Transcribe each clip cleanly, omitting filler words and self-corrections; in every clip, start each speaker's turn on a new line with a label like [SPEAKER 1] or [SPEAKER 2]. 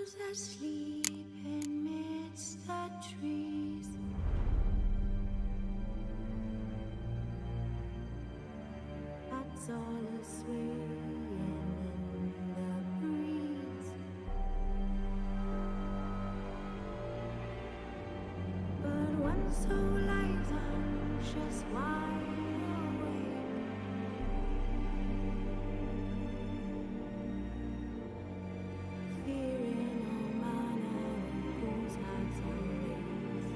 [SPEAKER 1] Asleep amidst the trees, that's all a swaying in the breeze. But one soul lies anxious, wide awake, fearing all manner of fools' hearts and ways.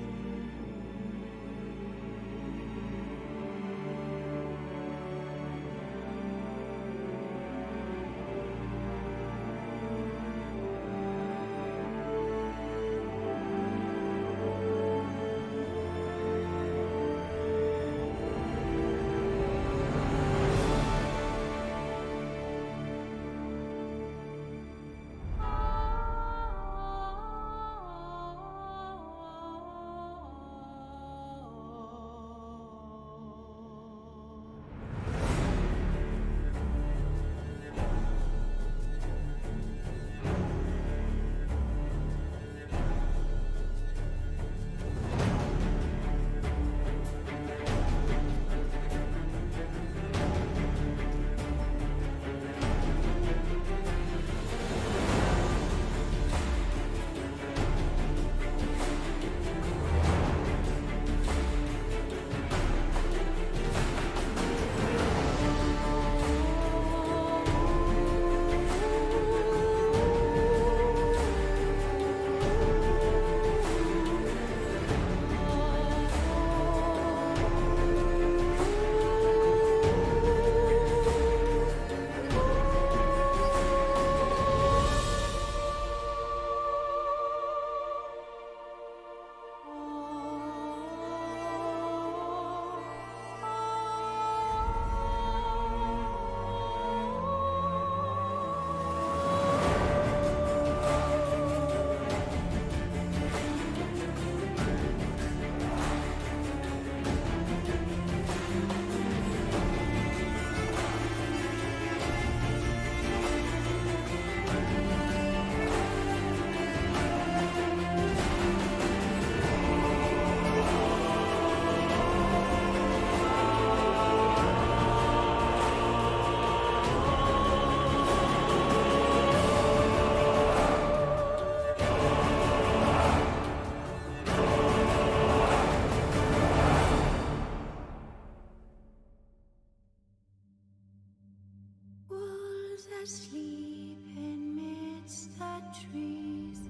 [SPEAKER 1] Wolves asleep amidst the trees,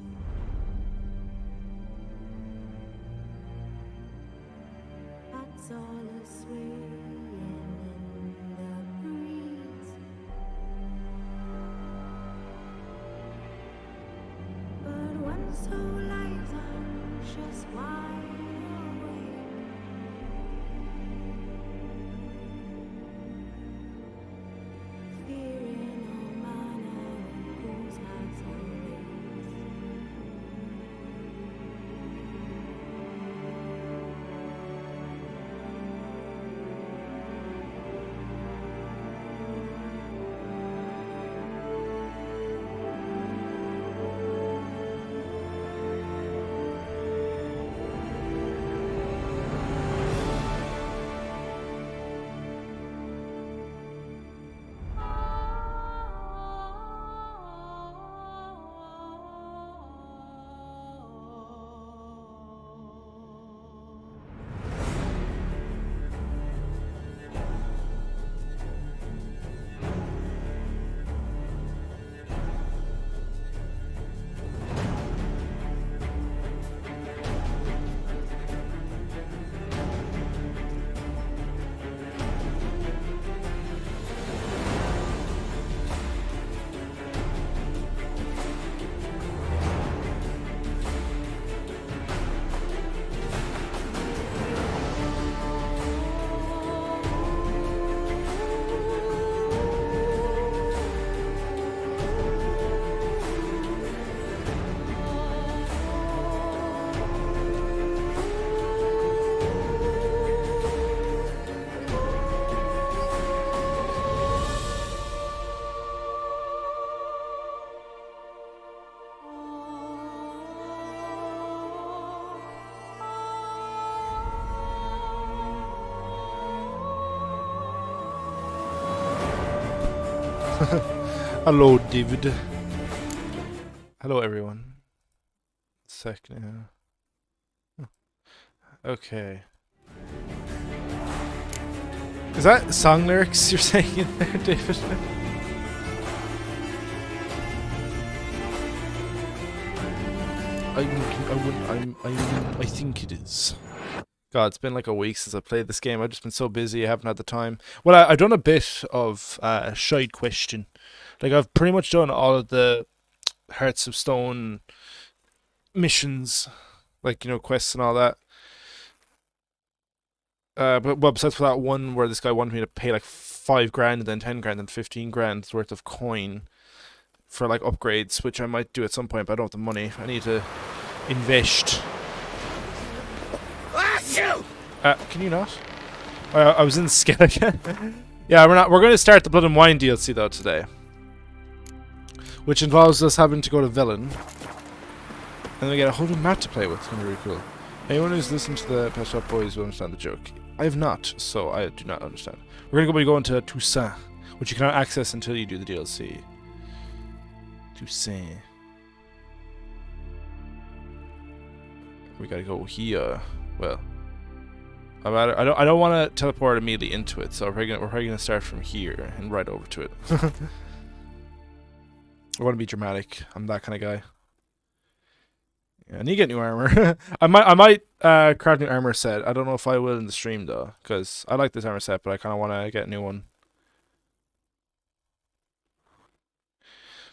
[SPEAKER 1] that's all a swaying in the breeze. But one soul lies anxious, wide awake, fearing all manner of fools' hearts and ways.
[SPEAKER 2] Hello, David. Hello, everyone. Sec now. Okay. Is that song lyrics you're saying in there, David? I think it is. God, it's been like a week since I played this game. I've just been so busy, I haven't had the time. Well, I've done a bit of Side Question. Like, I've pretty much done all of the Hearts of Stone missions, like, you know, quests and all that. But well, besides for that one where this guy wanted me to pay like 5 grand and then 10 grand and 15 grand worth of coin for like upgrades, which I might do at some point, but I don't have the money. I need to invest. Can you not? I was in the skill again. Yeah, we're going to start the Blood and Wine DLC though today, which involves us having to go to Villain, and then we get a whole new map to play with. It's going to be really cool. Anyone who's listened to the Pet Shop Boys will understand the joke. I have not, so I do not understand. We're going to be going to Toussaint, which you cannot access until you do the DLC. Toussaint. We gotta go here. Well, I don't want to teleport immediately into it, so we're probably gonna start from here and right over to it. I want to be dramatic. I'm that kind of guy. Yeah, I need to get new armor. I might craft new armor set. I don't know if I will in the stream though, because I like this armor set, but I kind of want to get a new one.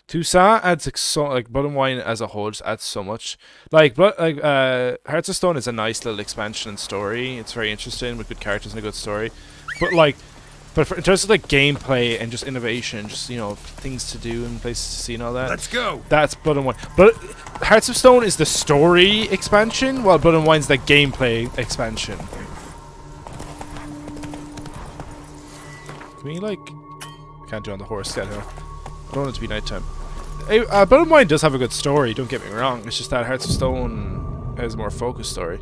[SPEAKER 2] Toussaint adds like so, like Blood and Wine as a whole just adds so much. Like Hearts of Stone is a nice little expansion and story. It's very interesting with good characters and a good story. But like, in terms of like gameplay and just innovation, just, you know, things to do and places to see and all that.
[SPEAKER 3] Let's go.
[SPEAKER 2] That's Blood and Wine. But Hearts of Stone is the story expansion, while Blood and Wine's the gameplay expansion. Can we like? Can't do on the horse yet, huh? I don't want it to be nighttime. Blood and Wine does have a good story, don't get me wrong. It's just that Hearts of Stone has a more focused story.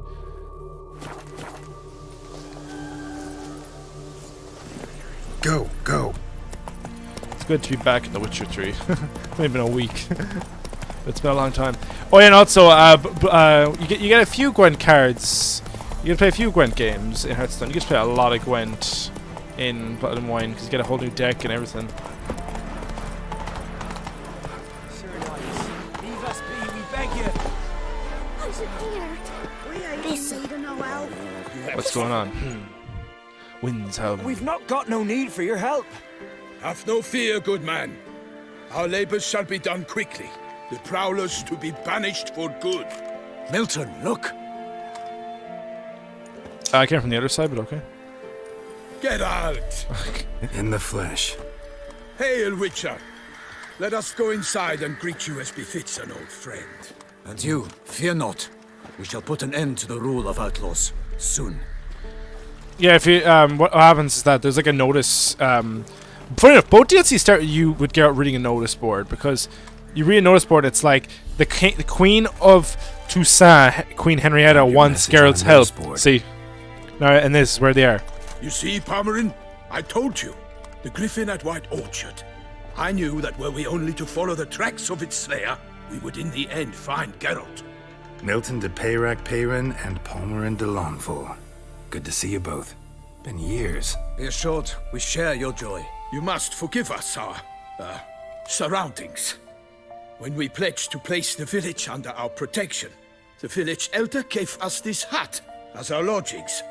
[SPEAKER 3] Go, go.
[SPEAKER 2] It's good to be back in The Witcher 3. It's only been a week. It's been a long time. Oh yeah, and also, you get a few Gwent cards. You can play a few Gwent games in Hearthstone. You get to play a lot of Gwent in Blood and Wine because you get a whole new deck and everything. What's going on? Winds howling.
[SPEAKER 4] We've not got no need for your help.
[SPEAKER 3] Have no fear, good man. Our labors shall be done quickly. The prowlers to be banished for good.
[SPEAKER 4] Milton, look.
[SPEAKER 2] I came from the other side, but okay.
[SPEAKER 3] Get out!
[SPEAKER 5] In the flesh.
[SPEAKER 3] Hail, Witcher. Let us go inside and greet you as befits an old friend.
[SPEAKER 4] And you, fear not. We shall put an end to the rule of outlaws soon.
[SPEAKER 2] Yeah, if you what happens is that there's like a notice. Funny enough, both DLCs start you would get out reading a notice board, because you read a notice board. It's like the Queen of Toussaint, Queen Henrietta, wants Geralt's help. See, now, and this is where they are.
[SPEAKER 3] You see, Palmerin, I told you, the Griffin at White Orchard. I knew that were we only to follow the tracks of its slayer, we would in the end find Geralt.
[SPEAKER 5] Milton de Peyrac Peyrin and Palmerin de Launfal. Good to see you both. Been years.
[SPEAKER 4] Be assured, we share your joy.
[SPEAKER 3] You must forgive us our, surroundings. When we pledged to place the village under our protection, the village elder gave us this hut as our lodgings.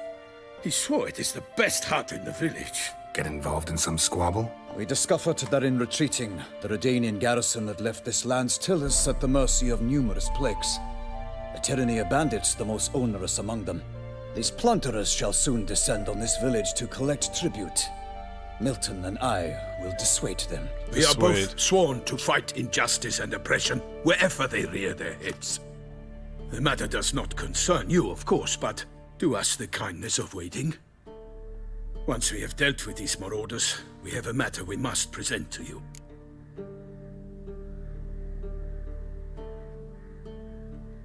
[SPEAKER 3] He swore it is the best hut in the village.
[SPEAKER 5] Get involved in some squabble?
[SPEAKER 4] We discovered that in retreating, the Redanian garrison had left this land's tillers at the mercy of numerous plagues. A tyranny of bandits, the most onerous among them. These plunderers shall soon descend on this village to collect tribute. Milton and I will dissuade them.
[SPEAKER 3] We are both sworn to fight injustice and oppression wherever they rear their heads. The matter does not concern you, of course, but do us the kindness of waiting. Once we have dealt with these marauders, we have a matter we must present to you.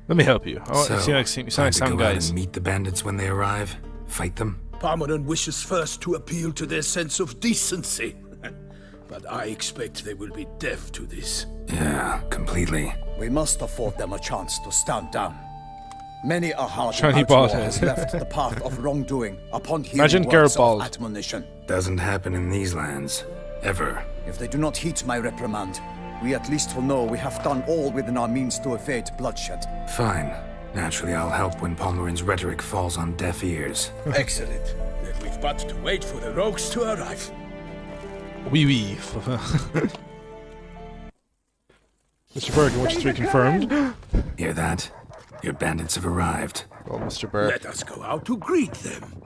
[SPEAKER 2] Let me help you. Oh, you sound like some guys.
[SPEAKER 5] Meet the bandits when they arrive? Fight them?
[SPEAKER 3] Palmerin wishes first to appeal to their sense of decency. but I expect they will be deaf to this.
[SPEAKER 5] Yeah, completely.
[SPEAKER 4] We must afford them a chance to stand down. Many a hardy
[SPEAKER 2] Shiny
[SPEAKER 4] outlaw
[SPEAKER 2] bald head.
[SPEAKER 4] has left the path of wrongdoing upon hearing
[SPEAKER 2] Imagine
[SPEAKER 4] words
[SPEAKER 2] Garrett
[SPEAKER 4] of
[SPEAKER 2] bald.
[SPEAKER 4] admonition.
[SPEAKER 5] Doesn't happen in these lands. Ever.
[SPEAKER 4] If they do not heed my reprimand, we at least will know we have done all within our means to evade bloodshed.
[SPEAKER 5] Fine. Naturally, I'll help when Palmerin's rhetoric falls on deaf ears.
[SPEAKER 3] Excellent. Then we've but to wait for the rogues to arrive.
[SPEAKER 2] Wee wee. Mr. Berg, you want to be confirmed?
[SPEAKER 5] Hear that? Your bandits have arrived.
[SPEAKER 2] Oh, Mr. Berg.
[SPEAKER 3] Let us go out to greet them.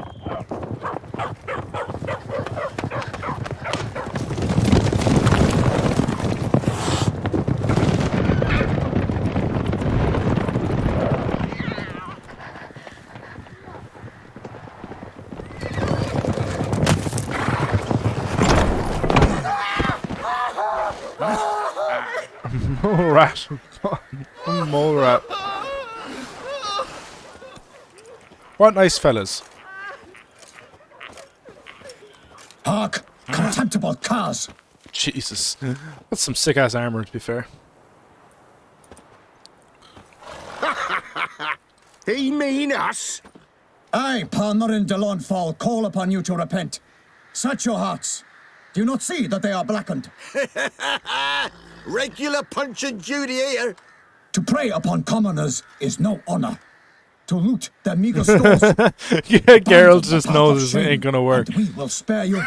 [SPEAKER 2] Mole rat. Mole rat. What nice fellas.
[SPEAKER 4] Hark! Contemptible cars!
[SPEAKER 2] Jesus. That's some sick ass armor, to be fair.
[SPEAKER 3] He mean us?
[SPEAKER 4] I, Palmerin de Launfal, call upon you to repent. Set your hearts. Do you not see that they are blackened?
[SPEAKER 6] Regular Punch and Judy here.
[SPEAKER 4] To prey upon commoners is no honor. To loot their meager stores.
[SPEAKER 2] Yeah, Geralt
[SPEAKER 4] abandon
[SPEAKER 2] just
[SPEAKER 4] the path
[SPEAKER 2] knows
[SPEAKER 4] of
[SPEAKER 2] this
[SPEAKER 4] shame,
[SPEAKER 2] ain't gonna work.
[SPEAKER 4] And we will spare you.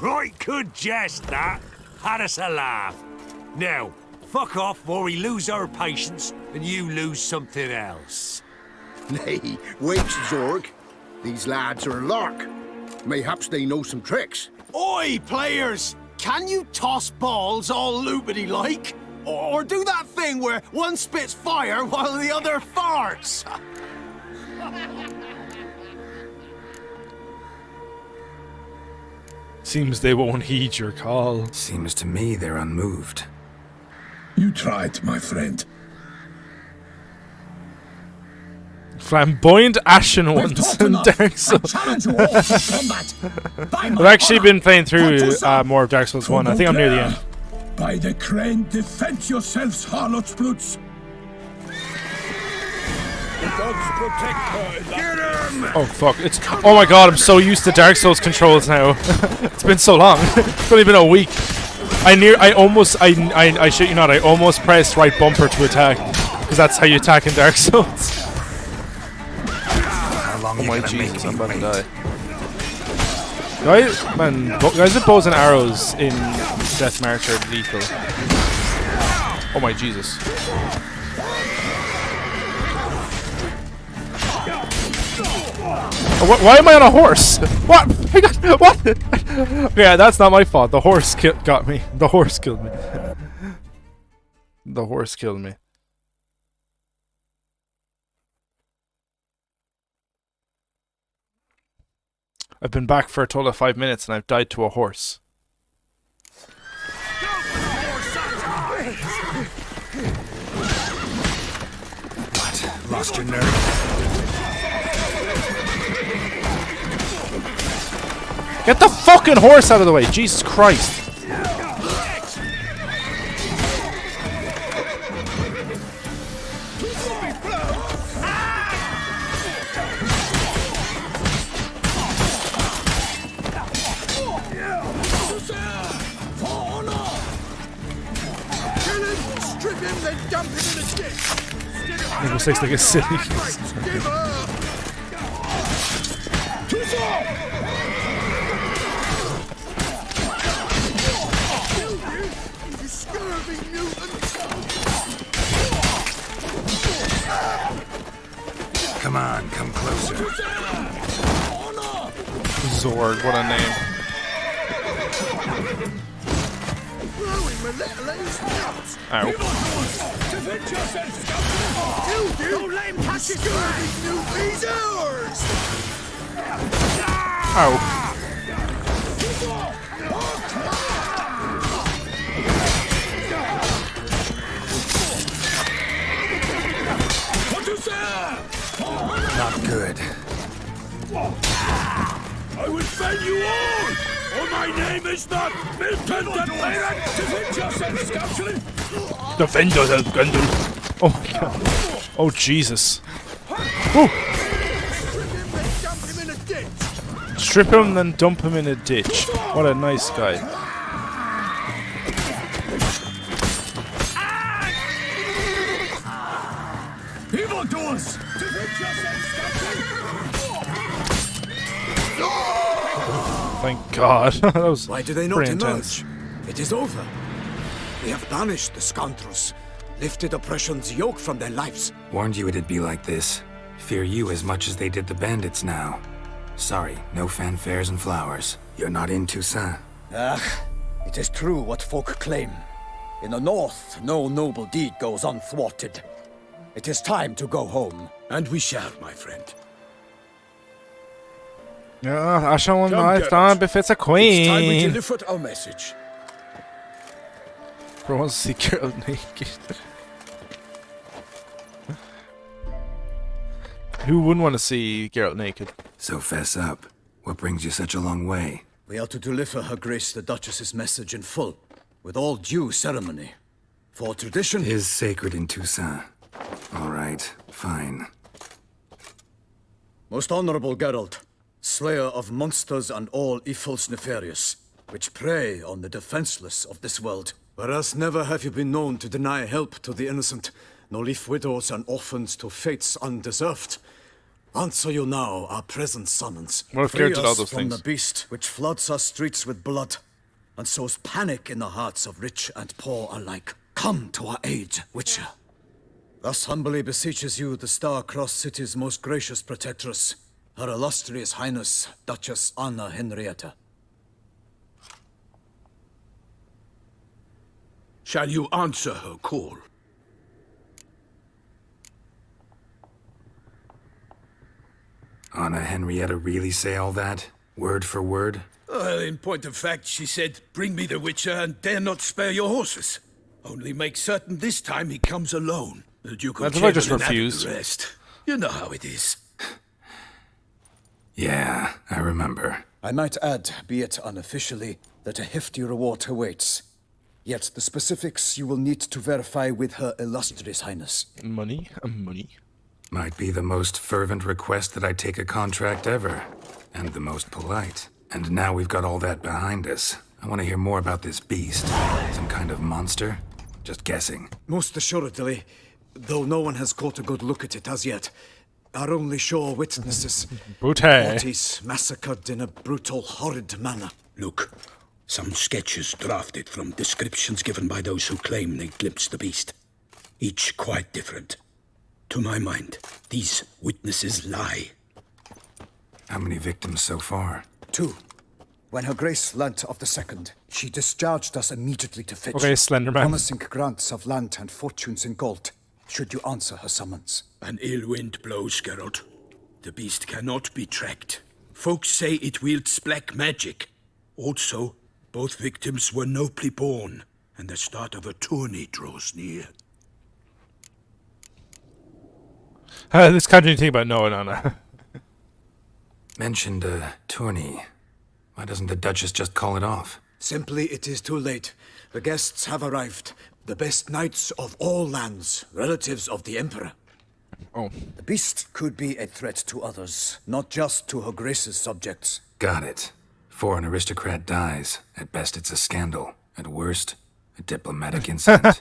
[SPEAKER 7] Right good jest, that. Had us a laugh. Now, fuck off or we lose our patience and you lose something else.
[SPEAKER 6] Nay, wait, Zorg. These lads are a lark. Mayhaps they know some tricks.
[SPEAKER 8] Oi, players! Can you toss balls all loopity like? Or do that thing where one spits fire while the other farts?
[SPEAKER 2] Seems they won't heed your call.
[SPEAKER 5] Seems to me they're unmoved.
[SPEAKER 3] You tried, my friend.
[SPEAKER 2] Flamboyant Ashen
[SPEAKER 4] We've
[SPEAKER 2] ones
[SPEAKER 4] talked
[SPEAKER 2] in
[SPEAKER 4] enough.
[SPEAKER 2] Dark
[SPEAKER 4] I
[SPEAKER 2] Souls.
[SPEAKER 4] challenge you all to combat. By my
[SPEAKER 2] I've actually
[SPEAKER 4] honor.
[SPEAKER 2] been playing through
[SPEAKER 4] Fortusa.
[SPEAKER 2] more of Dark Souls 1. I think I'm near the end.
[SPEAKER 3] By the crane, defend yourselves, harlots bloods.
[SPEAKER 2] Oh fuck! It's oh my god! I'm so used to Dark Souls controls now. It's been so long. It's only been a week. I shit you not. I almost pressed right bumper to attack because that's how you attack in Dark Souls.
[SPEAKER 5] How long
[SPEAKER 2] Oh
[SPEAKER 5] you
[SPEAKER 2] my
[SPEAKER 5] gonna make
[SPEAKER 2] Jesus!
[SPEAKER 5] me
[SPEAKER 2] I'm about to
[SPEAKER 5] wait?
[SPEAKER 2] die. Guys with bows and arrows in Death March are lethal. Oh my Jesus! Oh, why am I on a horse? What? What? Yeah, that's not my fault. The horse got me. The horse killed me. The horse killed me. I've been back for a total of 5 minutes and I've died to a horse.
[SPEAKER 5] What? Lost your nerve?
[SPEAKER 2] Get the fucking horse out of the way! Jesus Christ!
[SPEAKER 6] Strip him, then dump him in a ditch.
[SPEAKER 2] Number 6 like a silly.
[SPEAKER 6] Give up. You scurvy mutant.
[SPEAKER 5] Come on, come closer.
[SPEAKER 2] Zorg, what a name.
[SPEAKER 6] Throw him a little at his nuts.
[SPEAKER 2] Ow.
[SPEAKER 6] Defend yourself. You don't let him catch his scurvy mutant. He's ours.
[SPEAKER 2] Ow.
[SPEAKER 5] Not good.
[SPEAKER 3] I will fell you all! Or my name is not Milton the Pirate! Defend yourself, scoundrel!
[SPEAKER 2] Defend yourself, Grendel. Oh my god. Oh Jesus. Woo.
[SPEAKER 6] Dump him in a ditch.
[SPEAKER 2] Strip him, then dump him in a ditch. What a nice guy.
[SPEAKER 6] Evildoers! Defend yourself,
[SPEAKER 2] Thank God. That was
[SPEAKER 8] Why do they not
[SPEAKER 2] pretty
[SPEAKER 8] emerge?
[SPEAKER 2] intense.
[SPEAKER 8] It is over. We have banished the scoundrels, lifted oppression's yoke from their lives.
[SPEAKER 5] Warned you it'd be like this. Fear you as much as they did the bandits now. Sorry, no fanfares and flowers. You're not in Toussaint.
[SPEAKER 4] It is true what folk claim. In the north, no noble deed goes unthwarted. It is time to go home.
[SPEAKER 3] And we shall, my friend.
[SPEAKER 2] Ja, I shall
[SPEAKER 3] Come,
[SPEAKER 2] my
[SPEAKER 3] Geralt.
[SPEAKER 2] time befits a
[SPEAKER 3] It's time we
[SPEAKER 2] queen.
[SPEAKER 3] delivered our message.
[SPEAKER 2] Bro wants to see Geralt naked. Who wouldn't want to see Geralt naked?
[SPEAKER 5] So fess up. What brings you such a long way?
[SPEAKER 4] We are to deliver Her Grace the Duchess's message in full, with all due ceremony. For tradition,
[SPEAKER 5] Is sacred in Toussaint. All right, fine.
[SPEAKER 4] most honorable Geralt, slayer of monsters and all evils nefarious, which prey on the defenseless of this world. Whereas never have you been known to deny help to the innocent, nor leave widows and orphans to fates undeserved. Answer you now our present summons.
[SPEAKER 2] What if
[SPEAKER 4] Free
[SPEAKER 2] Geralt did all
[SPEAKER 4] us
[SPEAKER 2] those
[SPEAKER 4] from
[SPEAKER 2] things?
[SPEAKER 4] the beast which floods our streets with blood, and sows panic in the hearts of rich and poor alike. Come to our aid, Witcher. Thus humbly beseeches you the Star-Crossed City's most gracious protectress, Her Illustrious Highness, Duchess Anna Henrietta.
[SPEAKER 3] Shall you answer her call?
[SPEAKER 5] Anna Henrietta really say all that? Word for word?
[SPEAKER 3] Well, in point of fact, she said, bring me the Witcher and dare not spare your horses. Only make certain this time he comes alone. The Duke of
[SPEAKER 2] That's if I just
[SPEAKER 3] Chamberlain added
[SPEAKER 2] refuse.
[SPEAKER 3] the rest. You know how it is.
[SPEAKER 5] Yeah, I remember.
[SPEAKER 4] I might add, be it unofficially, that a hefty reward awaits. Yet the specifics you will need to verify with Her Illustrious Highness.
[SPEAKER 2] Money? Money.
[SPEAKER 5] Might be the most fervent request that I take a contract ever. And the most polite. And now we've got all that behind us. I want to hear more about this beast. Some kind of monster? Just guessing.
[SPEAKER 4] Most assuredly, though no one has caught a good look at it as yet. Our only sure witnesses.
[SPEAKER 2] Brute.
[SPEAKER 4] Bodies massacred in a brutal, horrid manner.
[SPEAKER 3] Look, some sketches drafted from descriptions given by those who claim they glimpsed the beast. Each quite different. To my mind, these witnesses lie.
[SPEAKER 5] How many victims so far?
[SPEAKER 4] 2. When Her Grace learnt of the second, she discharged us immediately to fetch,
[SPEAKER 2] Okay, Slenderman.
[SPEAKER 4] promising grants of land and fortunes in gold, should you answer her summons.
[SPEAKER 3] An ill wind blows, Geralt. The beast cannot be tracked. Folks say it wields black magic. Also, both victims were nobly born, and the start of a tourney draws near.
[SPEAKER 2] This conjuring thing about Noah and Anna.
[SPEAKER 5] Mentioned a tourney. Why doesn't the Duchess just call it off?
[SPEAKER 4] Simply, it is too late. The guests have arrived. The best knights of all lands, relatives of the Emperor.
[SPEAKER 2] Oh.
[SPEAKER 4] The beast could be a threat to others, not just to Her Grace's subjects.
[SPEAKER 5] Got it. Before an aristocrat dies, at best it's a scandal. At worst, a diplomatic incident.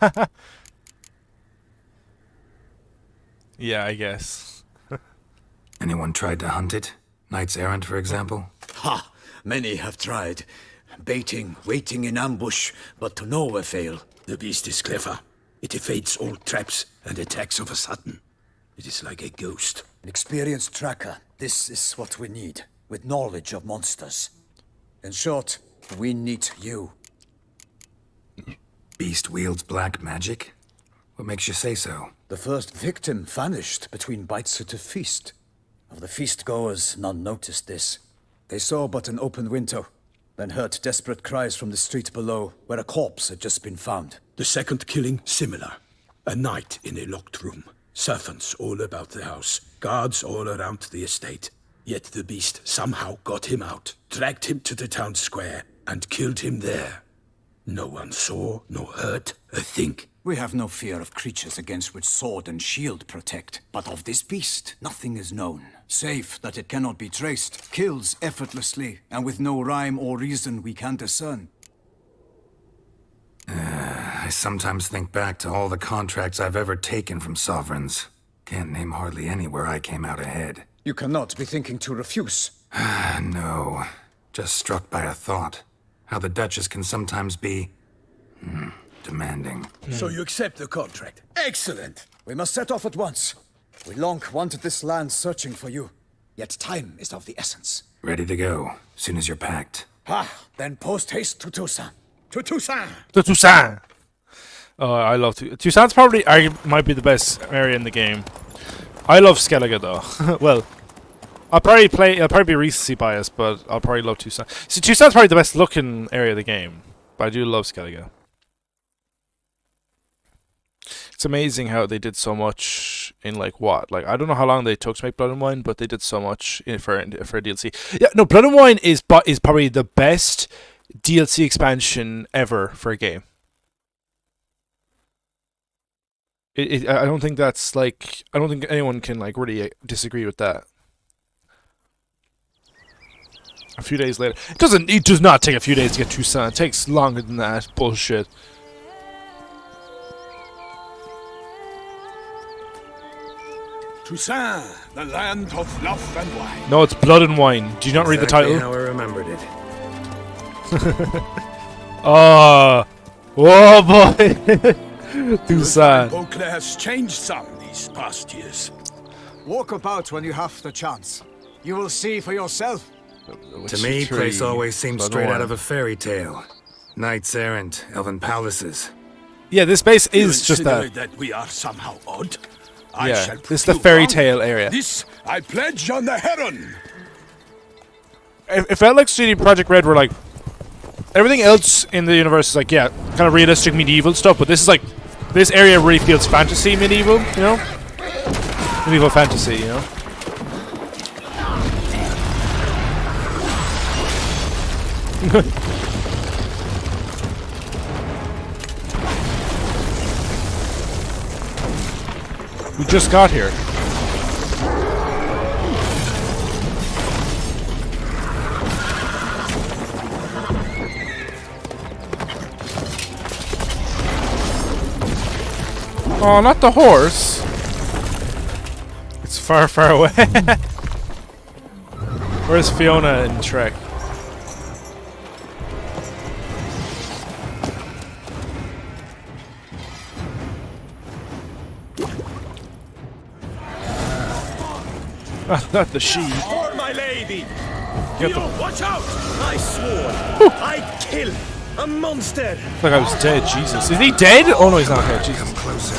[SPEAKER 2] Yeah, I guess.
[SPEAKER 5] Anyone tried to hunt it? Knights errant, for example?
[SPEAKER 4] Ha! Many have tried. Baiting, waiting in ambush, but to no avail.
[SPEAKER 3] The beast is clever. It evades all traps and attacks of a sudden. It is like a ghost.
[SPEAKER 4] An experienced tracker. This is what we need, with knowledge of monsters. In short, we need you.
[SPEAKER 5] Beast wields black magic? What makes you say so?
[SPEAKER 4] The first victim vanished between bites at a feast. Of the feast-goers, none noticed this. They saw but an open window, then heard desperate cries from the street below, where a corpse had just been found.
[SPEAKER 3] The second killing, similar. A night in a locked room. Servants all about the house. Guards all around the estate. Yet the beast somehow got him out, dragged him to the town square, and killed him there. No one saw, nor heard a thing.
[SPEAKER 4] We have no fear of creatures against which sword and shield protect. But of this beast, nothing is known. Save that it cannot be traced, kills effortlessly, and with no rhyme or reason we can discern.
[SPEAKER 5] I sometimes think back to all the contracts I've ever taken from sovereigns. Can't name hardly any where I came out ahead.
[SPEAKER 4] You cannot be thinking to refuse.
[SPEAKER 5] No. Just struck by a thought. How the Duchess can sometimes be... demanding.
[SPEAKER 3] So you accept the contract? Excellent!
[SPEAKER 4] We must set off at once. We long wanted this land searching for you. Yet time is of the essence.
[SPEAKER 5] Ready to go, soon as you're packed.
[SPEAKER 4] Then post haste to Toussaint.
[SPEAKER 3] To Toussaint!
[SPEAKER 2] The Toussaint! Oh, I love Toussaint's probably might be the best area in the game. I love Skellige though. Well, I'll probably be recency biased, but I'll probably love Toussaint. See, Toussaint's probably the best looking area of the game, but I do love Skellige. It's amazing how they did so much in like what? Like I don't know how long they took to make Blood and Wine, but they did so much for a DLC. Yeah, no, Blood and Wine is probably the best DLC expansion ever for a game. I don't think that's like I don't think anyone can like really disagree with that. A few days later, it does not take a few days to get Toussaint. It takes longer than that. Bullshit.
[SPEAKER 3] Toussaint, the land of love and wine.
[SPEAKER 2] No, it's Blood and Wine. Do you not read the title?
[SPEAKER 5] How I remembered it.
[SPEAKER 2] Oh boy. Toussaint.
[SPEAKER 3] Beauclair has changed some these past years.
[SPEAKER 4] Walk about when you have the chance. You will see for yourself.
[SPEAKER 5] To me, place always seems straight out of a fairy tale. Knights errant, elven palaces.
[SPEAKER 2] Yeah, this base is
[SPEAKER 3] You
[SPEAKER 2] just
[SPEAKER 3] consider
[SPEAKER 2] that.
[SPEAKER 3] that we are somehow odd.
[SPEAKER 2] Yeah, this is the fairy tale area.
[SPEAKER 3] This I pledge on the Heron.
[SPEAKER 2] It felt like CD Projekt Red were like everything else in the universe is like, yeah, kind of realistic medieval stuff, but this is like this area really feels fantasy medieval, you know? Medieval fantasy, you know? We just got here. Oh, not the horse. It's far, far away. Where's Fiona in Shrek? Not the sheep.
[SPEAKER 6] For my lady!
[SPEAKER 2] Get
[SPEAKER 6] Yo,
[SPEAKER 2] the
[SPEAKER 6] watch out! I swore I'd kill a monster!
[SPEAKER 2] like I was dead. Jesus, is he dead? Oh no, he's not dead. Jesus.
[SPEAKER 5] Come closer.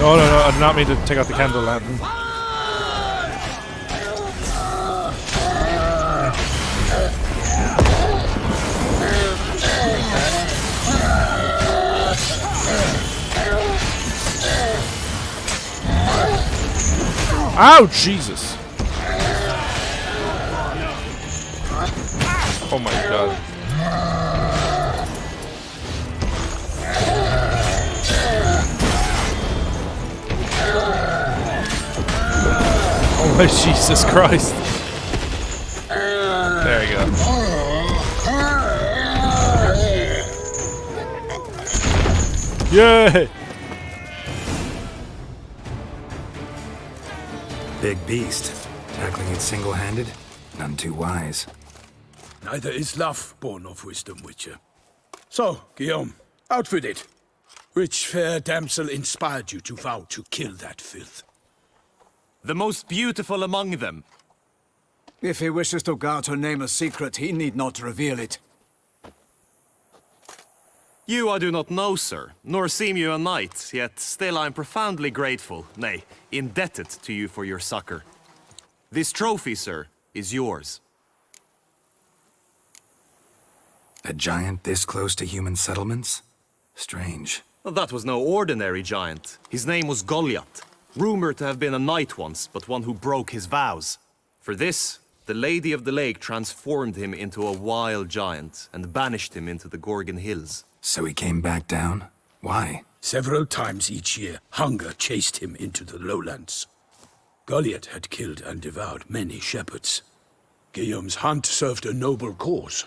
[SPEAKER 2] No, I did not mean to take out the candle lantern. Ow, Jesus! Oh my God. Oh my Jesus Christ. There you go. Yay!
[SPEAKER 5] Big beast. Tackling it single-handed? None too wise.
[SPEAKER 3] Neither is love born of wisdom, Witcher. So, Guillaume, out with it. Which fair damsel inspired you to vow to kill that filth?
[SPEAKER 6] The most beautiful among them.
[SPEAKER 4] If he wishes to guard her name a secret, he need not reveal it.
[SPEAKER 9] You I do not know, sir, nor seem you a knight, yet still I am profoundly grateful, nay, indebted to you for your succor. This trophy, sir, is yours.
[SPEAKER 5] A giant this close to human settlements? Strange.
[SPEAKER 9] Well, that was no ordinary giant. His name was Goliath, Rumored to have been a knight once, but one who broke his vows. For this, the Lady of the Lake transformed him into a wild giant and banished him into the Gorgon Hills.
[SPEAKER 5] So he came back down? Why?
[SPEAKER 3] Several times each year, hunger chased him into the lowlands. Goliath had killed and devoured many shepherds. Guillaume's hunt served a noble cause.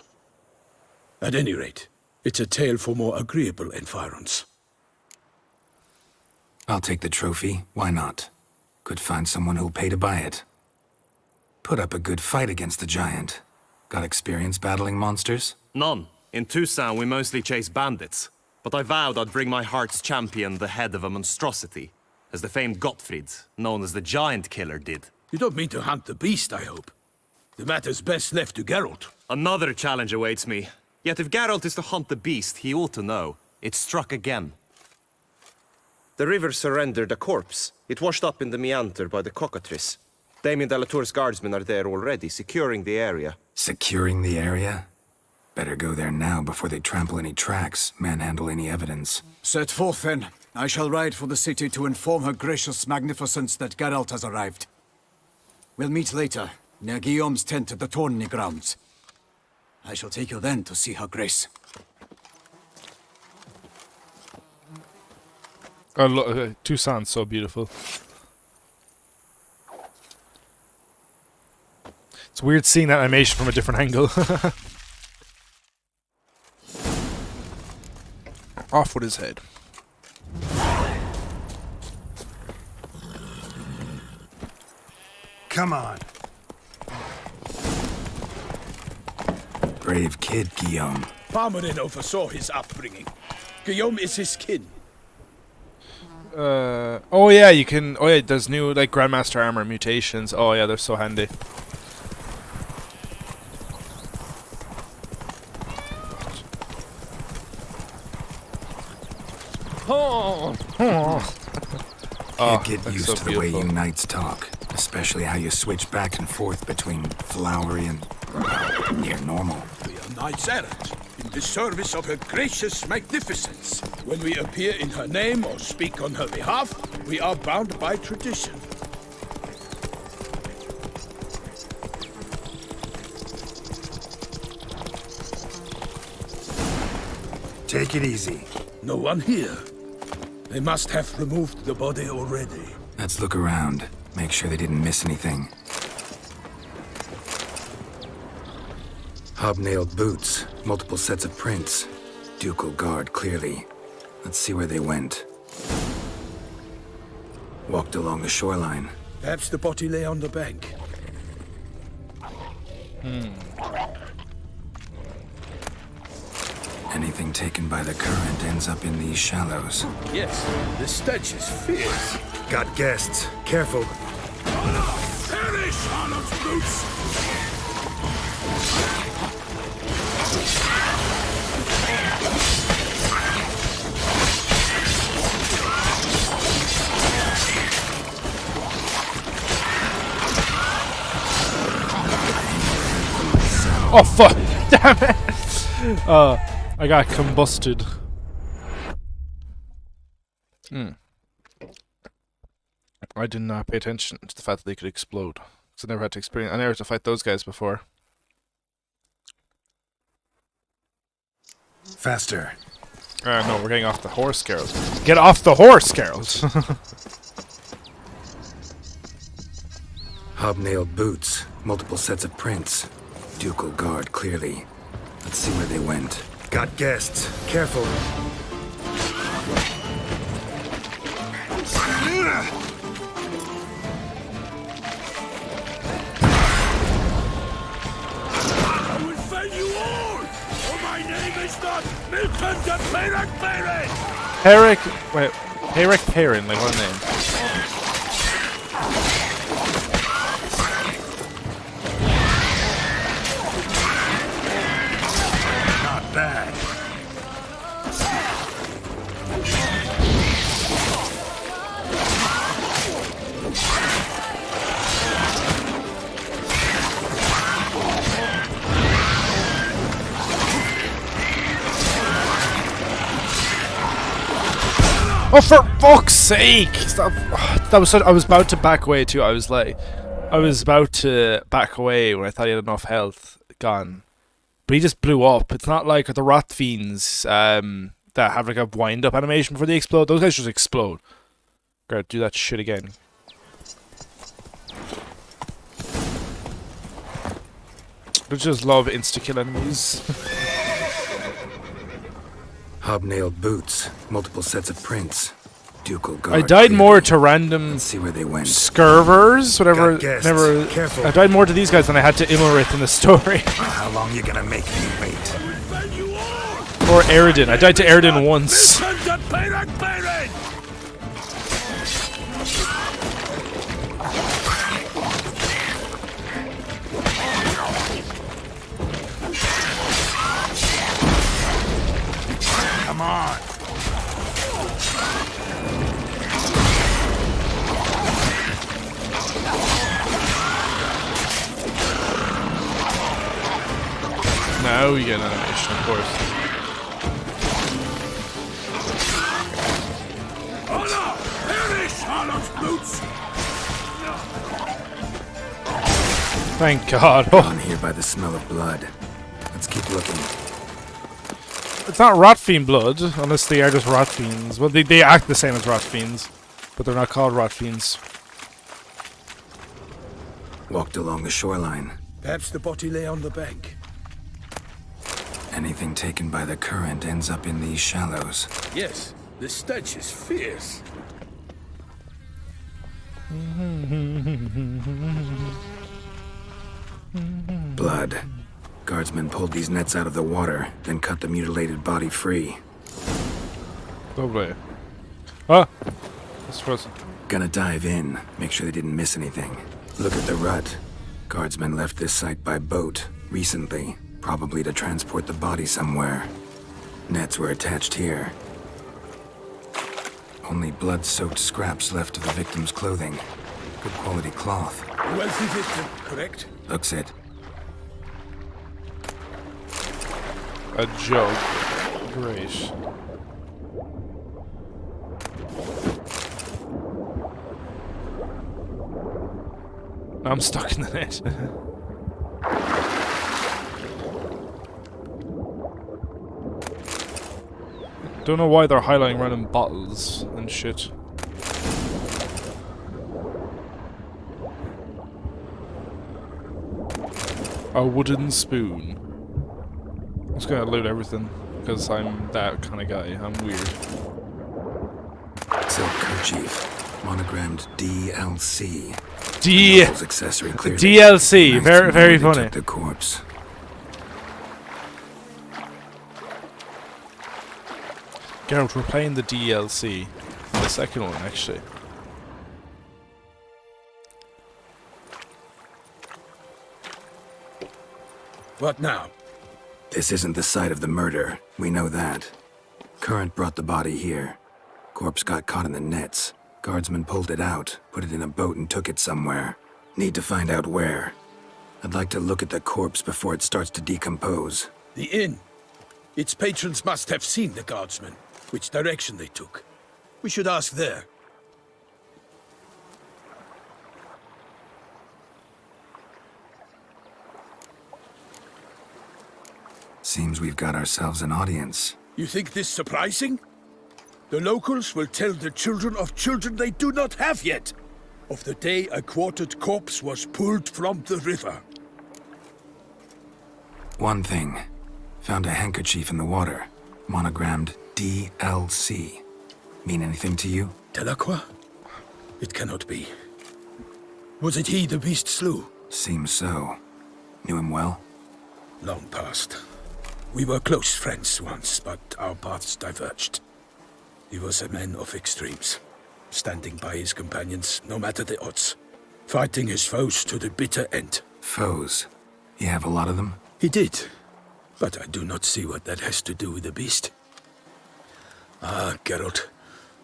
[SPEAKER 3] At any rate, it's a tale for more agreeable environs.
[SPEAKER 5] I'll take the trophy. Why not? Could find someone who'll pay to buy it. Put up a good fight against the giant. Got experience battling monsters?
[SPEAKER 9] None. In Toussaint, we mostly chase bandits. But I vowed I'd bring my heart's champion the head of a monstrosity, as the famed Gottfried, known as the Giant Killer, did.
[SPEAKER 3] You don't mean to hunt the beast, I hope. The matter's best left to Geralt.
[SPEAKER 9] Another challenge awaits me. Yet if Geralt is to hunt the beast, he ought to know. It struck again. The river surrendered a corpse. It washed up in the meander by the cockatrice. Damien de la Tour's guardsmen are there already, securing the area.
[SPEAKER 5] Securing the area? Better go there now before they trample any tracks, manhandle any evidence.
[SPEAKER 4] Set forth, then. I shall ride for the city to inform her gracious magnificence that Geralt has arrived. We'll meet later, near Guillaume's tent at the Tourney grounds. I shall take you then to see her grace.
[SPEAKER 2] Oh, look, Toussaint's so beautiful. It's weird seeing that animation from a different angle. Off with his head.
[SPEAKER 6] Come on.
[SPEAKER 5] Brave kid, Guillaume.
[SPEAKER 3] Parmarin oversaw his upbringing. Guillaume is his kin.
[SPEAKER 2] Oh yeah, you can. Oh yeah, there's new like Grandmaster armor mutations. Oh yeah, they're so handy.
[SPEAKER 5] Can't get
[SPEAKER 2] that's
[SPEAKER 5] used
[SPEAKER 2] so
[SPEAKER 5] to the way you
[SPEAKER 2] beautiful.
[SPEAKER 5] knights talk, especially how you switch back and forth between flowery and near normal.
[SPEAKER 3] We are knights errant, in the service of her gracious magnificence. When we appear in her name or speak on her behalf, we are bound by tradition.
[SPEAKER 6] Take it easy.
[SPEAKER 3] No one here. They must have removed the body already.
[SPEAKER 5] Let's look around, make sure they didn't miss anything. Hobnailed boots, multiple sets of prints. Ducal guard, clearly. Let's see where they went. Walked along the shoreline.
[SPEAKER 3] Perhaps the body lay on the bank.
[SPEAKER 5] Anything taken by the current ends up in these shallows.
[SPEAKER 3] Yes, the stench is fierce.
[SPEAKER 6] Got guests. Careful.
[SPEAKER 3] Perish, Harlot's roots!
[SPEAKER 2] Oh fuck! Damn it! I got combusted. I did not pay attention to the fact that they could explode. Because I never had to experience. I never had to fight those guys before.
[SPEAKER 6] Faster.
[SPEAKER 2] No, we're getting off the horse, Geralt. Get off the horse, Geralt!
[SPEAKER 5] Hobnailed boots, multiple sets of prints. Ducal guard, clearly. Let's see where they went.
[SPEAKER 6] Got guests. Careful.
[SPEAKER 3] I will fell you all! For my name is not Milton de Peyrac Perrin!
[SPEAKER 2] Peric. Wait. Peyrac Perrin, like what a name.
[SPEAKER 6] Not bad.
[SPEAKER 2] Oh, for fuck's sake! Stop. That was I was about to back away too. I was about to back away when I thought he had enough health gone. But he just blew up. It's not like the rot fiends that have like a wind up animation before they explode. Those guys just explode. Gotta do that shit again. I just love insta-kill enemies.
[SPEAKER 5] Hobnailed boots, multiple sets of prints, ducal guard.
[SPEAKER 2] I died
[SPEAKER 5] beauty.
[SPEAKER 2] more to random
[SPEAKER 5] Let's see where they went.
[SPEAKER 2] Scurvers, whatever.
[SPEAKER 5] Got guests.
[SPEAKER 2] Never.
[SPEAKER 5] Careful.
[SPEAKER 2] I died more to these guys than I had to Imrith in the story.
[SPEAKER 5] How long you gonna make me wait?
[SPEAKER 2] Or Eredin. I died to Eredin once.
[SPEAKER 5] Come on.
[SPEAKER 2] Now we get an animation, of course. Thank God. Oh,
[SPEAKER 5] I'm here by the smell of blood. Let's keep looking.
[SPEAKER 2] it's not rot fiend blood, unless they are just rot fiends. Well, they act the same as rot fiends, but they're not called rot fiends.
[SPEAKER 5] Walked along the shoreline.
[SPEAKER 3] Perhaps the body lay on the bank.
[SPEAKER 5] Anything taken by the current ends up in these shallows.
[SPEAKER 3] Yes, the stench is fierce.
[SPEAKER 5] Blood. Guardsmen pulled these nets out of the water, then cut the mutilated body free.
[SPEAKER 2] Lovely. Ah! That's frozen.
[SPEAKER 5] Gonna dive in, make sure they didn't miss anything. Look at the rut. Guardsmen left this site by boat, recently, probably to transport the body somewhere. Nets were attached here. Only blood-soaked scraps left of the victim's clothing. Good quality cloth.
[SPEAKER 3] Wealthy victim, correct?
[SPEAKER 5] Looks it.
[SPEAKER 2] A joke. Great. Now I'm stuck in the net. Don't know why they're highlighting random bottles and shit. A wooden spoon. I'm just gonna loot everything, because I'm that kind of guy. I'm weird.
[SPEAKER 5] Silk kerchief, monogrammed DLC. Those accessory clearly.
[SPEAKER 2] DLC,
[SPEAKER 5] Nice
[SPEAKER 2] very
[SPEAKER 5] to
[SPEAKER 2] very
[SPEAKER 5] know they
[SPEAKER 2] funny.
[SPEAKER 5] took the corpse.
[SPEAKER 2] Geralt, we're playing the DLC. The second one, actually.
[SPEAKER 3] What now?
[SPEAKER 5] This isn't the site of the murder. We know that. Current brought the body here. Corpse got caught in the nets. Guardsmen pulled it out, put it in a boat and took it somewhere. Need to find out where. I'd like to look at the corpse before it starts to decompose.
[SPEAKER 3] The inn. Its patrons must have seen the guardsmen, which direction they took. We should ask there.
[SPEAKER 5] Seems we've got ourselves an audience.
[SPEAKER 3] You think this surprising? The locals will tell the children of children they do not have yet, of the day a quartered corpse was pulled from the river.
[SPEAKER 5] One thing. Found a handkerchief in the water. Monogrammed DLC. Mean anything to you?
[SPEAKER 3] Delacroix? It cannot be. Was it he the beast slew?
[SPEAKER 5] Seems so. Knew him well?
[SPEAKER 3] Long past. We were close friends once, but our paths diverged. He was a man of extremes, standing by his companions, no matter the odds, fighting his foes to the bitter end.
[SPEAKER 5] Foes? You have a lot of them?
[SPEAKER 3] He did, but I do not see what that has to do with the beast. Ah, Geralt,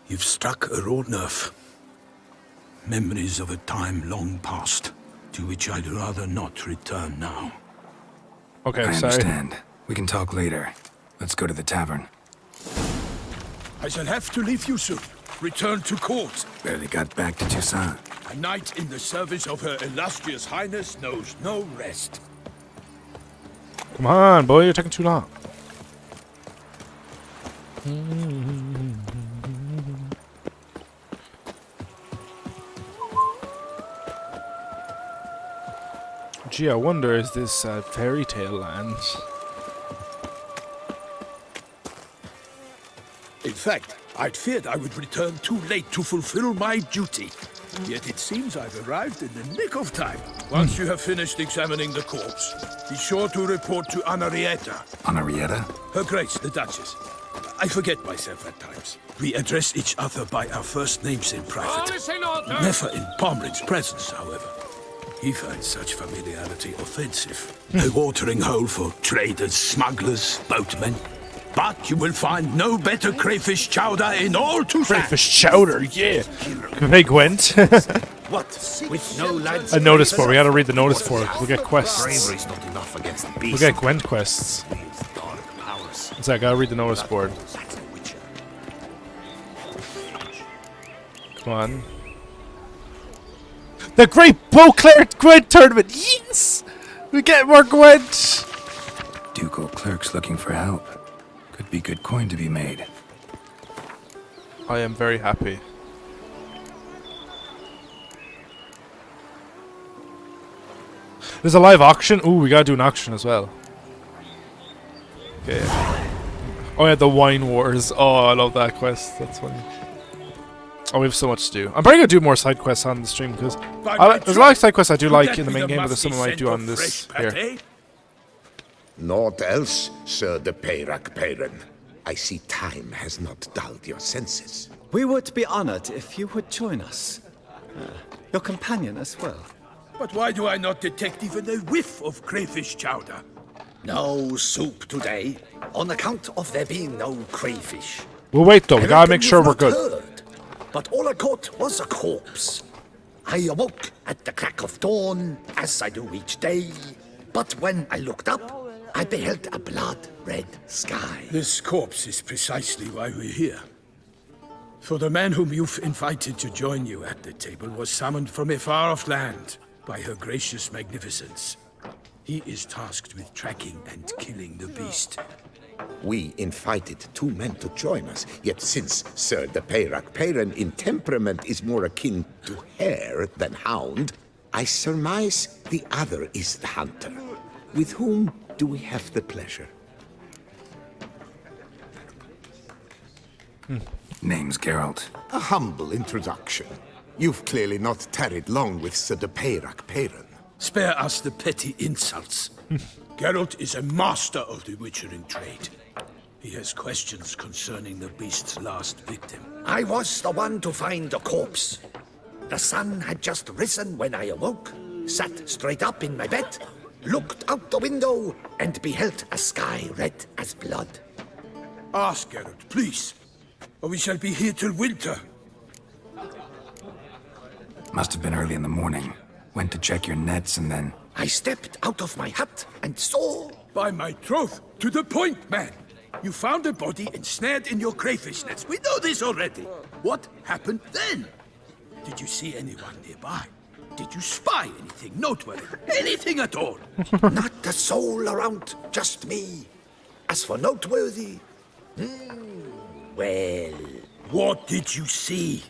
[SPEAKER 3] you've struck a raw nerve. Memories of a time long past, to which I'd rather not return now.
[SPEAKER 2] Okay,
[SPEAKER 5] I
[SPEAKER 2] sorry.
[SPEAKER 5] understand. We can talk later. Let's go to the tavern.
[SPEAKER 3] I shall have to leave you soon. returned to court.
[SPEAKER 5] Barely got back to Toussaint.
[SPEAKER 3] A knight in the service of Her Illustrious Highness knows no rest.
[SPEAKER 2] Come on, boy, you're taking too long. Gee, I wonder, is this fairy tale land?
[SPEAKER 3] In fact, I'd feared I would return too late to fulfill my duty. Yet it seems I've arrived in the nick of time. Once you have finished examining the corpse, be sure to report to Anarietta,
[SPEAKER 5] Anarietta?
[SPEAKER 3] Her Grace, the Duchess. I forget myself at times. We address each other by our first names in private. Never in Pomrin's presence, however. He finds such familiarity offensive. A watering hole for traders, smugglers, boatmen. But you will find no better crayfish chowder in all Toussaint.
[SPEAKER 2] Crayfish chowder, yeah. Hey, Gwent.
[SPEAKER 8] What? With no lads?
[SPEAKER 2] A notice board. We gotta read the notice board. We'll get quests.
[SPEAKER 9] Bravery's not enough against the
[SPEAKER 2] We'll
[SPEAKER 9] beast.
[SPEAKER 2] get Gwent quests. So I gotta read the notice board. Come on. The Great Beauclair Gwent Tournament! Yes! We get more Gwent!
[SPEAKER 5] Ducal clerks looking for help. Could be good coin to be made.
[SPEAKER 2] I am very happy. There's a live auction. Ooh, we gotta do an auction as well. Okay. Oh yeah, the Wine Wars. Oh, I love that quest. That's funny. Oh, we have so much to do. I'm probably gonna do more side quests on the stream because there's a lot of side quests I do like in the main game, but there's some I might do on this here.
[SPEAKER 10] Naught else, Sir de Peyrac Peyran. I see time has not dulled your senses.
[SPEAKER 4] We would be honored if you would join us. Your companion as well.
[SPEAKER 3] But why do I not detect even a whiff of crayfish chowder?
[SPEAKER 6] No soup today, on account of there being no crayfish.
[SPEAKER 2] We'll wait though. We
[SPEAKER 6] I
[SPEAKER 2] gotta
[SPEAKER 6] reckon
[SPEAKER 2] make sure
[SPEAKER 6] you've
[SPEAKER 2] we're
[SPEAKER 6] not
[SPEAKER 2] good.
[SPEAKER 6] heard, but all I caught was a corpse. I awoke at the crack of dawn, as I do each day. But when I looked up, I beheld a blood-red sky.
[SPEAKER 3] This corpse is precisely why we're here. For the man whom you've invited to join you at the table was summoned from a far-off land by her gracious magnificence. He is tasked with tracking and killing the beast.
[SPEAKER 10] We invited 2 men to join us, yet since Sir de Peyrac Peyran in temperament is more akin to hare than hound, I surmise the other is the hunter. With whom do we have the pleasure?
[SPEAKER 5] Name's Geralt.
[SPEAKER 10] A humble introduction. You've clearly not tarried long with Sir de Peyrac Peyran.
[SPEAKER 3] Spare us the petty insults. Geralt is a master of the witchering trade. He has questions concerning the beast's last victim.
[SPEAKER 6] I was the one to find the corpse. The sun had just risen when I awoke, sat straight up in my bed, looked out the window, and beheld a sky red as blood.
[SPEAKER 3] Ask Geralt, please, or we shall be here till winter.
[SPEAKER 5] Must have been early in the morning. Went to check your nets and then...
[SPEAKER 6] I stepped out of my hut and saw...
[SPEAKER 3] By my troth, to the point, man. You found a body ensnared in your crayfish nets. We know this already. What happened then? Did you see anyone nearby? Did you spy anything noteworthy? Anything at all?
[SPEAKER 6] Not a soul around, just me. As for noteworthy... well...
[SPEAKER 3] What did you see?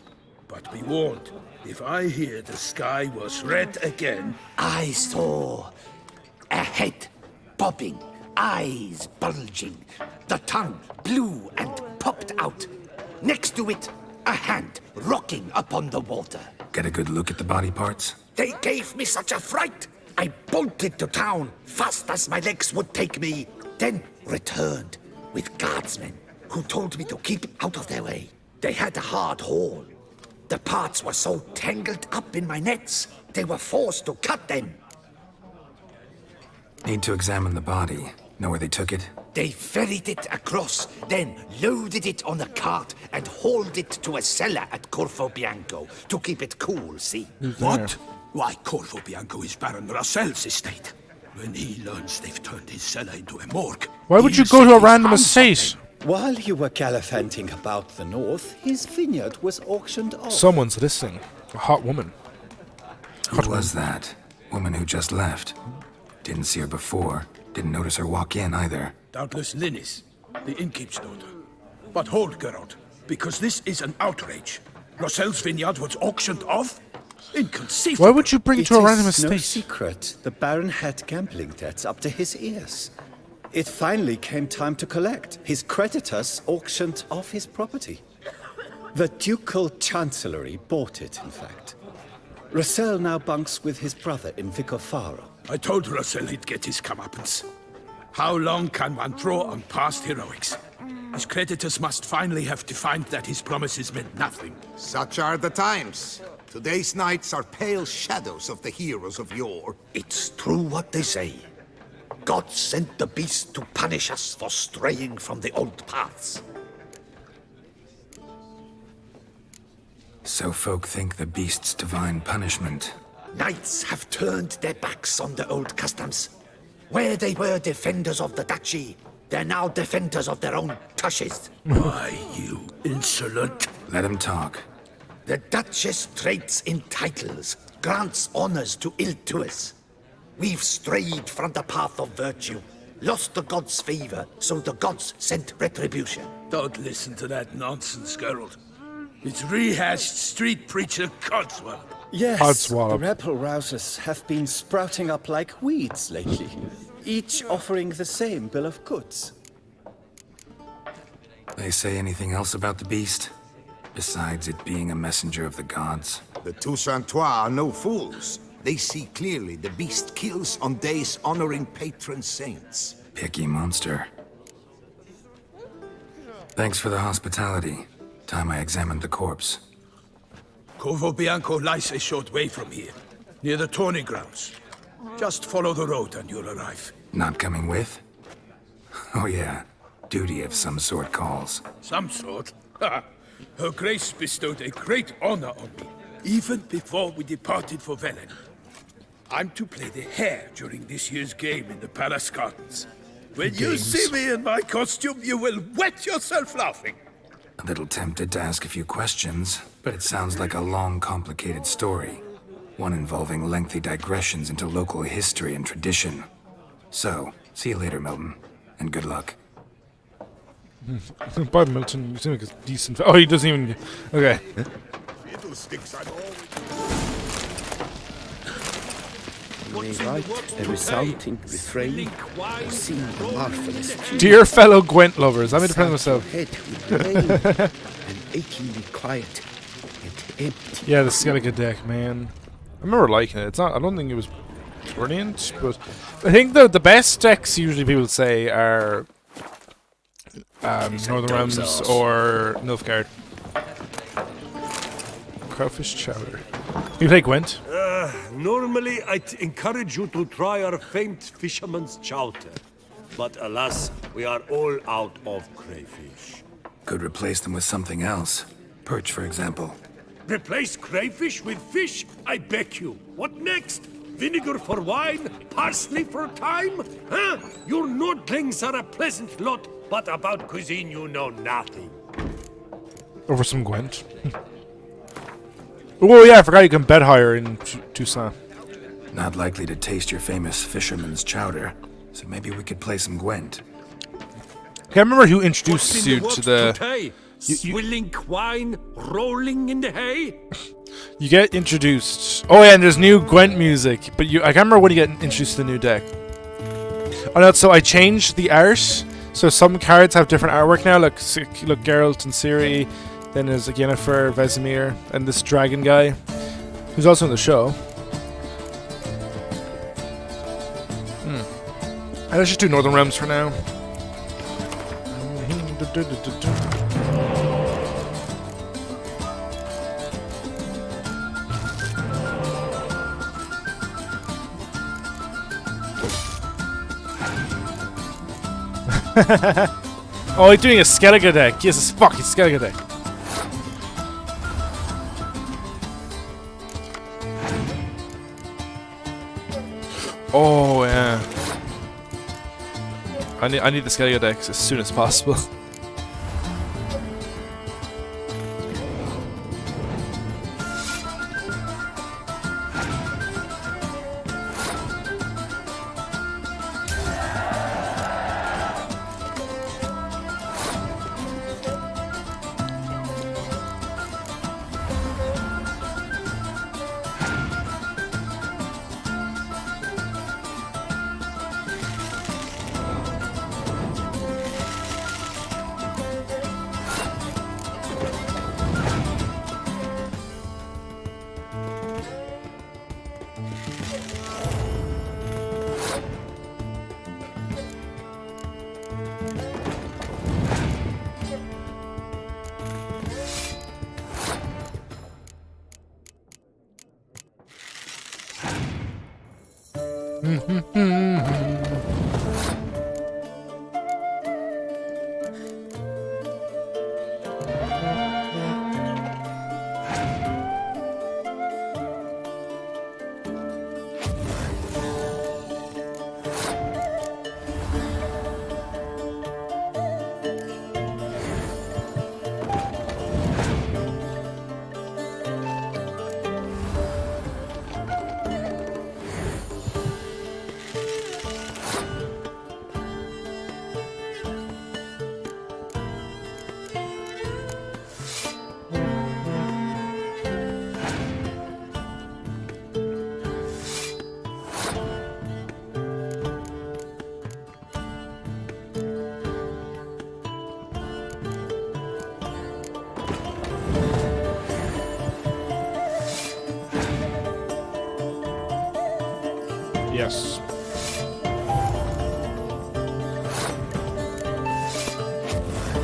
[SPEAKER 3] But be warned, if I hear the sky was red again...
[SPEAKER 6] I saw a head bobbing, eyes bulging, the tongue blue and popped out. Next to it, a hand rocking upon the water.
[SPEAKER 5] Get a good look at the body parts?
[SPEAKER 6] They gave me such a fright. I bolted to town fast as my legs would take me, then returned with guardsmen who told me to keep out of their way. They had a hard haul. The parts were so tangled up in my nets, they were forced to cut them.
[SPEAKER 5] Need to examine the body. Know where they took it?
[SPEAKER 6] They ferried it across, then loaded it on a cart and hauled it to a cellar at Corvo Bianco to keep it cool, see?
[SPEAKER 3] What? Why, Corvo Bianco is Baron Russell's estate. When he learns they've turned his cellar into a morgue...
[SPEAKER 2] Why would you go to a random estate?
[SPEAKER 11] While you were gallivanting about the north, his vineyard was auctioned off.
[SPEAKER 2] Someone's listening. A hot woman.
[SPEAKER 5] Who was that? Woman who just left. Didn't see her before. Didn't notice her walk in either.
[SPEAKER 3] Doubtless Linnis, the innkeep's daughter. But hold, Geralt, because this is an outrage. Rossel's vineyard was auctioned off? Inconceivable.
[SPEAKER 2] Why would you bring to a random
[SPEAKER 11] It is no
[SPEAKER 2] estate?
[SPEAKER 11] secret. The Baron had gambling debts up to his ears. It finally came time to collect. His creditors auctioned off his property. The Ducal Chancellery bought it, in fact. Rossel now bunks with his brother in Vicofaro.
[SPEAKER 3] I told Rossel he'd get his comeuppance. How long can one draw on past heroics? His creditors must finally have defined that his promises meant nothing.
[SPEAKER 10] Such are the times. Today's knights are pale shadows of the heroes of yore.
[SPEAKER 6] It's true what they say. God sent the beast to punish us for straying from the old paths.
[SPEAKER 5] So folk think the beast's divine punishment.
[SPEAKER 6] Knights have turned their backs on the old customs. Where they were defenders of the duchy, they're now defenders of their own tushes.
[SPEAKER 3] Why, you insolent...
[SPEAKER 5] Let him talk.
[SPEAKER 6] The Duchess trades in titles, grants honors to ill-doers. We've strayed from the path of virtue, lost the gods' favor, so the gods sent retribution.
[SPEAKER 3] Don't listen to that nonsense, Geralt. It's rehashed street preacher Codswallop.
[SPEAKER 11] Yes,
[SPEAKER 2] Codswallop.
[SPEAKER 11] the rebel rousers have been sprouting up like weeds lately, each offering the same bill of goods.
[SPEAKER 5] They say anything else about the beast? Besides it being a messenger of the gods?
[SPEAKER 10] The Toussaintois are no fools. They see clearly the beast kills on days honoring patron saints.
[SPEAKER 5] Picky monster. Thanks for the hospitality. Time I examined the corpse.
[SPEAKER 3] Corvo Bianco lies a short way from here, near the tourney grounds. Just follow the road and you'll arrive.
[SPEAKER 5] Not coming with? Oh yeah, duty of some sort calls.
[SPEAKER 3] Some sort? Ha! Her Grace bestowed a great honor on me, even before we departed for Velen. I'm to play the hare during this year's game in the palace gardens. When you see me in my costume, you will wet yourself laughing.
[SPEAKER 5] A little tempted to ask a few questions, but it sounds like a long, complicated story. One involving lengthy digressions into local history and tradition. So, see you later, Milton, and good luck.
[SPEAKER 2] Bye, Milton. You seem like a decent... Oh, he doesn't even... Okay.
[SPEAKER 12] May write a resounding refrain or sing a marvelous tune.
[SPEAKER 2] Dear fellow Gwent lovers, I'm independent myself.
[SPEAKER 12] Head with rain and achingly quiet and empty.
[SPEAKER 2] Yeah, the Skellige deck, man. I remember liking it. It's not... I don't think it was brilliant, but... I think the best decks usually people say are... Northern Realms or Nilfgaard. Crowfish Chowder. You play Gwent?
[SPEAKER 7] Normally, I'd encourage you to try our famed fisherman's chowder. But alas, we are all out of crayfish.
[SPEAKER 5] Could replace them with something else. Perch, for example.
[SPEAKER 7] Replace crayfish with fish? I beg you. What next? Vinegar for wine? Parsley for thyme? Huh? Your Nordlings are a pleasant lot, but about cuisine you know nothing.
[SPEAKER 2] Over some Gwent. Oh yeah, I forgot you can bed hire in Toussaint.
[SPEAKER 5] Not likely to taste your famous fisherman's chowder, so maybe we could play some Gwent.
[SPEAKER 2] Okay, I remember who introduced you to the...
[SPEAKER 7] Today? Swilling wine, rolling in the hay?
[SPEAKER 2] You get introduced... Oh yeah, and there's new Gwent music, but I can't remember when you get introduced to the new deck. Oh no, so I changed the art, so some cards have different artwork now, like look, Geralt and Ciri, then there's Yennefer, Vesemir, and this dragon guy, who's also in the show. And let's just do Northern Realms for now. Oh, he's doing a Skellige deck. Yes, it's fucking Skellige deck. Oh yeah. I need the Skellige decks as soon as possible. Yes.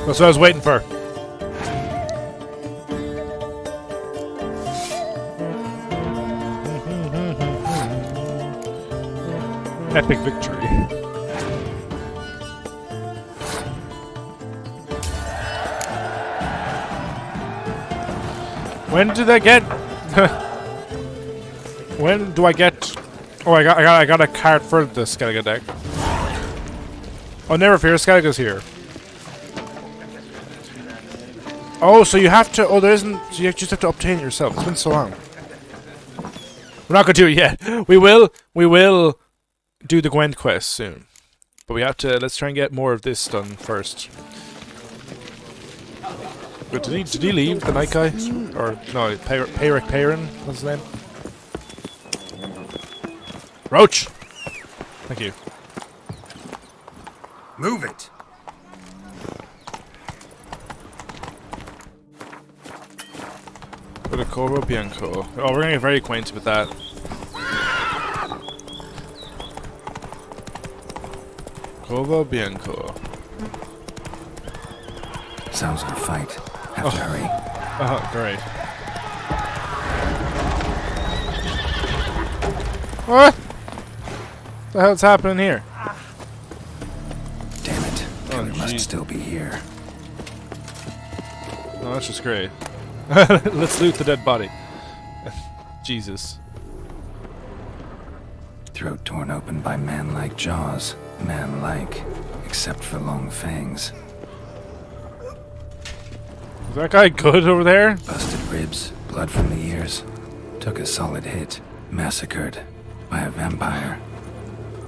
[SPEAKER 2] That's what I was waiting for. Epic victory. When did I get? When do I get? Oh, I got a card for the Skellige deck. Oh, never fear, Skellige's here. Oh, so you have to. Oh, there isn't. So you just have to obtain it yourself. It's been so long. We're not gonna do it yet. We will do the Gwent quest soon, but we have to. Let's try and get more of this done first. But did he leave, the night guy? Or no, Peyric Peyran? What's his name? Roach! Thank you.
[SPEAKER 5] Move it!
[SPEAKER 2] Go to Corvo Bianco. Oh, we're gonna get very acquainted with that. Corvo Bianco.
[SPEAKER 5] Sounds like a fight. Have to hurry.
[SPEAKER 2] Oh, great. What? The hell's happening here?
[SPEAKER 5] Damn it. Killer
[SPEAKER 2] Oh,
[SPEAKER 5] must
[SPEAKER 2] jeez.
[SPEAKER 5] still be here.
[SPEAKER 2] Oh, that's just great. Let's loot the dead body. Jesus.
[SPEAKER 5] Throat torn open by man-like jaws. Man-like, except for long fangs.
[SPEAKER 2] Is that guy good over there?
[SPEAKER 5] Busted ribs, blood from the ears. Took a solid hit. Massacred by a vampire.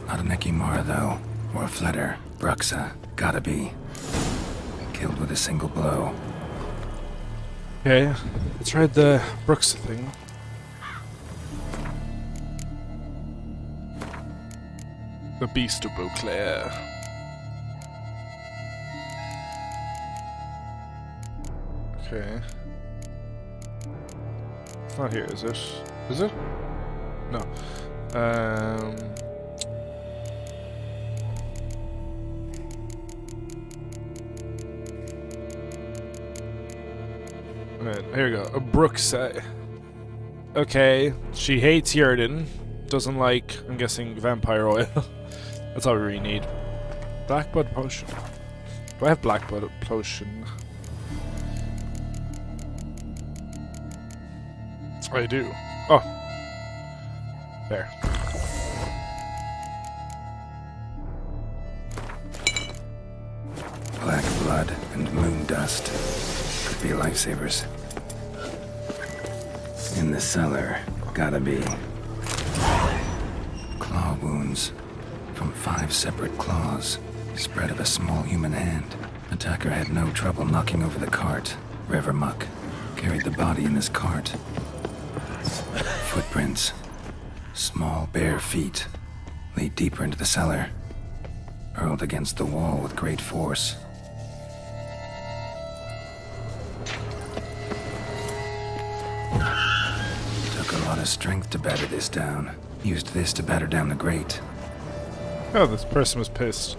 [SPEAKER 5] Not an Ekimara, though. Or a Fletter. Bruxa. Gotta be. Killed with a single blow.
[SPEAKER 2] Okay, let's ride the Brooks thing. The Beast of Beauclair. Okay. It's not here, is it? Is it? No. Right, here we go. A Brooks. Okay, she hates Yrden. Doesn't like, I'm guessing, vampire oil. That's all we really need. Black blood potion. Do I have black blood potion? I do. Oh. There.
[SPEAKER 5] Black blood and moon dust. Could be lifesavers. In the cellar. Gotta be. Claw wounds. From 5 separate claws. Spread of a small human hand. Attacker had no trouble knocking over the cart. Revermuck carried the body in his cart. Footprints. Small bare feet. Lead deeper into the cellar. Hurled against the wall with great force. Took a lot of strength to batter this down. Used this to batter down the grate.
[SPEAKER 2] Oh, this person was pissed.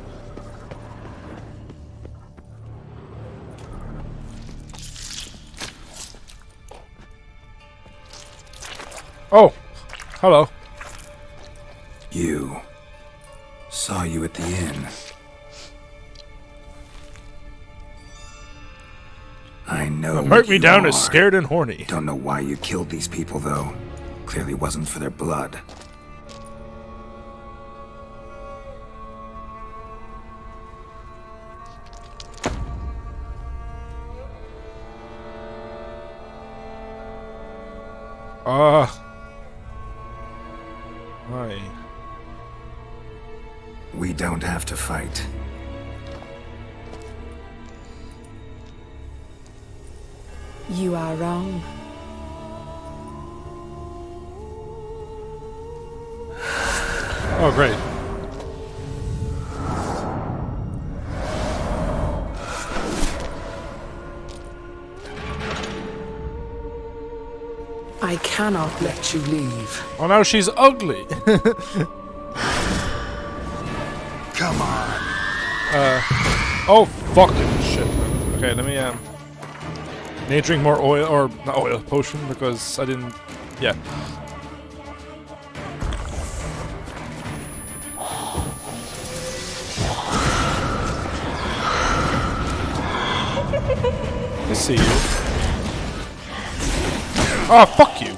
[SPEAKER 2] Oh! Hello.
[SPEAKER 5] You. Saw you at the inn. I know.
[SPEAKER 2] Mark me
[SPEAKER 5] you
[SPEAKER 2] down
[SPEAKER 5] are.
[SPEAKER 2] as scared and horny.
[SPEAKER 5] Don't know why you killed these people, though. Clearly wasn't for their blood.
[SPEAKER 2] Why?
[SPEAKER 5] We don't have to fight.
[SPEAKER 1] You are wrong.
[SPEAKER 2] Oh, great.
[SPEAKER 12] I cannot let you leave.
[SPEAKER 2] Oh, now she's ugly.
[SPEAKER 5] Come on.
[SPEAKER 2] Oh, fucking shit. Okay, let me, need to drink more oil, or not oil, potion, because I didn't, yeah. I see you. Oh, fuck you.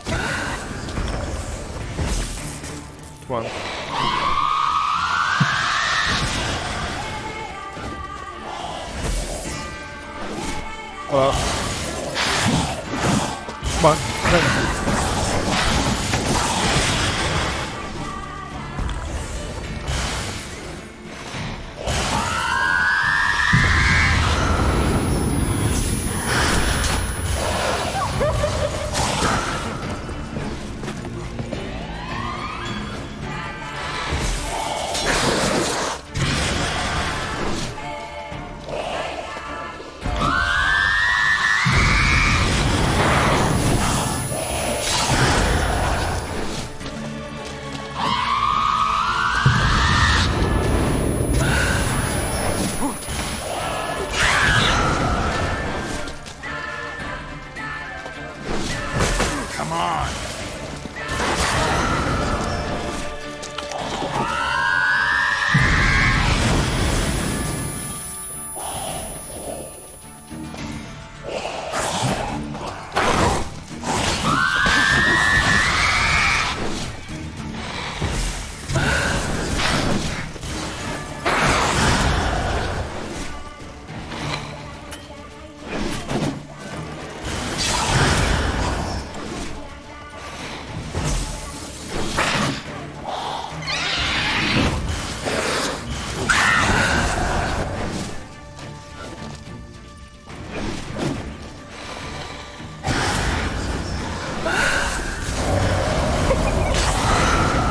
[SPEAKER 2] Come on. Come on.
[SPEAKER 5] Come on.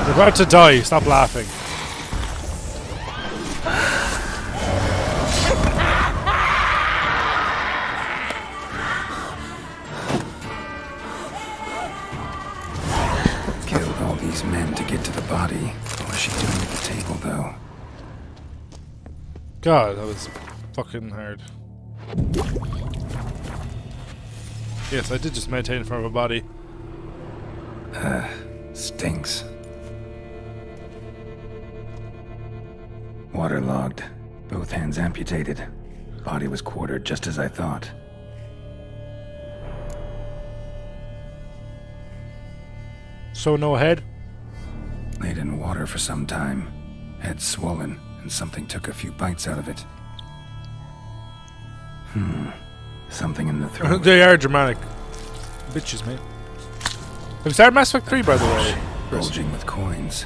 [SPEAKER 2] You're about to die. Stop laughing.
[SPEAKER 5] Killed all these men to get to the body. What was she doing at the table, though?
[SPEAKER 2] God, that was fucking hard. Yes, I did just meditate in front of a body.
[SPEAKER 5] Stinks. Waterlogged. Both hands amputated. Body was quartered just as I thought.
[SPEAKER 2] So no head?
[SPEAKER 5] Laid in water for some time. Head swollen, and something took a few bites out of it. Something in the throat.
[SPEAKER 2] They are Germanic bitches, mate. Have you started Mass Effect 3, by the way?
[SPEAKER 5] Bulging with coins.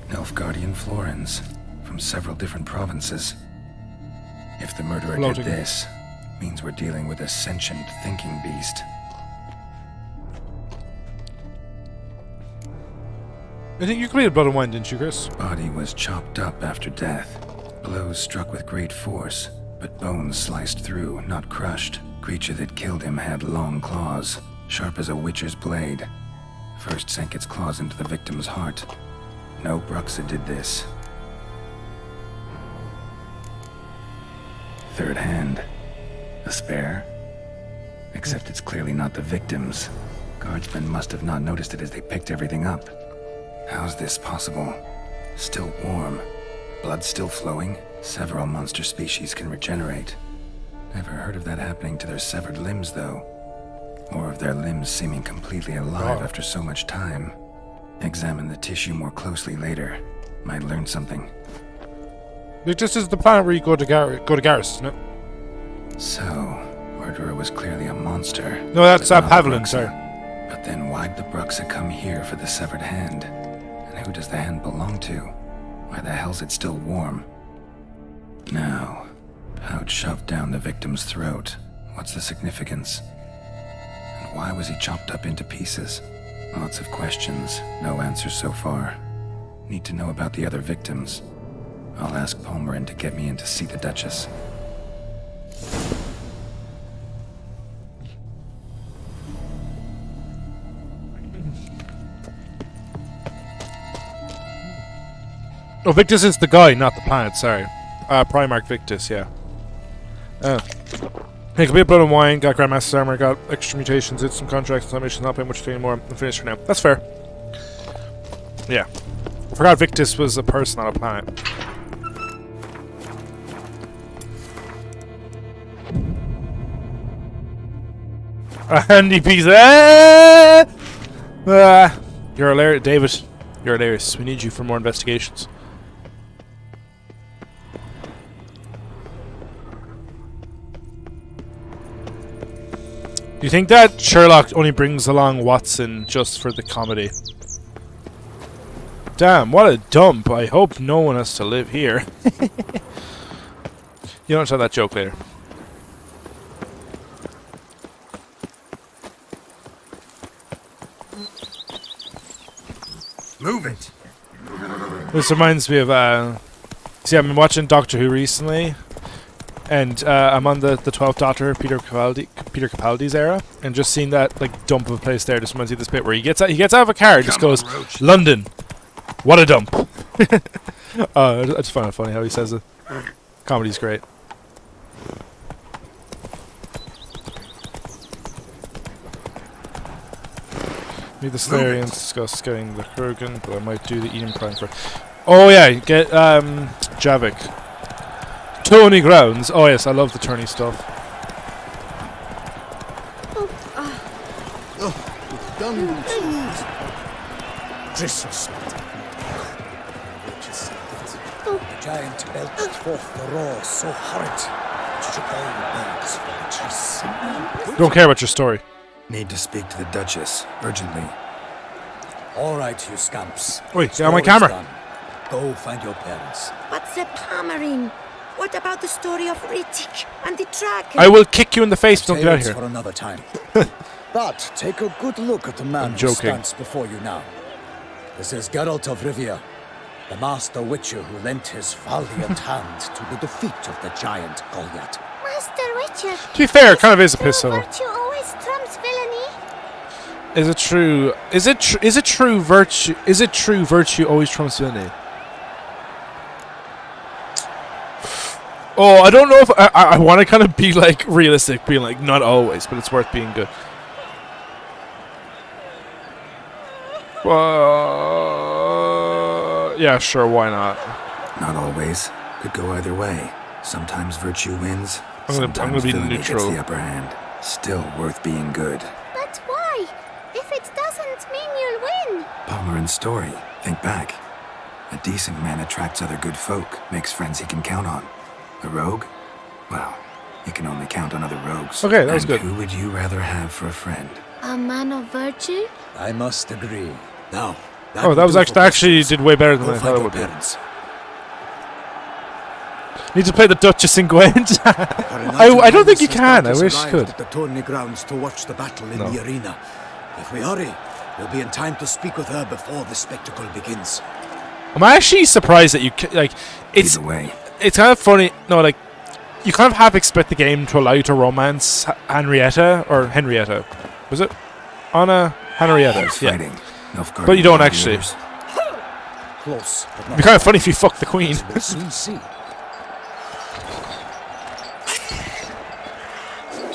[SPEAKER 5] Nilfgaardian florins from several different provinces. If the murderer
[SPEAKER 2] Floating.
[SPEAKER 5] did this, means we're dealing with a sentient thinking beast.
[SPEAKER 2] I think you completed Blood and Wine, didn't you, Chris?
[SPEAKER 5] Body was chopped up after death. Blows struck with great force, but bones sliced through, not crushed. Creature that killed him had long claws, sharp as a witcher's blade. First sank its claws into the victim's heart. No Bruxa did this. Third hand. A spare? Except it's clearly not the victim's. Guardsmen must have not noticed it as they picked everything up. How's this possible? Still warm. Blood still flowing? Several monster species can regenerate. Never heard of that happening to their severed limbs, though. Or of their limbs seeming completely alive after so much time. Examine the tissue more closely later. Might learn something.
[SPEAKER 2] This is the planet where you go to Garrus, isn't it?
[SPEAKER 5] So, Murderer was clearly a monster.
[SPEAKER 2] No, that's
[SPEAKER 5] but not
[SPEAKER 2] Pavlin,
[SPEAKER 5] Bruxa.
[SPEAKER 2] sorry.
[SPEAKER 5] But then why'd the Bruxa come here for the severed hand? And who does the hand belong to? Why the hell's it still warm? Now, pouch shoved down the victim's throat. What's the significance? And why was he chopped up into pieces? Lots of questions, no answers so far. Need to know about the other victims. I'll ask Palmerin to get me in to see the Duchess.
[SPEAKER 2] Oh, Victus is the guy, not the planet, sorry. Primarch Victus, yeah. Hey, complete Blood and Wine, got Grandmaster's Armor, got extra mutations, did some contracts, some missions, not paying much anymore. I'm finished for now. That's fair. Yeah. I forgot Victus was a person, not a planet. A handy piece. You're hilarious, David. You're hilarious. We need you for more investigations. Do you think that Sherlock only brings along Watson just for the comedy? Damn, what a dump. I hope no one has to live here. You don't tell that joke later.
[SPEAKER 5] Move it!
[SPEAKER 2] This reminds me of, see, I've been watching Doctor Who recently, and I'm on the 12th Doctor, Peter Capaldi's era, and just seeing that like dump of a place there just reminds me of this bit where he gets out of a car and just goes, London, what a dump. I just find it funny how he says it. Comedy's great. Meet the Slayerians, discuss getting the Kurgan, but I might do the Eden Prime for. Oh yeah, get Javik. Tony Grounds. Oh yes, I love the tourney stuff.
[SPEAKER 4] The giant belched forth the roar so horrid, it shook all the birds.
[SPEAKER 2] Don't care about your story.
[SPEAKER 5] Need to speak to the Duchess, urgently.
[SPEAKER 4] All right, you scamps.
[SPEAKER 2] Wait, get on my
[SPEAKER 4] Story's
[SPEAKER 2] camera.
[SPEAKER 4] done. Go find your parents.
[SPEAKER 1] But the Palmerin, what about the story of Riddick and the dragon?
[SPEAKER 2] I will kick you in the face if you don't get out
[SPEAKER 4] Tales
[SPEAKER 2] here.
[SPEAKER 4] for another time. But take a good look at the man
[SPEAKER 2] I'm
[SPEAKER 4] who
[SPEAKER 2] joking.
[SPEAKER 4] stands before you now. This is Geralt of Rivia, the master witcher who lent his valiant hand to the defeat of the giant Goliath.
[SPEAKER 1] Master Witcher.
[SPEAKER 2] To be fair, it kind of is a piss though.
[SPEAKER 1] Virtue always trumps villainy.
[SPEAKER 2] Is it true? Is it true virtue? Is it true virtue always trumps villainy? Oh, I don't know if I want to kind of be like realistic, being like not always, but it's worth being good. Yeah, sure, why not?
[SPEAKER 5] Not always. Could go either way. Sometimes virtue wins.
[SPEAKER 2] I'm gonna
[SPEAKER 5] Sometimes
[SPEAKER 2] be
[SPEAKER 5] villainy
[SPEAKER 2] neutral.
[SPEAKER 5] gets the upper hand. Still worth being good.
[SPEAKER 1] But why? If it doesn't mean you'll win.
[SPEAKER 5] Palmerin's story. Think back. A decent man attracts other good folk, makes friends he can count on. A rogue? Well, he can only count on other rogues.
[SPEAKER 2] Okay, that was
[SPEAKER 5] And
[SPEAKER 2] good.
[SPEAKER 5] who would you rather have for a friend?
[SPEAKER 1] A man of virtue?
[SPEAKER 4] I must agree. Now,
[SPEAKER 2] Oh, that was actually did way better than
[SPEAKER 4] Go
[SPEAKER 2] I
[SPEAKER 4] find
[SPEAKER 2] thought it
[SPEAKER 4] your
[SPEAKER 2] would be.
[SPEAKER 4] parents.
[SPEAKER 2] Need to play the Duchess in Gwent. I don't think you can. I wish I could.
[SPEAKER 4] At the tourney grounds to watch the battle in
[SPEAKER 2] No.
[SPEAKER 4] the arena. If we hurry, we'll be in time to speak with her before the spectacle begins.
[SPEAKER 2] I'm actually surprised that you like. It's
[SPEAKER 5] Either way,
[SPEAKER 2] it's kind of funny. No, like you kind of half expect the game to allow you to romance Henrietta. Was it Anna Henrietta?
[SPEAKER 5] who's
[SPEAKER 2] Yeah.
[SPEAKER 5] fighting? Nilfgaard
[SPEAKER 2] But you don't
[SPEAKER 5] and
[SPEAKER 2] actually.
[SPEAKER 5] others.
[SPEAKER 4] Close, but
[SPEAKER 2] It'd
[SPEAKER 4] not
[SPEAKER 2] be kind of funny if you fuck the queen.
[SPEAKER 4] we'll soon see.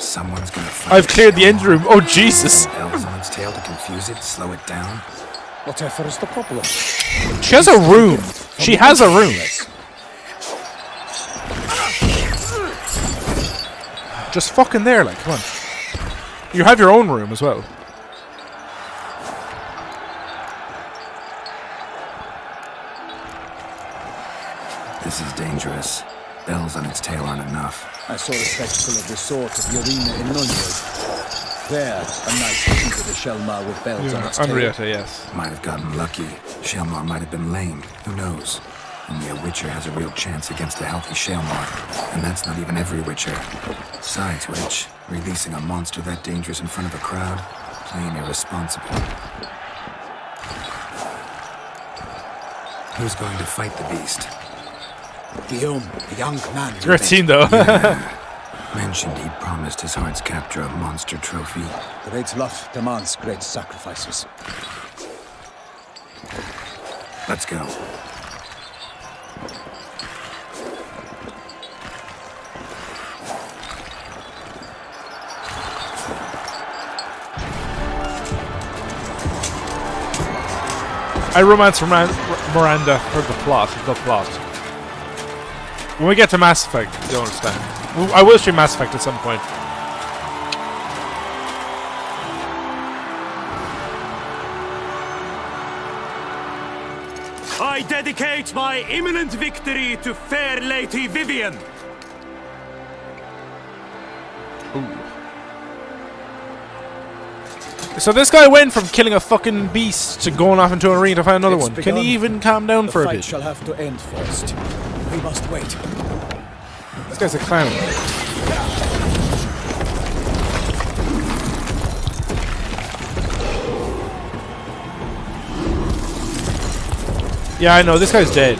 [SPEAKER 5] Someone's gonna fight.
[SPEAKER 2] I've cleared the engine room. Oh, Jesus.
[SPEAKER 5] Elves on its tail to confuse it, slow it down.
[SPEAKER 4] Whatever is the problem?
[SPEAKER 2] She has a room. She has a room. Just fucking there, like, come on. You have your own room as well.
[SPEAKER 5] This is dangerous. Bells on its tail aren't enough.
[SPEAKER 4] I saw a spectacle of the sort at the arena in Nunez. There, a knight defeated a Shelmar with bells on its tail.
[SPEAKER 2] Henrietta, yes.
[SPEAKER 5] Might have gotten lucky. Shelmar might have been lame. Who knows? Only a Witcher has a real chance against a healthy Shelmar. And that's not even every Witcher. Besides which, releasing a monster that dangerous in front of a crowd? Plain irresponsible. Who's going to fight the beast?
[SPEAKER 4] Guillaume, the young man.
[SPEAKER 2] It's a great scene, though.
[SPEAKER 5] Mentioned he'd promised his heart's capture a monster trophy.
[SPEAKER 4] Great love demands great sacrifices.
[SPEAKER 5] Let's go.
[SPEAKER 2] I romance Miranda for the plot. When we get to Mass Effect, you'll understand. I will stream Mass Effect at some point.
[SPEAKER 7] I dedicate my imminent victory to fair Lady Vivian.
[SPEAKER 2] So this guy went from killing a fucking beast to going off into an arena to find another one. Can he even calm down for a bit?
[SPEAKER 4] The fight shall have to end first. We must wait.
[SPEAKER 2] This guy's a clown. Yeah, I know. This guy's dead.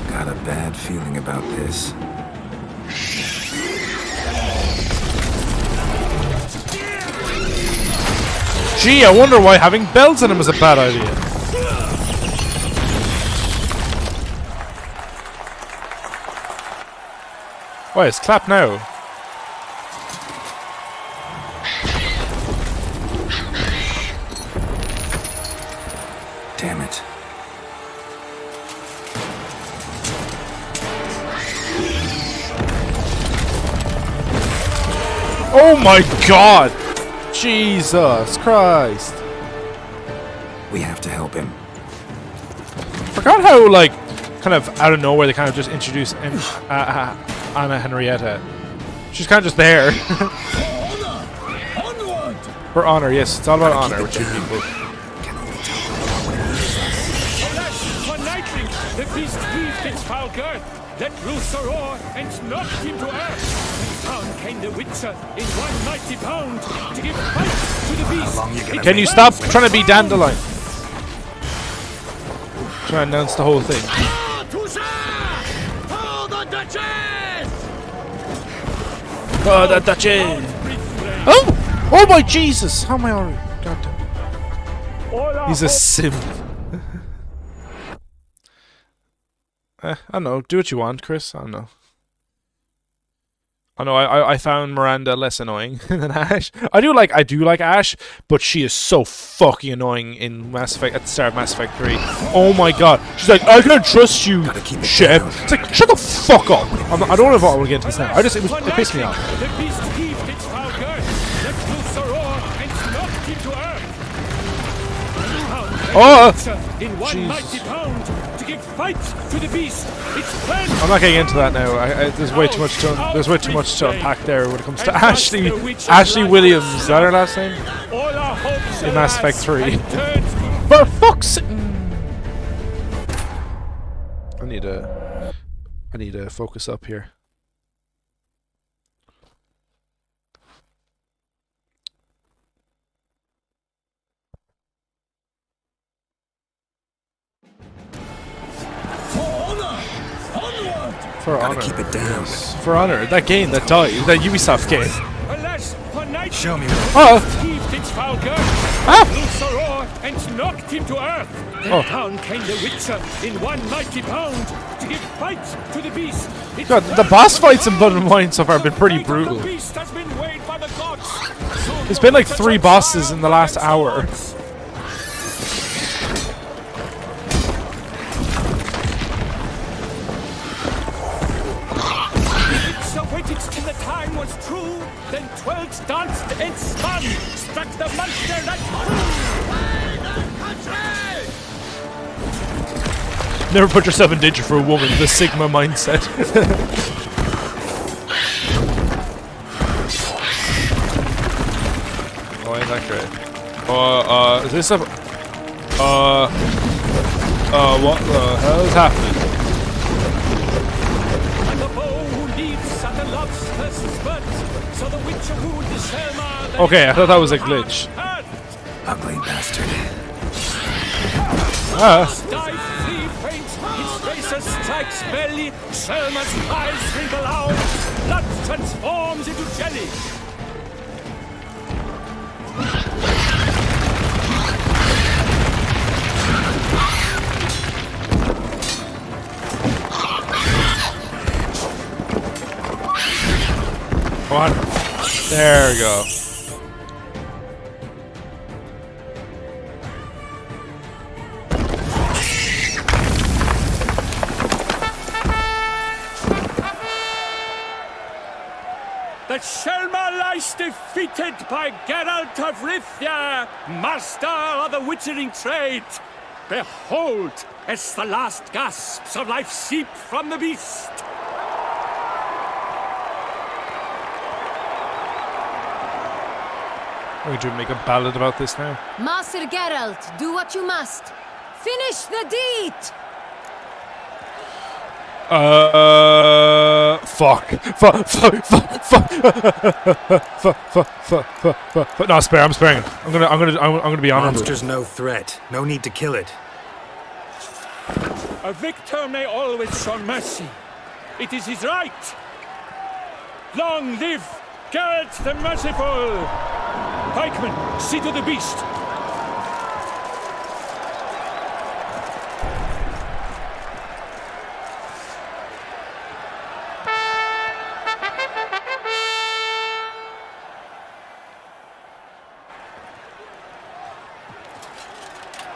[SPEAKER 5] Got a bad feeling about this.
[SPEAKER 2] Gee, I wonder why having bells in him is a bad idea. Why, it's clap now.
[SPEAKER 5] Damn it.
[SPEAKER 2] Oh my god! Jesus Christ.
[SPEAKER 5] We have to help him.
[SPEAKER 2] Forgot how, like, kind of out of nowhere they kind of just introduced Anna Henrietta. She's kind of just there. For honor, yes. It's all about honor with you people.
[SPEAKER 7] For lightning, the beast heaved its foul girth, let loose the roar, and knocked him to earth. Down came the Witcher in one mighty bound to give fight to the beast.
[SPEAKER 2] Can you stop trying to be Dandelion? Try and announce the whole thing. Oh, the Duchess! Oh! Oh my Jesus! How am I already? Goddamn. He's a simp. I don't know. Do what you want, Chris. I don't know. I know. I found Miranda less annoying than Ash. I do like Ash, but she is so fucking annoying in Mass Effect at the start of Mass Effect 3. Oh my god. She's like, I can't trust you, Shep. It's like, shut the fuck up. I don't know if I want to get into this now. It pissed me off.
[SPEAKER 7] The beast heaved its foul girth, let loose the roar, and knocked him to earth.
[SPEAKER 2] Oh!
[SPEAKER 7] In one mighty bound to give fight to the beast. Its plan.
[SPEAKER 2] I'm not getting into that now. There's way too much to unpack there when it comes to Ashley Williams. Is that her last name? In Mass Effect 3. For fuck's sake! I need to focus up here. For honor.
[SPEAKER 5] Keep it down.
[SPEAKER 2] Yes. For honor. That game that died. That Ubisoft game.
[SPEAKER 7] Alas, for night.
[SPEAKER 5] Show me.
[SPEAKER 2] Oh!
[SPEAKER 7] Heaved its foul girth,
[SPEAKER 2] Ah!
[SPEAKER 7] loose the roar, and knocked him to earth. Then
[SPEAKER 2] Oh.
[SPEAKER 7] down came the Witcher in one mighty bound to give fight to the beast. Its
[SPEAKER 2] God, the boss fights in Blood and Wine so far have been pretty
[SPEAKER 7] fate of
[SPEAKER 2] brutal.
[SPEAKER 7] The beast has been weighed by the gods. So
[SPEAKER 2] There's been like
[SPEAKER 7] no
[SPEAKER 2] 3
[SPEAKER 7] Witcher
[SPEAKER 2] bosses
[SPEAKER 7] triumph
[SPEAKER 2] in the last
[SPEAKER 7] against
[SPEAKER 2] hour.
[SPEAKER 7] odds. So waited till the time was true, then twirled, danced, and spun, struck the monster that
[SPEAKER 2] Never put yourself in danger for a woman. The Sigma mindset. Oh, ain't that great? Is this a... what the hell is happening?
[SPEAKER 7] and the bow who leaps at the love's first spurt, so the Witcher wooed the Selma.
[SPEAKER 2] Okay, I thought that was a glitch.
[SPEAKER 5] Ugly bastard.
[SPEAKER 2] Ah,
[SPEAKER 7] Dive, flee, faint, his razor strikes belly, Selma's eyes wrinkle out, blood transforms into jelly.
[SPEAKER 2] come on. There we go.
[SPEAKER 7] The Selma lies defeated by Geralt of Rivia, master of the witchering trade. Behold, as the last gasps of life seep from the beast.
[SPEAKER 2] We're going to make a ballad about this now.
[SPEAKER 13] Master Geralt, do what you must. Finish the deed!
[SPEAKER 2] Fuck. No, I'm sparing him. I'm gonna be honorable.
[SPEAKER 5] Monster's no threat. No need to kill it.
[SPEAKER 7] A victor may always show mercy. It is his right. Long live Geralt the Merciful! Pikeman, see to the beast.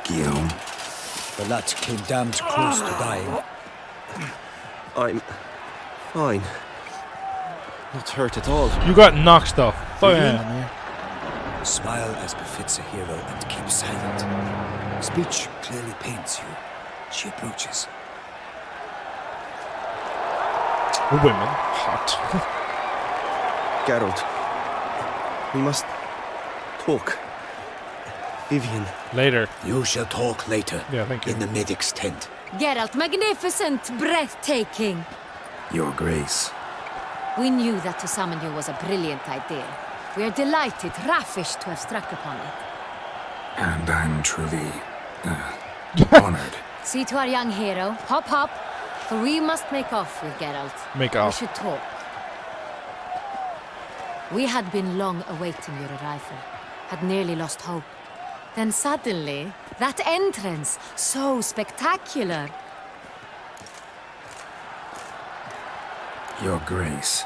[SPEAKER 5] Guillaume.
[SPEAKER 4] The lad came damned close to dying.
[SPEAKER 9] I'm fine. Not hurt at all.
[SPEAKER 2] You got knocked off. Fuck yeah, man.
[SPEAKER 4] Smile as befits a hero and keep silent. Speech clearly pains you. She approaches.
[SPEAKER 2] Women. Hot.
[SPEAKER 9] Geralt, we must talk. Vivian.
[SPEAKER 2] Later.
[SPEAKER 4] You shall talk later.
[SPEAKER 2] Yeah, thank you.
[SPEAKER 4] In the medic's tent.
[SPEAKER 13] Geralt, magnificent, breathtaking.
[SPEAKER 5] Your Grace.
[SPEAKER 13] We knew that to summon you was a brilliant idea. We are delighted, ravished to have struck upon it.
[SPEAKER 5] And I'm truly honored.
[SPEAKER 13] See to our young hero. Hop, hop. For we must make off with Geralt.
[SPEAKER 2] Make
[SPEAKER 13] We
[SPEAKER 2] off.
[SPEAKER 13] should talk. We had been long awaiting your arrival. Had nearly lost hope. Then suddenly, that entrance, so spectacular.
[SPEAKER 5] Your Grace.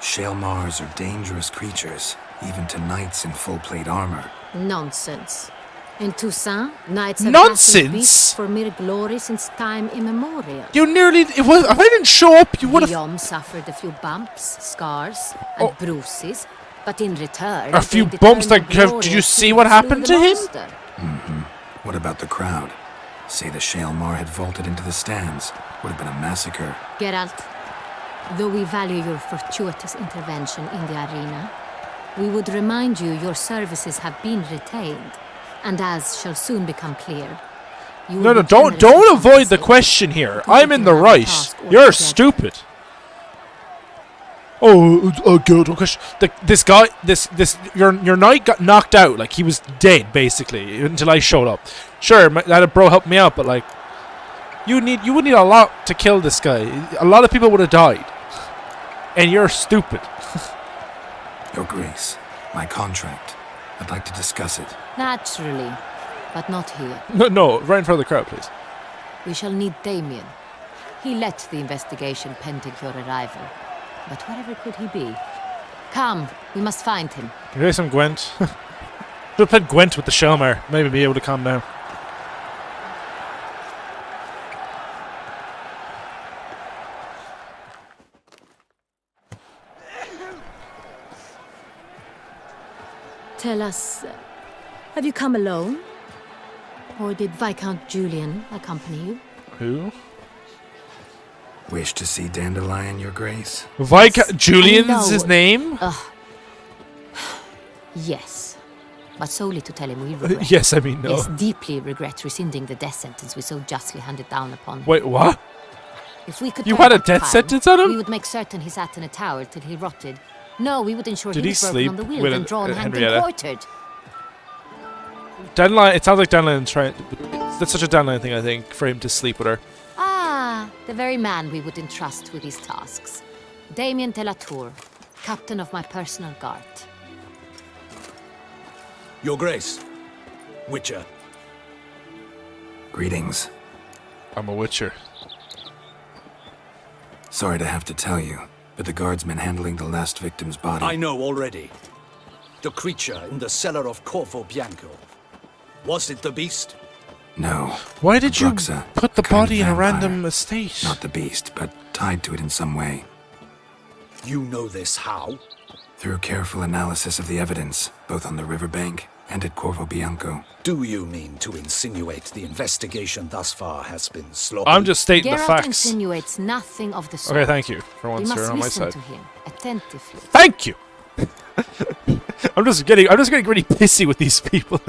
[SPEAKER 5] Shaelmars are dangerous creatures, even to knights in full plate armor.
[SPEAKER 13] Nonsense. In Toussaint, knights have
[SPEAKER 2] Nonsense?
[SPEAKER 13] battled beasts for mere glory since time immemorial.
[SPEAKER 2] You nearly. It was. If I didn't show up, you would have.
[SPEAKER 13] Guillaume suffered a few bumps, scars, and bruises, but in return,
[SPEAKER 2] A few
[SPEAKER 13] they
[SPEAKER 2] bumps,
[SPEAKER 13] returned
[SPEAKER 2] like,
[SPEAKER 13] the
[SPEAKER 2] did you
[SPEAKER 13] glory
[SPEAKER 2] see
[SPEAKER 13] of
[SPEAKER 2] what
[SPEAKER 13] slew
[SPEAKER 2] happened
[SPEAKER 13] the
[SPEAKER 2] to him?
[SPEAKER 13] monster.
[SPEAKER 5] What about the crowd? Say the Shaelmar had vaulted into the stands. Would have been a massacre.
[SPEAKER 13] Geralt, though we value your fortuitous intervention in the arena, we would remind you your services have been retained, and as shall soon become clear, you
[SPEAKER 2] No,
[SPEAKER 13] will
[SPEAKER 2] no,
[SPEAKER 13] be
[SPEAKER 2] don't
[SPEAKER 13] generously
[SPEAKER 2] avoid the
[SPEAKER 13] compensated.
[SPEAKER 2] question here.
[SPEAKER 13] Put
[SPEAKER 2] I'm
[SPEAKER 13] it
[SPEAKER 2] in the
[SPEAKER 13] another
[SPEAKER 2] right.
[SPEAKER 13] task
[SPEAKER 2] You're
[SPEAKER 13] altogether.
[SPEAKER 2] stupid. Oh, good. This guy, your knight got knocked out. Like, he was dead basically until I showed up. Sure, that bro helped me out, but like, you would need a lot to kill this guy. A lot of people would have died, and you're stupid.
[SPEAKER 5] Your Grace, my contract. I'd like to discuss it.
[SPEAKER 13] Naturally. But not here.
[SPEAKER 2] No, right in front of the crowd, please.
[SPEAKER 13] We shall need Damien. He led the investigation pending your arrival. But wherever could he be? Come, we must find him.
[SPEAKER 2] Can you play some Gwent? Should have played Gwent with the Shelmar. Maybe be able to calm down.
[SPEAKER 13] Tell us, have you come alone? Or did Viscount Julian accompany you?
[SPEAKER 2] Who?
[SPEAKER 5] Wish to see Dandelion, Your Grace?
[SPEAKER 2] Julian's his name?
[SPEAKER 13] Yes. But solely to tell him we regret.
[SPEAKER 2] Yes, I mean no.
[SPEAKER 13] Yes, deeply regret rescinding the death sentence we so justly handed down upon him.
[SPEAKER 2] Wait, what?
[SPEAKER 13] If we could
[SPEAKER 2] You
[SPEAKER 13] turn
[SPEAKER 2] had a
[SPEAKER 13] back
[SPEAKER 2] death
[SPEAKER 13] time,
[SPEAKER 2] sentence on him?
[SPEAKER 13] We would make certain he sat in a tower till he rotted. No, we would ensure
[SPEAKER 2] Did
[SPEAKER 13] he
[SPEAKER 2] he
[SPEAKER 13] was broken
[SPEAKER 2] sleep
[SPEAKER 13] on the wheel
[SPEAKER 2] with
[SPEAKER 13] and drawn, hanged, and
[SPEAKER 2] Henrietta?
[SPEAKER 13] quartered.
[SPEAKER 2] Dandelion, it sounds like Dandelion trying. That's such a Dandelion thing, I think, for him to sleep with her.
[SPEAKER 13] Ah, the very man we would entrust with these tasks. Damien de la Tour, captain of my personal guard.
[SPEAKER 8] Your Grace. Witcher.
[SPEAKER 5] Greetings.
[SPEAKER 2] I'm a Witcher.
[SPEAKER 5] Sorry to have to tell you, but the guardsman handling the last victim's body...
[SPEAKER 8] I know already. The creature in the cellar of Corvo Bianco. Was it the beast?
[SPEAKER 5] No.
[SPEAKER 2] Why did you
[SPEAKER 5] Bruxa,
[SPEAKER 2] put the
[SPEAKER 5] kind of
[SPEAKER 2] body in a
[SPEAKER 5] vampire.
[SPEAKER 2] random estate?
[SPEAKER 5] Not the beast, but tied to it in some way.
[SPEAKER 8] You know this how?
[SPEAKER 5] Through careful analysis of the evidence, both on the riverbank and at Corvo Bianco.
[SPEAKER 8] Do you mean to insinuate the investigation thus far has been sloppy?
[SPEAKER 2] I'm just stating the
[SPEAKER 13] Geralt
[SPEAKER 2] facts.
[SPEAKER 13] insinuates nothing of the sort.
[SPEAKER 2] Okay, thank you. For
[SPEAKER 13] We
[SPEAKER 2] once,
[SPEAKER 13] must
[SPEAKER 2] you're on my
[SPEAKER 13] listen
[SPEAKER 2] side.
[SPEAKER 13] to him attentively.
[SPEAKER 2] Thank you. I'm just getting really pissy with these people.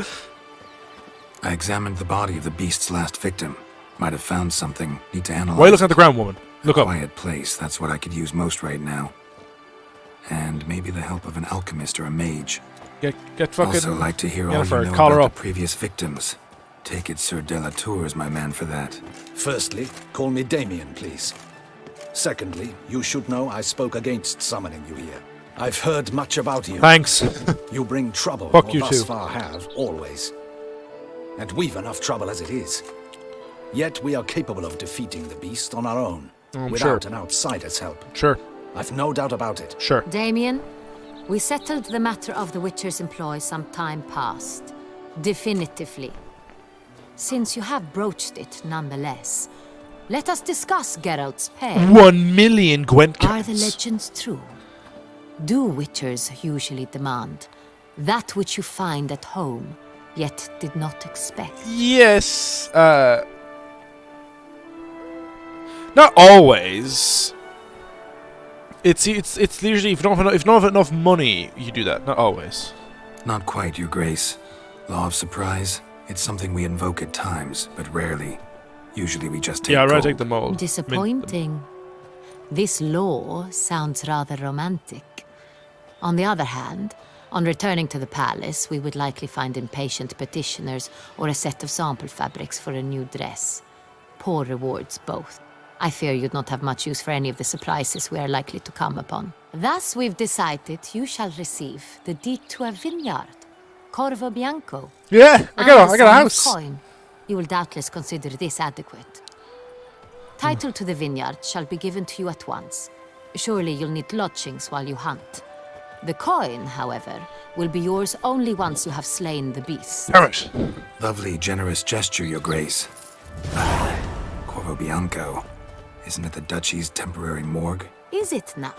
[SPEAKER 5] I examined the body of the beast's last victim. Might have found something. Need to analyze.
[SPEAKER 2] Why are you looking at the ground, woman? Look
[SPEAKER 5] a
[SPEAKER 2] up.
[SPEAKER 5] Quiet place. That's what I could use most right now. And maybe the help of an alchemist or a mage.
[SPEAKER 2] Get fucking.
[SPEAKER 5] Also like to hear all
[SPEAKER 2] Yennefer,
[SPEAKER 5] you know
[SPEAKER 2] call her
[SPEAKER 5] about
[SPEAKER 2] up.
[SPEAKER 5] the previous victims. Take it Sir de la Tour is my man for that.
[SPEAKER 8] Firstly, call me Damien, please. Secondly, you should know I spoke against summoning you here. I've heard much about you.
[SPEAKER 2] Thanks.
[SPEAKER 8] You bring trouble,
[SPEAKER 2] Fuck
[SPEAKER 8] or
[SPEAKER 2] you
[SPEAKER 8] thus
[SPEAKER 2] too.
[SPEAKER 8] far have, always. And we've enough trouble as it is. Yet we are capable of defeating the beast on our own, without an outsider's help.
[SPEAKER 2] Sure.
[SPEAKER 8] I've no doubt about it.
[SPEAKER 2] Sure.
[SPEAKER 13] Damien, we settled the matter of the Witcher's employ some time past. Definitively. Since you have broached it nonetheless, let us discuss Geralt's pay.
[SPEAKER 2] 1 million Gwent
[SPEAKER 13] Are the
[SPEAKER 2] counts.
[SPEAKER 13] legends true? Do Witchers usually demand that which you find at home, yet did not expect?
[SPEAKER 2] Yes. Not always. It's usually if you don't have enough money, you do that. Not always.
[SPEAKER 5] Not quite, Your Grace. Law of surprise. It's something we invoke at times, but rarely. Usually we just take
[SPEAKER 2] Yeah, I'd rather
[SPEAKER 5] gold.
[SPEAKER 2] take the mold.
[SPEAKER 13] Disappointing. This law sounds rather romantic. On the other hand, on returning to the palace, we would likely find impatient petitioners or a set of sample fabrics for a new dress. Poor rewards, both. I fear you'd not have much use for any of the surprises we are likely to come upon. Thus, we've decided you shall receive the deed to a vineyard, Corvo Bianco.
[SPEAKER 2] Yeah, I got a
[SPEAKER 13] sum of
[SPEAKER 2] house.
[SPEAKER 13] Coin. You will doubtless consider this adequate. Title to the vineyard shall be given to you at once. Surely you'll need lodgings while you hunt. The coin, however, will be yours only once you have slain the beast.
[SPEAKER 2] Damn it.
[SPEAKER 5] Lovely, generous gesture, Your Grace. Corvo Bianco. Isn't it the Duchy's temporary morgue?
[SPEAKER 13] Is it now?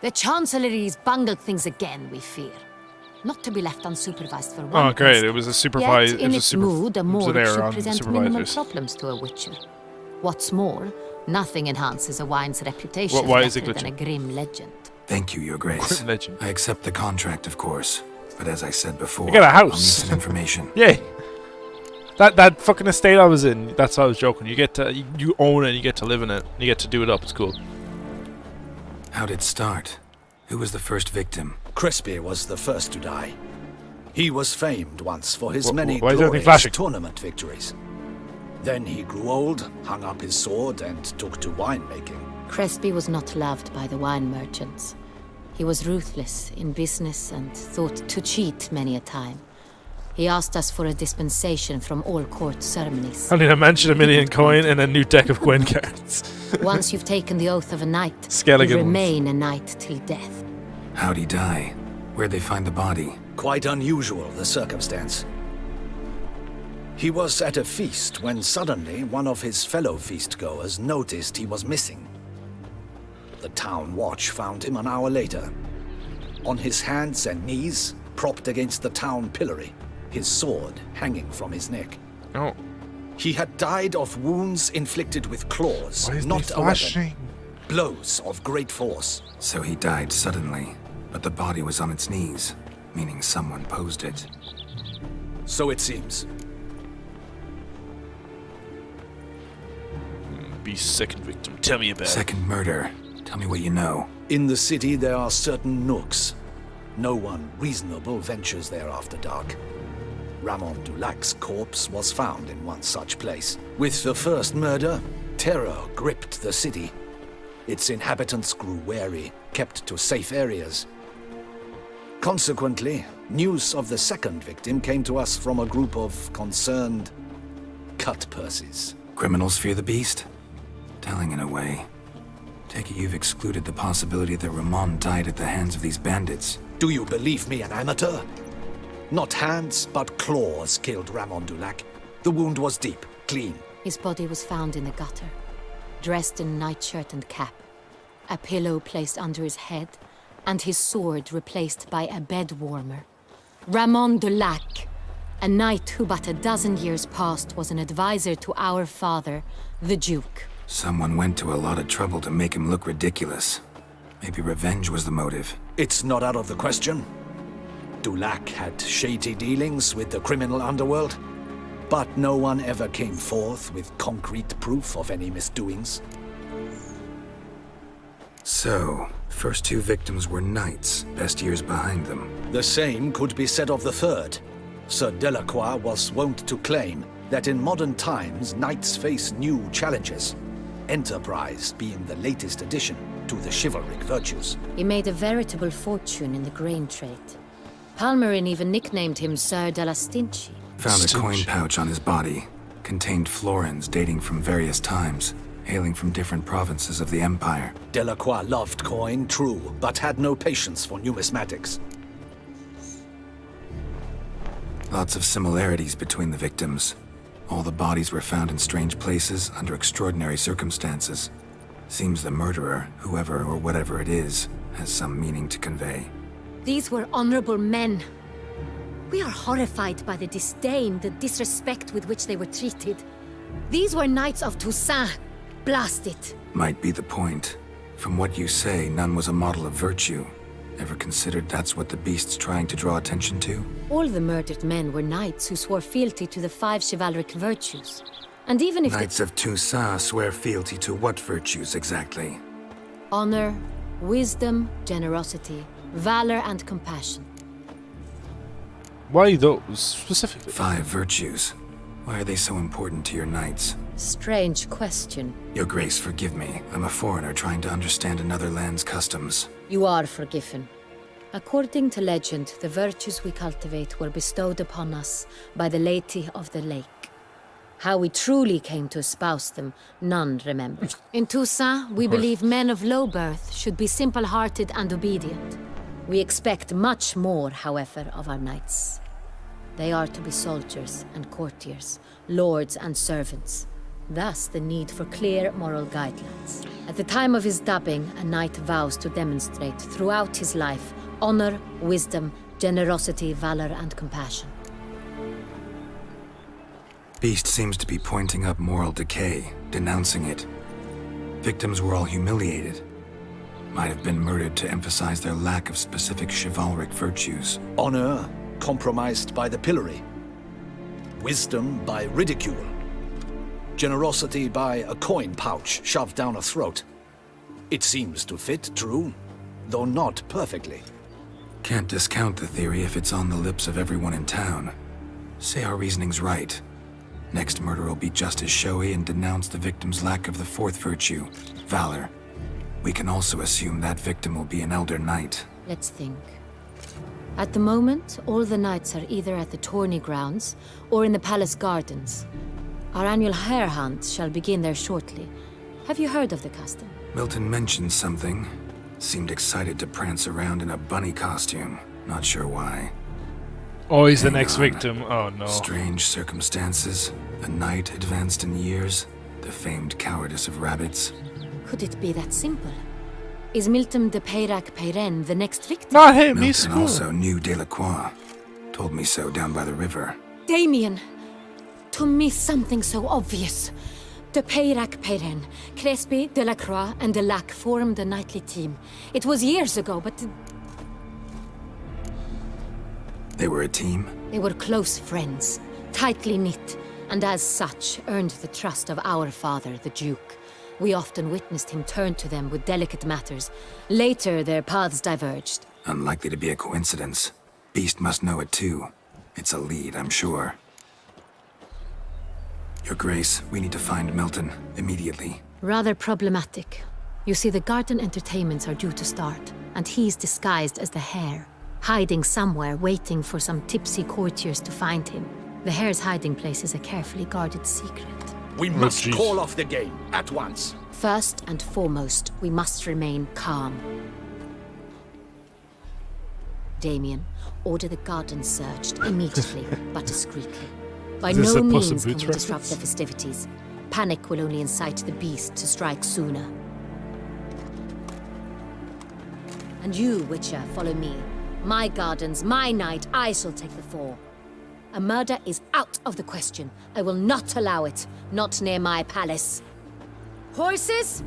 [SPEAKER 13] The Chancellery's bungled things again, we fear. Not to be left unsupervised for one
[SPEAKER 2] Oh, great!
[SPEAKER 13] instant.
[SPEAKER 2] It was a supervised.
[SPEAKER 13] Yet, in its mood, a morgue
[SPEAKER 2] error
[SPEAKER 13] should
[SPEAKER 2] on
[SPEAKER 13] present minimal
[SPEAKER 2] supervisors.
[SPEAKER 13] problems to a Witcher. What's more, nothing enhances a wine's reputation
[SPEAKER 2] Why is it
[SPEAKER 13] better than a
[SPEAKER 2] glitching?
[SPEAKER 13] grim legend.
[SPEAKER 5] Thank you, Your Grace.
[SPEAKER 2] Grim legend.
[SPEAKER 5] I accept the contract, of course. But as I said before,
[SPEAKER 2] You got a
[SPEAKER 5] I'll need
[SPEAKER 2] house.
[SPEAKER 5] some information.
[SPEAKER 2] Yay! That fucking estate I was in. That's why I was joking. You get to you own it. And you get to live in it. You get to do it up. It's cool.
[SPEAKER 5] How'd it start? Who was the first victim?
[SPEAKER 8] Crespi was the first to die. He was famed once for his many
[SPEAKER 2] why is everything
[SPEAKER 8] glorious
[SPEAKER 2] flashing?
[SPEAKER 8] tournament victories. Then he grew old, hung up his sword, and took to winemaking.
[SPEAKER 13] Crespi was not loved by the wine merchants. He was ruthless in business and thought to cheat many a time. He asked us for a dispensation from all court ceremonies.
[SPEAKER 2] I need to mention a million coin and a new deck of Gwyn cards.
[SPEAKER 13] Once you've taken the oath of a knight,
[SPEAKER 2] Skelligans.
[SPEAKER 13] you remain a knight till death.
[SPEAKER 5] How'd he die? Where'd they find the body?
[SPEAKER 14] Quite unusual, the circumstance. He was at a feast when suddenly one of his fellow feastgoers noticed he was missing. The town watch found him an hour later. On his hands and knees, propped against the town pillory, his sword hanging from his neck.
[SPEAKER 2] Oh.
[SPEAKER 14] He had died of wounds inflicted with claws,
[SPEAKER 2] Why is
[SPEAKER 14] not
[SPEAKER 2] he
[SPEAKER 14] a weapon.
[SPEAKER 2] flashing?
[SPEAKER 14] Blows of great force.
[SPEAKER 5] So he died suddenly, but the body was on its knees, meaning someone posed it.
[SPEAKER 14] So it seems.
[SPEAKER 2] Beast's second victim. Tell me about it.
[SPEAKER 5] Second murder. Tell me what you know.
[SPEAKER 14] In the city there are certain nooks. No one reasonable ventures there after dark. Ramon Dulac's corpse was found in one such place. With the first murder, terror gripped the city. Its inhabitants grew wary, kept to safe areas. Consequently, news of the second victim came to us from a group of concerned cut-purses.
[SPEAKER 5] Criminals fear the beast? Telling in a way. Take it you've excluded the possibility that Ramon died at the hands of these bandits.
[SPEAKER 14] Do you believe me an amateur? Not hands, but claws killed Ramon Dulac. The wound was deep, clean.
[SPEAKER 13] His body was found in the gutter, dressed in nightshirt and cap, a pillow placed under his head, and his sword replaced by a bed warmer. Ramon Dulac, a knight who but a dozen years past was an advisor to our father, the Duke.
[SPEAKER 5] Someone went to a lot of trouble to make him look ridiculous. Maybe revenge was the motive.
[SPEAKER 14] It's not out of the question. Dulac had shady dealings with the criminal underworld, but no one ever came forth with concrete proof of any misdoings.
[SPEAKER 5] So, first two victims were knights, best years behind them.
[SPEAKER 14] The same could be said of the third. Sir Delacroix was wont to claim that in modern times knights face new challenges, enterprise being the latest addition to the chivalric virtues.
[SPEAKER 13] He made a veritable fortune in the grain trade. Palmerin even nicknamed him Sir de la Stinchi.
[SPEAKER 5] Found a coin pouch on his body. Contained florins dating from various times, hailing from different provinces of the Empire.
[SPEAKER 14] Delacroix loved coin, true, but had no patience for numismatics.
[SPEAKER 5] Lots of similarities between the victims. All the bodies were found in strange places under extraordinary circumstances. Seems the murderer, whoever or whatever it is, has some meaning to convey.
[SPEAKER 13] These were honorable men. We are horrified by the disdain, the disrespect with which they were treated. These were knights of Toussaint. Blast it.
[SPEAKER 5] Might be the point. From what you say, none was a model of virtue. Ever considered that's what the beast's trying to draw attention to?
[SPEAKER 13] All the murdered men were knights who swore fealty to the 5 chivalric virtues. And even if
[SPEAKER 5] Knights of Toussaint swear fealty to what virtues exactly?
[SPEAKER 13] honor, wisdom, generosity, valor, and compassion.
[SPEAKER 2] Why those specifically?
[SPEAKER 5] 5 virtues. Why are they so important to your knights?
[SPEAKER 13] Strange question.
[SPEAKER 5] Your Grace, forgive me. I'm a foreigner trying to understand another land's customs.
[SPEAKER 13] You are forgiven. According to legend, the virtues we cultivate were bestowed upon us by the Lady of the Lake. How we truly came to espouse them, none remember. In Toussaint, we believe men of low birth should be simple-hearted and obedient. We expect much more, however, of our knights. They are to be soldiers and courtiers, lords and servants. Thus, the need for clear moral guidelines. At the time of his dubbing, a knight vows to demonstrate throughout his life honor, wisdom, generosity, valor, and compassion.
[SPEAKER 5] Beast seems to be pointing up moral decay, denouncing it. Victims were all humiliated. Might have been murdered to emphasize their lack of specific chivalric virtues.
[SPEAKER 14] Honor compromised by the pillory. Wisdom by ridicule. Generosity by a coin pouch shoved down a throat. It seems to fit, true, though not perfectly.
[SPEAKER 5] Can't discount the theory if it's on the lips of everyone in town. Say our reasoning's right. Next murder will be just as showy and denounce the victim's lack of the 4th virtue, valor. We can also assume that victim will be an elder knight.
[SPEAKER 13] Let's think. At the moment, all the knights are either at the tourney grounds or in the palace gardens. Our annual hare hunt shall begin there shortly. Have you heard of the custom?
[SPEAKER 5] Milton mentioned something. Seemed excited to prance around in a bunny costume. Not sure why.
[SPEAKER 2] Oh, he's the
[SPEAKER 5] Hang
[SPEAKER 2] next
[SPEAKER 5] on.
[SPEAKER 2] victim. Oh no.
[SPEAKER 5] Strange circumstances. A knight advanced in years. The famed cowardice of rabbits.
[SPEAKER 13] Could it be that simple? Is Milton de Peyrac Peyren the next victim?
[SPEAKER 2] Not him, he's
[SPEAKER 5] Milton also knew Delacroix. Told me so down by the river.
[SPEAKER 13] Damien! To me, something so obvious. De Peyrac Peyren, Crespi, Delacroix, and Delac formed a knightly team. It was years ago, but
[SPEAKER 5] They were a team?
[SPEAKER 13] they were close friends, tightly knit, and as such earned the trust of our father, the Duke. We often witnessed him turn to them with delicate matters. Later, their paths diverged.
[SPEAKER 5] Unlikely to be a coincidence. Beast must know it too. It's a lead, I'm sure. Your Grace, we need to find Milton, immediately.
[SPEAKER 13] Rather problematic. You see, the garden entertainments are due to start, and he's disguised as the hare, hiding somewhere, waiting for some tipsy courtiers to find him. The hare's hiding place is a carefully guarded secret.
[SPEAKER 6] We must call off the game at once.
[SPEAKER 13] First and foremost, we must remain calm. Damien, order the garden searched immediately, but discreetly. By
[SPEAKER 2] Is this
[SPEAKER 13] no
[SPEAKER 2] a Puss in
[SPEAKER 13] means can
[SPEAKER 2] Boots
[SPEAKER 13] we disrupt
[SPEAKER 2] reference?
[SPEAKER 13] the festivities. Panic will only incite the beast to strike sooner. And you, Witcher, follow me. My gardens, my night, I shall take the fall. A murder is out of the question. I will not allow it. Not near my palace. Horses?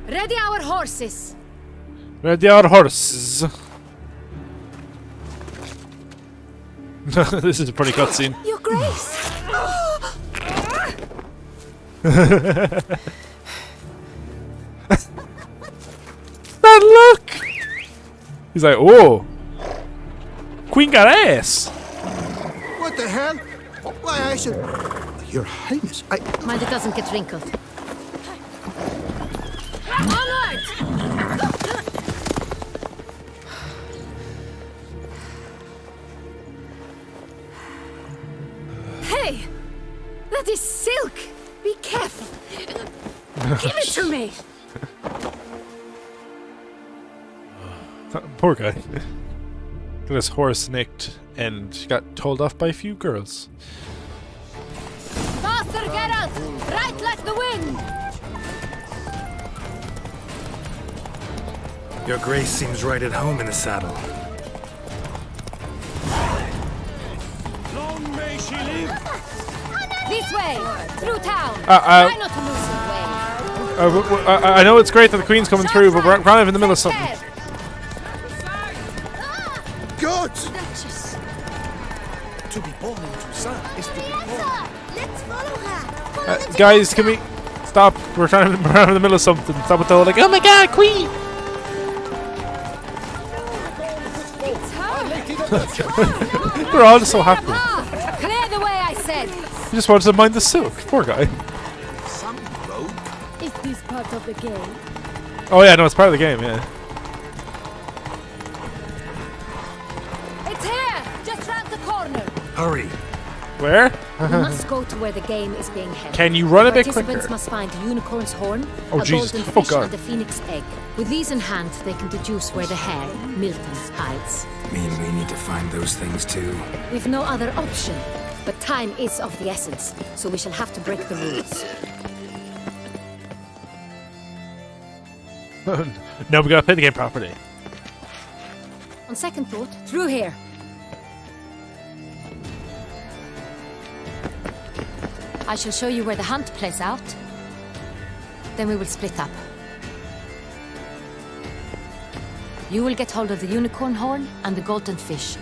[SPEAKER 13] Ready our horses!
[SPEAKER 2] Ready our horses. This is a pretty cutscene.
[SPEAKER 1] Your Grace!
[SPEAKER 2] Bad luck! He's like, oh! Queen got ass!
[SPEAKER 8] What the hell? Why, I should... Your Highness,
[SPEAKER 13] Mind it doesn't get wrinkled. Onward! Hey! That is silk! Be careful! Give it to me!
[SPEAKER 2] Poor guy. Got his horse nicked and got told off by a few girls.
[SPEAKER 13] Faster, Geralt! Right like the wind!
[SPEAKER 5] Your Grace seems right at home in the saddle.
[SPEAKER 7] Long may she live.
[SPEAKER 13] This way! Through town!
[SPEAKER 2] Try
[SPEAKER 13] not to lose your way!
[SPEAKER 2] I know it's great that the Queen's coming through, but we're kind of in the middle of something.
[SPEAKER 8] Good!
[SPEAKER 6] To be born in Toussaint is to be born.
[SPEAKER 1] Let's follow her!
[SPEAKER 2] Guys, can we stop? We're in the middle of something. Stop with the whole like, oh my god, Queen!
[SPEAKER 13] It's her!
[SPEAKER 2] They're all just so happy.
[SPEAKER 13] Clear the way, I said!
[SPEAKER 2] He just wanted to mind the silk. Poor guy.
[SPEAKER 6] Some rogue.
[SPEAKER 13] Is this part of the game?
[SPEAKER 2] Oh yeah, no, it's part of the game, yeah.
[SPEAKER 13] It's here! Just round the corner!
[SPEAKER 5] Hurry!
[SPEAKER 2] Where?
[SPEAKER 13] We must go to where the game is being held.
[SPEAKER 2] Can you run a bit
[SPEAKER 13] Participants
[SPEAKER 2] quicker?
[SPEAKER 13] must find a unicorn's horn,
[SPEAKER 2] Oh,
[SPEAKER 13] a
[SPEAKER 2] Jesus.
[SPEAKER 13] golden
[SPEAKER 2] Oh,
[SPEAKER 13] fish,
[SPEAKER 2] God.
[SPEAKER 13] and a phoenix egg. With these in hand, they can deduce where the hare, Milton, hides.
[SPEAKER 5] Mean we need to find those things too.
[SPEAKER 13] We've no other option. But time is of the essence, so we shall have to break the rules.
[SPEAKER 2] No, we gotta play the game properly.
[SPEAKER 13] On second thought, through here. I shall show you where the hunt plays out. Then we will split up. You will get hold of the unicorn horn and the golden fish,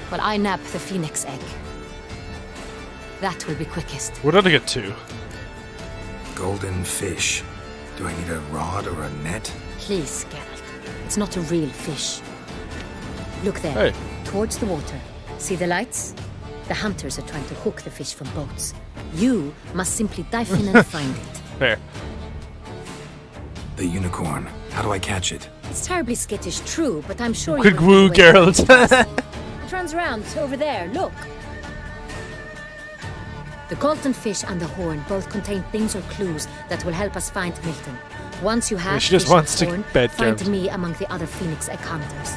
[SPEAKER 13] while I nab the phoenix egg. That will be quickest.
[SPEAKER 2] We're gonna get two.
[SPEAKER 5] Golden fish. Do I need a rod or a net?
[SPEAKER 13] Please, Geralt. It's not a real fish. Look there,
[SPEAKER 2] Hey.
[SPEAKER 13] towards the water. See the lights? The hunters are trying to hook the fish from boats. You must simply dive in and find it.
[SPEAKER 2] There.
[SPEAKER 5] The unicorn. How do I catch it?
[SPEAKER 13] It's terribly skittish, true, but I'm sure
[SPEAKER 2] Quick
[SPEAKER 13] you
[SPEAKER 2] woo,
[SPEAKER 13] will find a way to
[SPEAKER 2] Geralt.
[SPEAKER 13] it turns around over there. Look. The golden fish and the horn both contain things or clues that will help us find Milton. Once you have
[SPEAKER 2] She just
[SPEAKER 13] fish
[SPEAKER 2] wants
[SPEAKER 13] and
[SPEAKER 2] to
[SPEAKER 13] horn,
[SPEAKER 2] bed
[SPEAKER 13] find
[SPEAKER 2] Geralt.
[SPEAKER 13] me among the other Phoenix Egg hunters.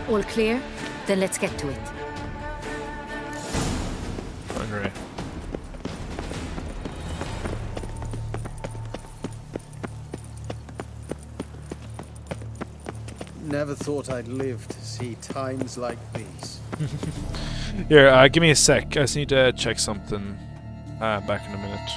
[SPEAKER 13] All clear? Then let's get to it.
[SPEAKER 2] Alright.
[SPEAKER 11] Never thought I'd live to see times like these.
[SPEAKER 2] Here, give me a sec. I just need to check something. Back in a minute.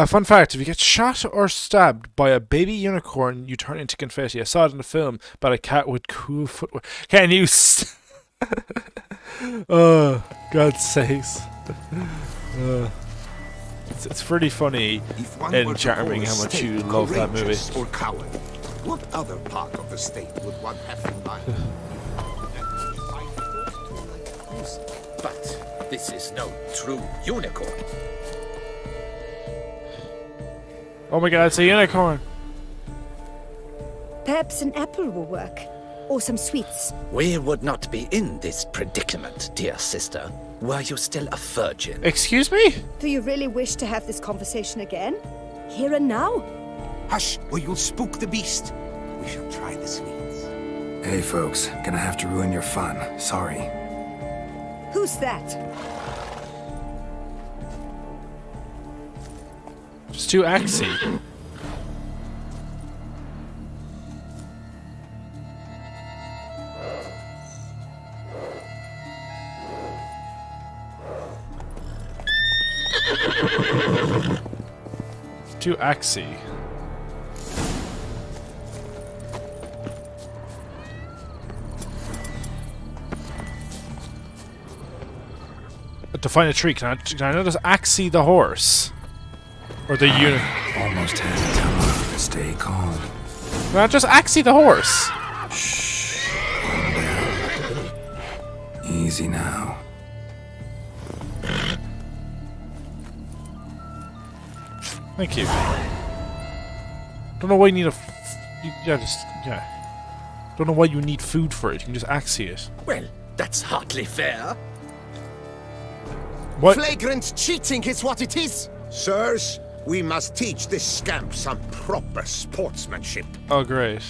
[SPEAKER 2] Fun fact, if you get shot or stabbed by a baby unicorn, you turn into confetti. I saw it in a film about a cat with cool footwear. Can you oh, God's sakes. It's pretty funny and charming how much you love that movie.
[SPEAKER 10] Or coward, what other part of the state would one have in mind?
[SPEAKER 6] But this is no true unicorn.
[SPEAKER 2] Oh my God, it's a unicorn.
[SPEAKER 1] Perhaps an apple will work. Or some sweets.
[SPEAKER 6] We would not be in this predicament, dear sister, were you still a virgin.
[SPEAKER 2] Excuse me?
[SPEAKER 1] Do you really wish to have this conversation again? Here and now?
[SPEAKER 6] Hush, or you'll spook the beast. We shall try the sweets.
[SPEAKER 5] Hey folks, gonna have to ruin your fun. Sorry.
[SPEAKER 1] Who's that?
[SPEAKER 2] Just too axy. It's too axy. To find a tree, can I notice Axie the horse? Or the unit?
[SPEAKER 5] Almost had to tell her to stay calm.
[SPEAKER 2] Can I just Axie the horse?
[SPEAKER 5] Shh. Calm down. Easy now.
[SPEAKER 2] Thank you. Don't know why you need Don't know why you need food for it. You can just Axie it.
[SPEAKER 6] Well, that's hardly fair.
[SPEAKER 2] What?
[SPEAKER 6] Flagrant cheating is what it is.
[SPEAKER 10] Sirs, we must teach this scamp some proper sportsmanship.
[SPEAKER 2] Oh, great.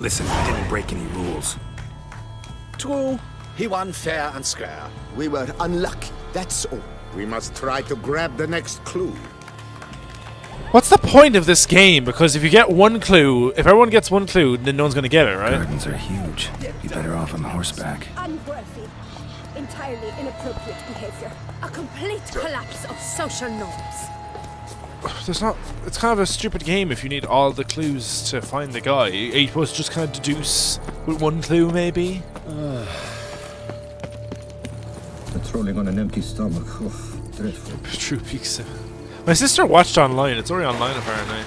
[SPEAKER 5] Listen, I didn't break any rules.
[SPEAKER 6] True. He won fair and square. We were unlucky, that's all.
[SPEAKER 10] We must try to grab the next clue.
[SPEAKER 2] What's the point of this game? Because if you get one clue, if everyone gets one clue, then no one's gonna get it, right?
[SPEAKER 5] Gardens are huge. Be better off on horseback.
[SPEAKER 1] Unworthy. Entirely inappropriate behavior. A complete collapse of social norms.
[SPEAKER 2] There's not. It's kind of a stupid game if you need all the clues to find the guy. Are you supposed to just kind of deduce with one clue, maybe?
[SPEAKER 15] Patrolling on an empty stomach. Oh, dreadful.
[SPEAKER 2] True pizza. My sister watched online. It's already online apparently.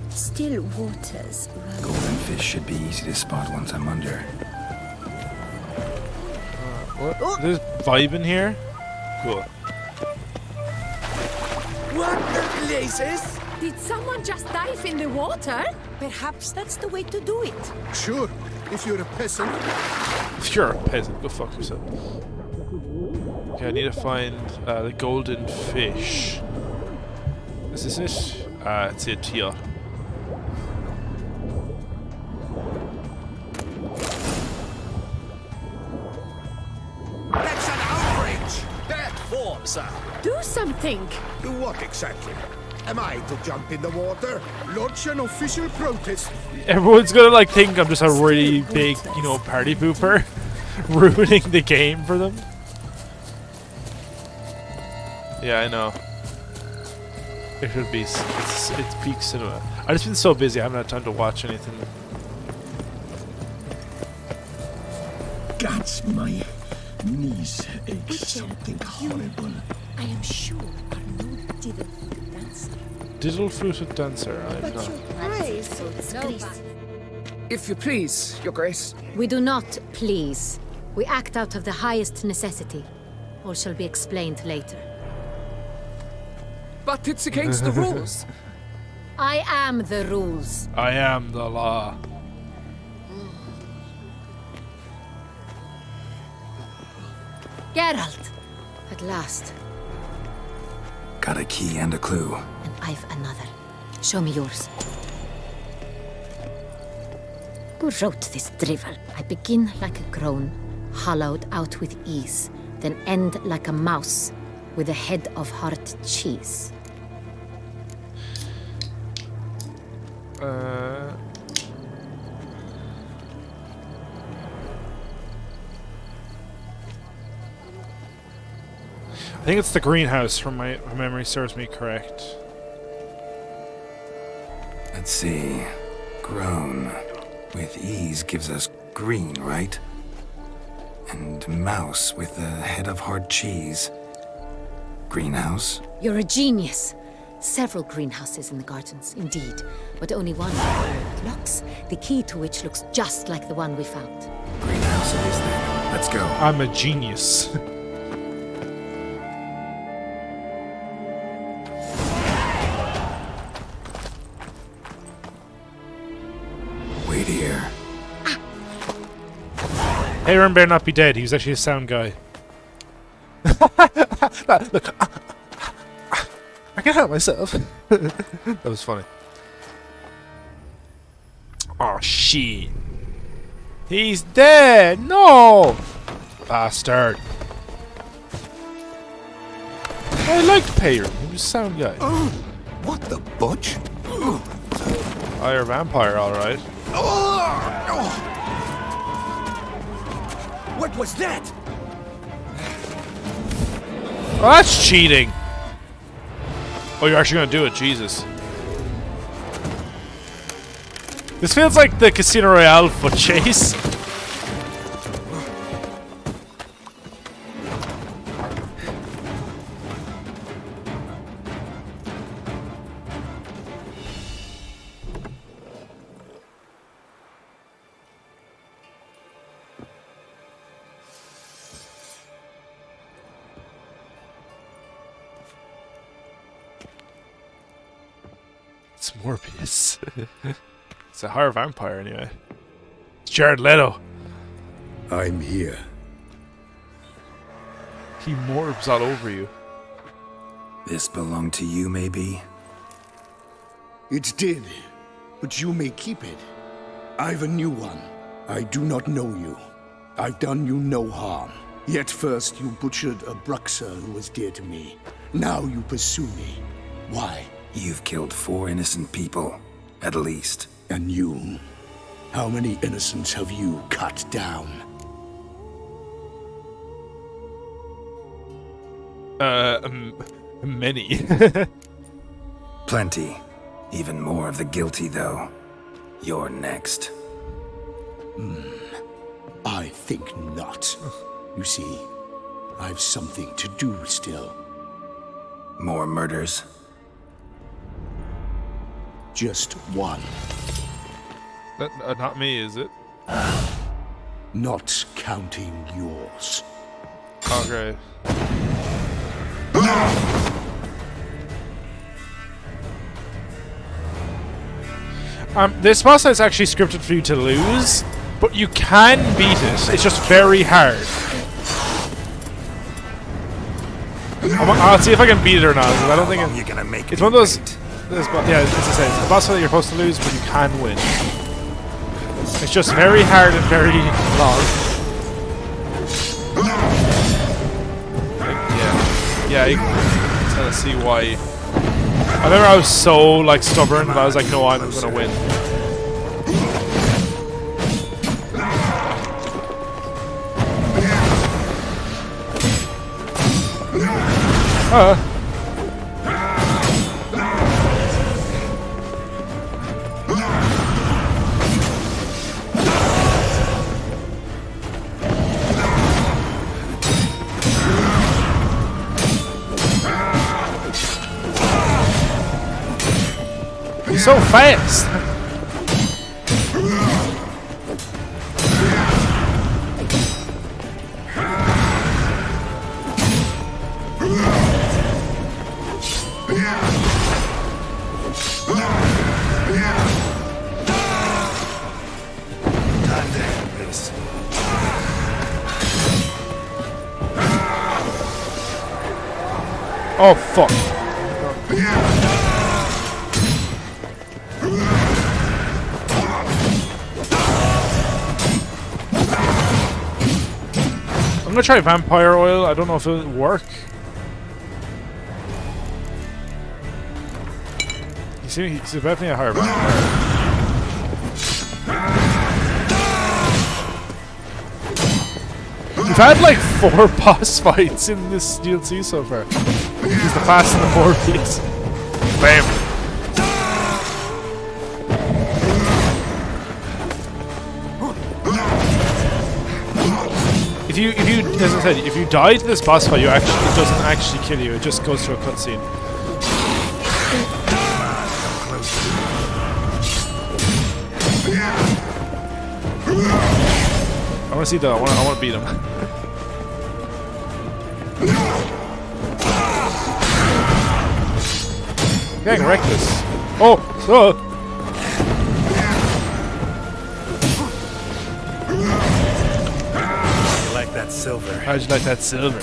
[SPEAKER 1] Still waters.
[SPEAKER 5] Golden fish should be easy to spot once I'm under.
[SPEAKER 2] What? There's vibe in here? Cool.
[SPEAKER 8] What the blazes?
[SPEAKER 1] Did someone just dive in the water? Perhaps that's the way to do it.
[SPEAKER 8] Sure, if you're a peasant.
[SPEAKER 2] If you're a peasant, go fuck yourself. Okay, I need to find the golden fish. Is this it? It's it here.
[SPEAKER 6] That's an outrage! Bad form, sir.
[SPEAKER 1] Do something.
[SPEAKER 6] Do what exactly? Am I to jump in the water?
[SPEAKER 8] Lodge an official protest.
[SPEAKER 2] Everyone's gonna like think I'm just a really big, you know, party pooper, ruining the game for them. Yeah, I know. It should be. It's peak cinema. I've just been so busy. I haven't had time to watch anything.
[SPEAKER 15] Gods, my knees ache. Something horrible.
[SPEAKER 1] I am sure are no diddle dancer.
[SPEAKER 2] Diddle-footed dancer. I'm not.
[SPEAKER 16] If you please, Your Grace.
[SPEAKER 13] We do not please. We act out of the highest necessity. All shall be explained later.
[SPEAKER 16] But it's against the rules.
[SPEAKER 13] I am the rules.
[SPEAKER 2] I am the law.
[SPEAKER 13] Geralt! At last.
[SPEAKER 5] Got a key and a clue.
[SPEAKER 13] And I've another. Show me yours. Who wrote this drivel? I begin like a groan, hollowed out with ease, then end like a mouse, with a head of hard cheese.
[SPEAKER 2] I think it's the greenhouse, from my memory serves me correct.
[SPEAKER 5] Let's see. Grown. With ease gives us green, right? And mouse with a head of hard cheese. Greenhouse?
[SPEAKER 13] You're a genius. Several greenhouses in the gardens, indeed, but only one with locks, the key to which looks just like the one we found.
[SPEAKER 5] Greenhouse it is then. Let's go.
[SPEAKER 2] I'm a genius.
[SPEAKER 5] Wait here.
[SPEAKER 2] Aaron better not be dead. He was actually a sound guy. Look, I can help myself. That was funny. Oh shit! He's dead. No, bastard. I liked Payron. He was a sound guy.
[SPEAKER 6] What the butch?
[SPEAKER 2] Oh, you're a vampire, all right.
[SPEAKER 6] What was that?
[SPEAKER 2] Oh, that's cheating. Oh, you're actually gonna do it, Jesus. This feels like the Casino Royale foot chase. It's Morbius. It's a horror vampire, anyway. It's Jared Leto.
[SPEAKER 3] I'm here.
[SPEAKER 2] He morbs all over you.
[SPEAKER 5] This belonged to you, maybe?
[SPEAKER 3] It did, but you may keep it. I've a new one. I do not know you. I've done you no harm. Yet first you butchered a Bruxer who was dear to me. Now you pursue me. Why?
[SPEAKER 5] You've killed 4 innocent people, at least.
[SPEAKER 3] And you? How many innocents have you cut down?
[SPEAKER 2] Many.
[SPEAKER 5] Plenty. Even more of the guilty, though. You're next.
[SPEAKER 3] I think not. You see, I've something to do still.
[SPEAKER 5] More murders?
[SPEAKER 3] Just one.
[SPEAKER 2] Not me, is it?
[SPEAKER 3] Not counting yours.
[SPEAKER 2] Okay. This boss is actually scripted for you to lose, but you can beat it. It's just very hard. I'll see if I can beat it or not. I don't think it's one of those. Yeah, as I say, it's a boss fight that you're supposed to lose, but you can win. It's just very hard and very long. Yeah, you can kind of see why. I remember I was so like stubborn, but I was like, no, I'm gonna win. He's so fast. Oh fuck. I'm gonna try vampire oil. I don't know if it'll work. He's definitely a higher vampire. We've had like 4 boss fights in this DLC so far. He's the fast and the 4 piece. Bam. If you, as I said, if you die to this boss fight, it doesn't actually kill you. It just goes to a cutscene. I want to see that. I want to beat him. Getting reckless. Oh, so.
[SPEAKER 5] You like that silver?
[SPEAKER 2] How'd you like that silver?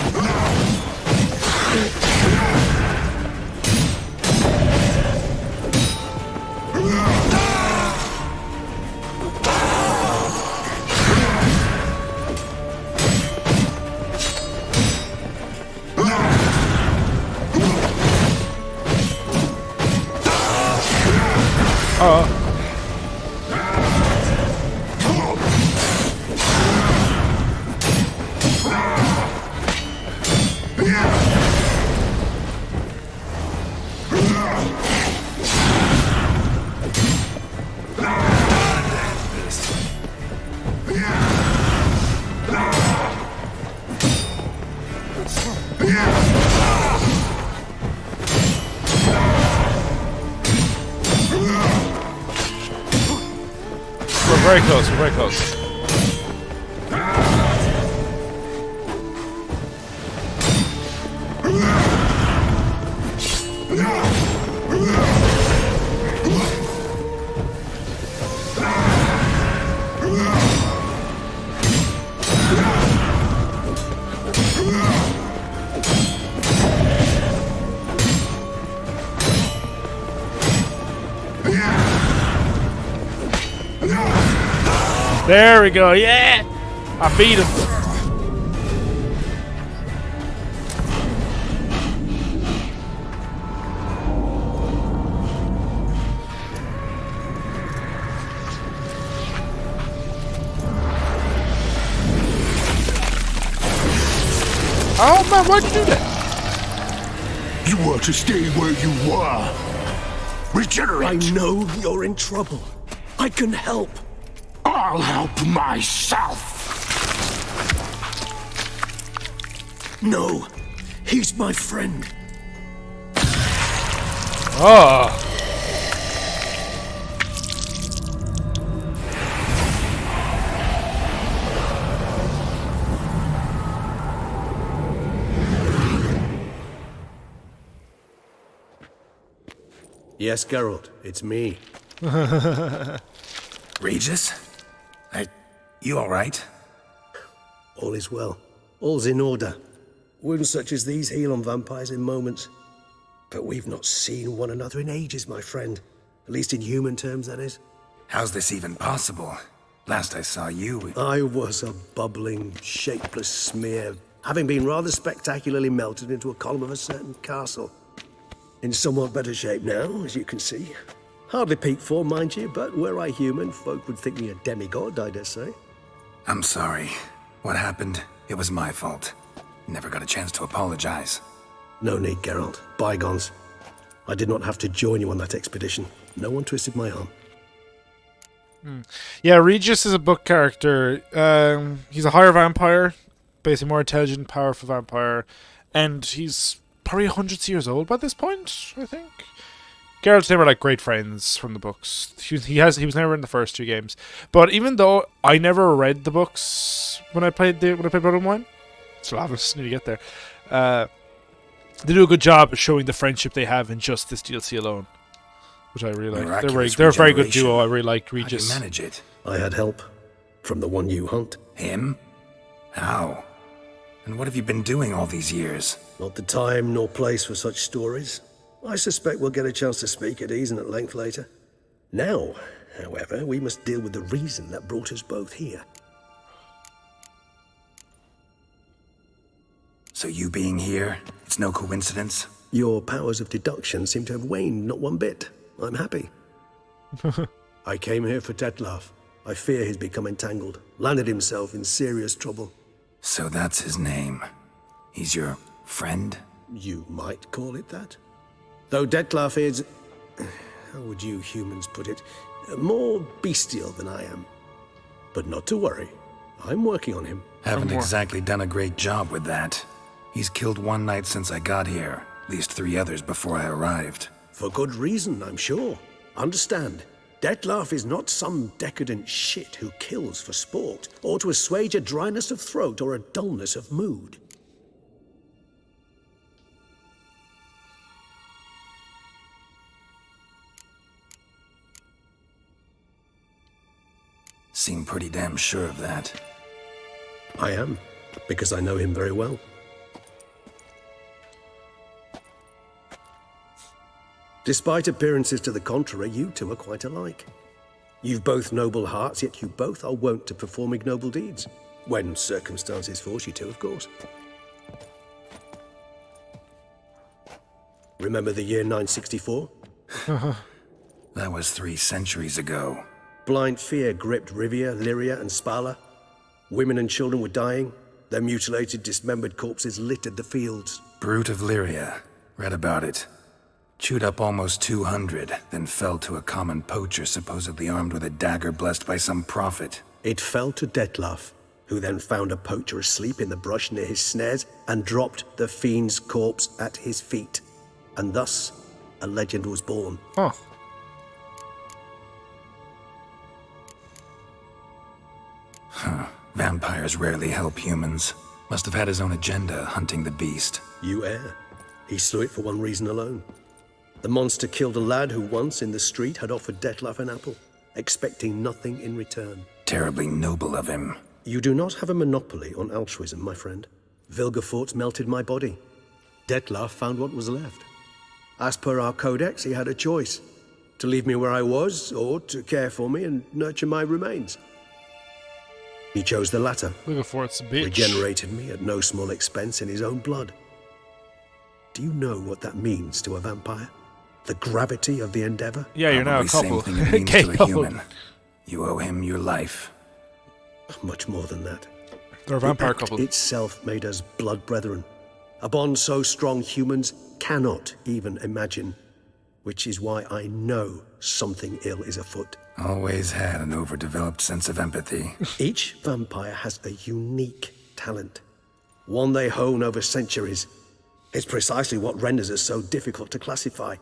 [SPEAKER 2] We're very close, we're very close. There we go, yeah! I beat him. Oh man, why'd you do that?
[SPEAKER 15] You were to stay where you were. Regenerate.
[SPEAKER 7] I know you're in trouble. I can help.
[SPEAKER 15] I'll help myself.
[SPEAKER 7] No, he's my friend.
[SPEAKER 2] Oh.
[SPEAKER 7] Yes, Geralt, it's me.
[SPEAKER 5] Regis? You alright?
[SPEAKER 7] All is well. All's in order. Wounds such as these heal on vampires in moments. But we've not seen one another in ages, my friend. At least in human terms, that is.
[SPEAKER 5] How's this even possible? Last I saw you...
[SPEAKER 7] I was a bubbling, shapeless smear, having been rather spectacularly melted into a column of a certain castle. In somewhat better shape now, as you can see. Hardly peak form, mind you, but were I human, folk would think me a demigod, I dare say.
[SPEAKER 5] I'm sorry. What happened? It was my fault. Never got a chance to apologize.
[SPEAKER 7] No need, Geralt. Bygones. I did not have to join you on that expedition. No one twisted my arm.
[SPEAKER 2] Yeah, Regis is a book character. He's a higher vampire, basically more intelligent, powerful vampire, and he's probably hundreds of years old by this point, I think. Geralt's never like great friends from the books. He was never in the first 2 games. But even though I never read the books when I played Blood and Wine, so I just need to get there. They do a good job of showing the friendship they have in just this DLC alone, which I really like. They're a very good duo. I really like Regis.
[SPEAKER 5] How do you manage it?
[SPEAKER 7] I had help from the one you hunt.
[SPEAKER 5] Him? How? And what have you been doing all these years?
[SPEAKER 7] Not the time nor place for such stories. I suspect we'll get a chance to speak at ease and at length later. Now, however, we must deal with the reason that brought us both here.
[SPEAKER 5] So you being here, it's no coincidence?
[SPEAKER 7] Your powers of deduction seem to have waned not one bit. I'm happy. I came here for Detlef. I fear he's become entangled, landed himself in serious trouble.
[SPEAKER 5] So that's his name. He's your friend?
[SPEAKER 7] You might call it that. Though Detlef is, how would you humans put it, more bestial than I am. But not to worry. I'm working on him.
[SPEAKER 5] Haven't exactly done a great job with that. He's killed one knight since I got here, at least 3 others before I arrived.
[SPEAKER 7] For good reason, I'm sure. Understand, Detlef is not some decadent shit who kills for sport, or to assuage a dryness of throat or a dullness of mood.
[SPEAKER 5] Seem pretty damn sure of that.
[SPEAKER 7] I am, because I know him very well. Despite appearances to the contrary, you two are quite alike. You've both noble hearts, yet you both are wont to perform ignoble deeds. When circumstances force you to, of course. Remember the year 964?
[SPEAKER 5] That was 3 centuries ago.
[SPEAKER 7] Blind fear gripped Rivia, Lyria, and Spala. Women and children were dying. Their mutilated, dismembered corpses littered the fields.
[SPEAKER 5] Brute of Lyria. Read about it. Chewed up almost 200, then fell to a common poacher supposedly armed with a dagger blessed by some prophet.
[SPEAKER 7] It fell to Detlef, who then found a poacher asleep in the brush near his snares and dropped the fiend's corpse at his feet. And thus, a legend was born.
[SPEAKER 2] Huh.
[SPEAKER 5] Huh. Vampires rarely help humans. Must have had his own agenda, hunting the beast.
[SPEAKER 7] You err. He slew it for one reason alone. The monster killed a lad who once in the street had offered Detlef an apple, expecting nothing in return.
[SPEAKER 5] Terribly noble of him.
[SPEAKER 7] You do not have a monopoly on altruism, my friend. Vilgefortz melted my body. Detlef found what was left. As per our codex, he had a choice. To leave me where I was, or to care for me and nurture my remains. He chose the latter.
[SPEAKER 2] Vilgefortz a bitch.
[SPEAKER 7] Regenerated me at no small expense in his own blood. Do you know what that means to a vampire? The gravity of the endeavor?
[SPEAKER 2] Yeah, you're now a couple.
[SPEAKER 5] Same thing it means to a human. You owe him your life.
[SPEAKER 7] Much more than that.
[SPEAKER 2] They're a vampire
[SPEAKER 7] the act
[SPEAKER 2] couple.
[SPEAKER 7] itself made us blood brethren.
[SPEAKER 17] A bond so strong humans cannot even imagine. Which is why I know something ill is afoot.
[SPEAKER 5] Always had an overdeveloped sense of empathy.
[SPEAKER 17] Each vampire has a unique talent, one they hone over centuries. It's precisely what renders us so difficult to classify.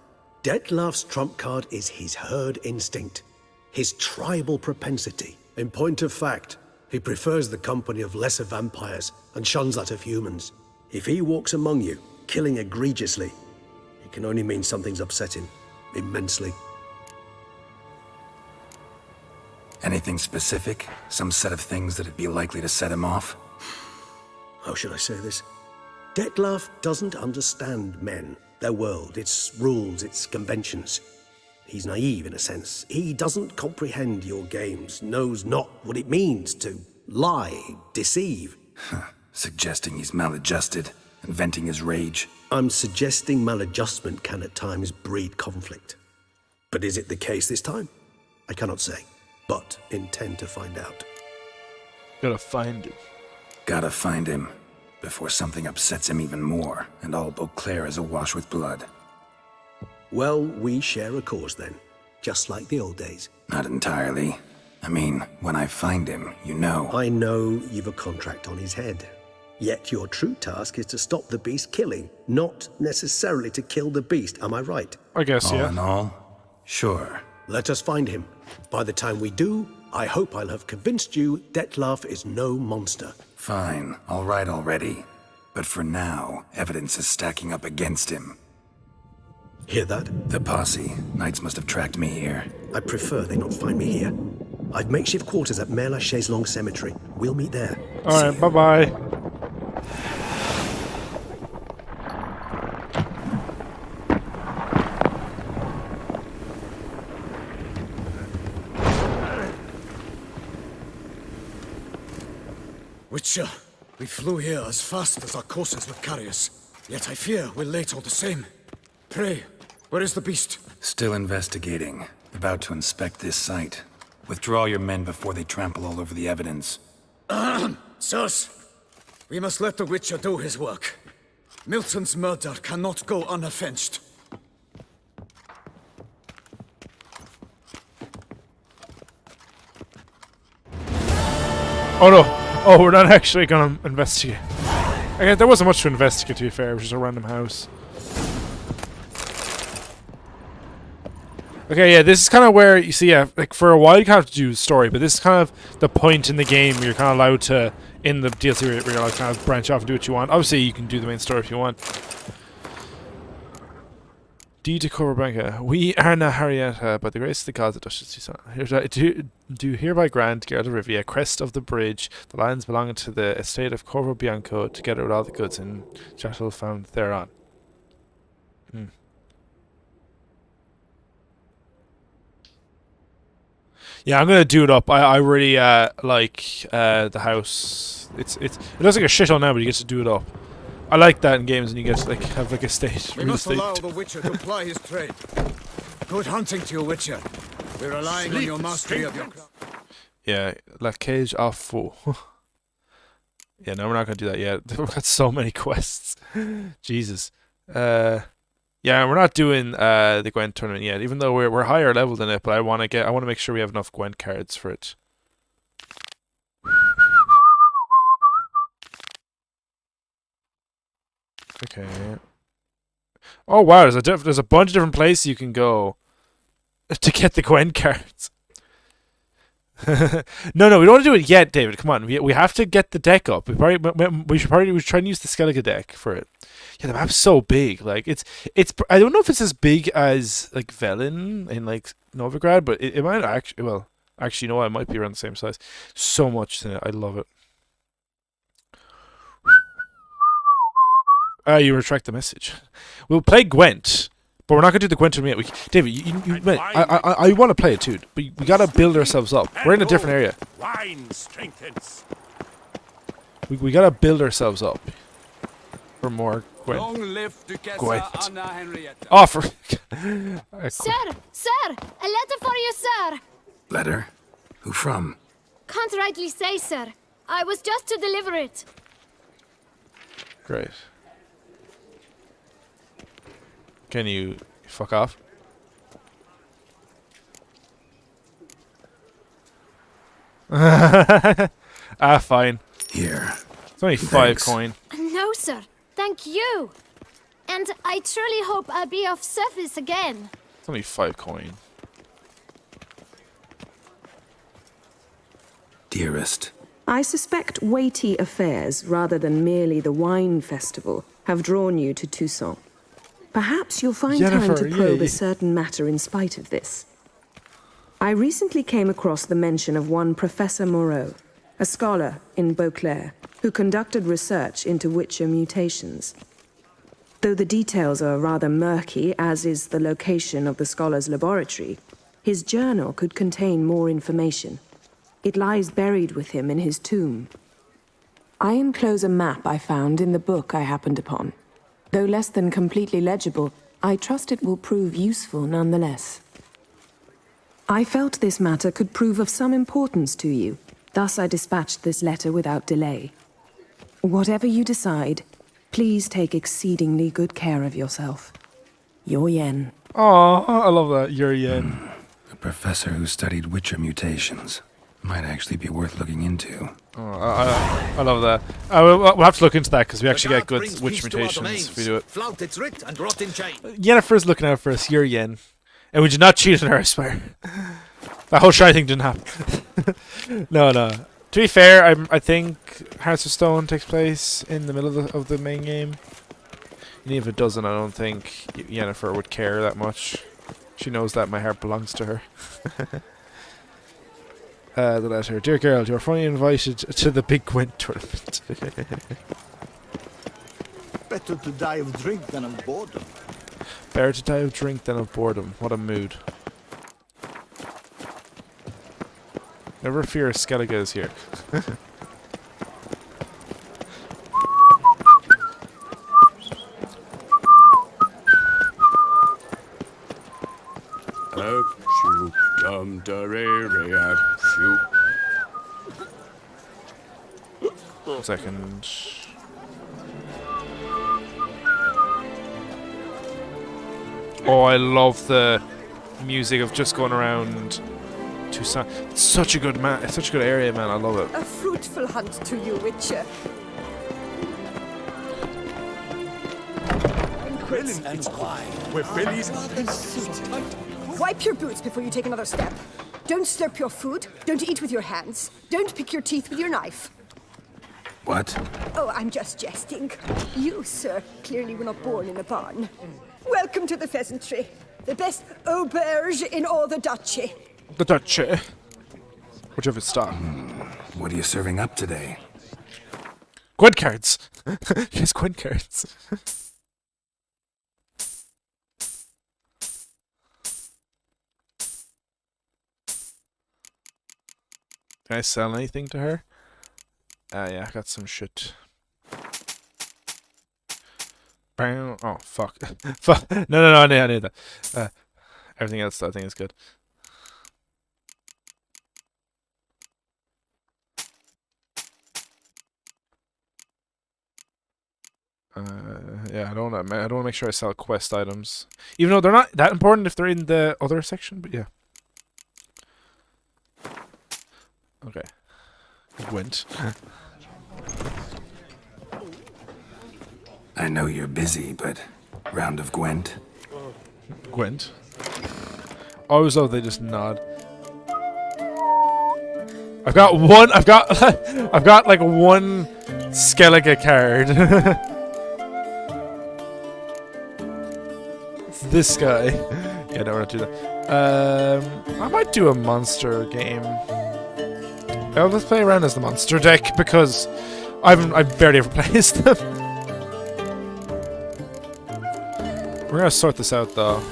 [SPEAKER 17] Dettlaff's trump card is his herd instinct, his tribal propensity. In point of fact, he prefers the company of lesser vampires and shuns that of humans. If he walks among you, killing egregiously, it can only mean something's upset him immensely.
[SPEAKER 5] Anything specific? Some set of things that'd be likely to set him off?
[SPEAKER 17] How should I say this? Dettlaff doesn't understand men, their world, its rules, its conventions. He's naive in a sense. He doesn't comprehend your games, knows not what it means to lie, deceive.
[SPEAKER 5] Suggesting he's maladjusted and venting his rage.
[SPEAKER 17] I'm suggesting maladjustment can at times breed conflict. But is it the case this time? I cannot say, but intend to find out.
[SPEAKER 2] Gotta find him.
[SPEAKER 5] Gotta find him before something upsets him even more and all Beauclair is awash with blood.
[SPEAKER 17] Well, we share a cause then, just like the old days.
[SPEAKER 5] Not entirely. I mean, when I find him, you know.
[SPEAKER 17] I know you've a contract on his head. Yet your true task is to stop the beast killing, not necessarily to kill the beast, am I right?
[SPEAKER 2] I guess, yeah.
[SPEAKER 5] All in all, sure.
[SPEAKER 17] Let us find him. By the time we do, I hope I'll have convinced you Dettlaff is no monster.
[SPEAKER 5] Fine, all right already. But for now, evidence is stacking up against him.
[SPEAKER 17] Hear that?
[SPEAKER 5] The posse. Knights must have tracked me here.
[SPEAKER 17] I prefer they not find me here. I've makeshift quarters at Mère Lachaise Long Cemetery. We'll meet there.
[SPEAKER 2] Alright, bye-bye.
[SPEAKER 4] Witcher, we flew here as fast as our courses would carry us. Yet I fear we're late all the same. Pray, where is the beast?
[SPEAKER 5] Still investigating. About to inspect this site. Withdraw your men before they trample all over the evidence.
[SPEAKER 4] Sirs, we must let the Witcher do his work. Milton's murder cannot go unavenged.
[SPEAKER 2] Oh no! Oh, we're not actually gonna investigate. Okay, there wasn't much to investigate, to be fair. It was just a random house. Okay, yeah, this is kind of where, you see, yeah, like, for a while you kind of have to do story, but this is kind of the point in the game where you're kind of allowed to, in the DLC, where you're allowed to kind of branch off and do what you want. Obviously, you can do the main story if you want. D to Corabranca. We are now Harrietta, by the grace of the gods, the Duchess do hereby grant Geralt of Rivia, crest of the bridge, the lands belonging to the estate of Corvo Bianco, together with all the goods and chattel found thereon. Yeah, I'm gonna do it up. I really like the house. It looks like a shithole now, but you get to do it up. I like that in games, and you get to like have like a state.
[SPEAKER 4] We must allow the Witcher to ply his trade. Good hunting to you, Witcher. We're relying on your mastery of your craft.
[SPEAKER 2] Yeah, La Cage à Faux. Yeah, no, we're not gonna do that yet. We've got so many quests. Jesus. Yeah, we're not doing the Gwent tournament yet, even though we're higher level than it. But I want to make sure we have enough Gwent cards for it. Okay. Oh wow, there's a bunch of different places you can go to get the Gwent cards. No, we don't want to do it yet, David. Come on, we have to get the deck up. We should try and use the Skellige deck for it. Yeah, the map's so big. Like it's. I don't know if it's as big as like Velen in like Novigrad, but it might actually. Well, actually, you know what? It might be around the same size. So much in it. I love it. You retract the message. We'll play Gwent, but we're not gonna do the Gwent tournament yet. David, I want to play it too, but we gotta build ourselves up. We're in a different area.
[SPEAKER 7] Wine strengthens.
[SPEAKER 2] We gotta build ourselves up for more Gwent.
[SPEAKER 18] Long live Duchessa
[SPEAKER 2] Gwent.
[SPEAKER 18] Anna Henrietta.
[SPEAKER 2] Oh, for
[SPEAKER 19] Sir, a letter for you, sir.
[SPEAKER 5] Letter? Who from?
[SPEAKER 19] Can't rightly say, sir. I was just to deliver it.
[SPEAKER 2] Great. Can you fuck off? Fine.
[SPEAKER 5] Here.
[SPEAKER 2] It's only 5 coin.
[SPEAKER 19] No, sir. Thank you. And I truly hope I'll be of service again.
[SPEAKER 2] It's only 5 coin.
[SPEAKER 5] Dearest.
[SPEAKER 20] I suspect weighty affairs, rather than merely the wine festival, have drawn you to Toussaint. Perhaps you'll find time to probe a certain matter in spite of this. I recently came across the mention of one Professor Moreau, a scholar in Beauclair, who conducted research into Witcher mutations. Though the details are rather murky, as is the location of the scholar's laboratory, his journal could contain more information. It lies buried with him in his tomb. I enclose a map I found in the book I happened upon. Though less than completely legible, I trust it will prove useful nonetheless. I felt this matter could prove of some importance to you, thus I dispatched this letter without delay. Whatever you decide, please take exceedingly good care of yourself. Your Yen.
[SPEAKER 2] Oh, I love that. Your Yen.
[SPEAKER 5] A professor who studied Witcher mutations. Might actually be worth looking into.
[SPEAKER 2] Oh, I love that. We'll have to look into that because we actually get good Witcher mutations if we do it.
[SPEAKER 6] Flout its writ and rot in chain.
[SPEAKER 2] Yennefer's looking out for us. Your Yen. And we did not cheat on her, I swear. That whole shy thing didn't happen. No. To be fair, I think Hearts of Stone takes place in the middle of the main game. And even if it doesn't, I don't think Yennefer would care that much. She knows that my heart belongs to her. The letter. Dear girl, you are finally invited to the Big Gwent tournament.
[SPEAKER 8] Better to die of drink than of boredom.
[SPEAKER 2] Better to die of drink than of boredom. What a mood. Never fear, Skellige is here. One second. Oh, I love the music of just going around Toussaint. It's such a good it's such a good area, man. I love it.
[SPEAKER 1] A fruitful hunt to you, Witcher.
[SPEAKER 8] And why? We're Billy's.
[SPEAKER 1] Wipe your boots before you take another step. Don't slurp your food. Don't eat with your hands. Don't pick your teeth with your knife.
[SPEAKER 5] What?
[SPEAKER 1] Oh, I'm just jesting. You, sir, clearly were not born in a barn. Welcome to the Pheasantry. The best auberge in all the duchy.
[SPEAKER 2] The duchy. Whichever star.
[SPEAKER 5] What are you serving up today?
[SPEAKER 2] Gwent cards. Yes, Gwent cards. Can I sell anything to her? Yeah, I got some shit. Oh, fuck. Fuck. No, I need that. Everything else, I think, is good. Yeah, I don't want to make sure I sell quest items, even though they're not that important if they're in the other section. But yeah. Okay. Gwent.
[SPEAKER 5] I know you're busy, but round of Gwent?
[SPEAKER 2] Gwent. Always love they just nod. I've got like one Skellige card. It's this guy. Yeah, no, we're not doing that. I might do a monster game. Let's play around as the monster deck because I've barely ever played them. We're gonna sort this out though.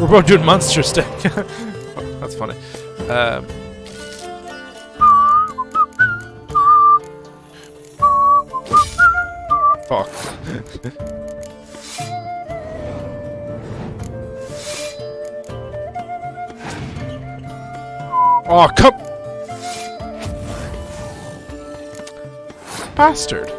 [SPEAKER 2] We're both doing monster stick. Oh, that's funny. Fuck. Oh, come! Bastard.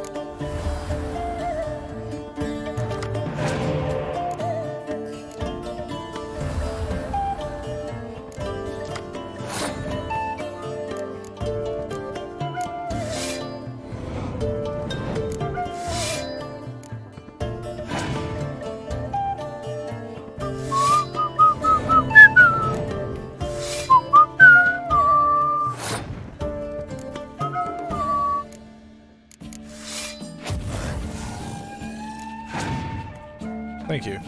[SPEAKER 2] Thank you.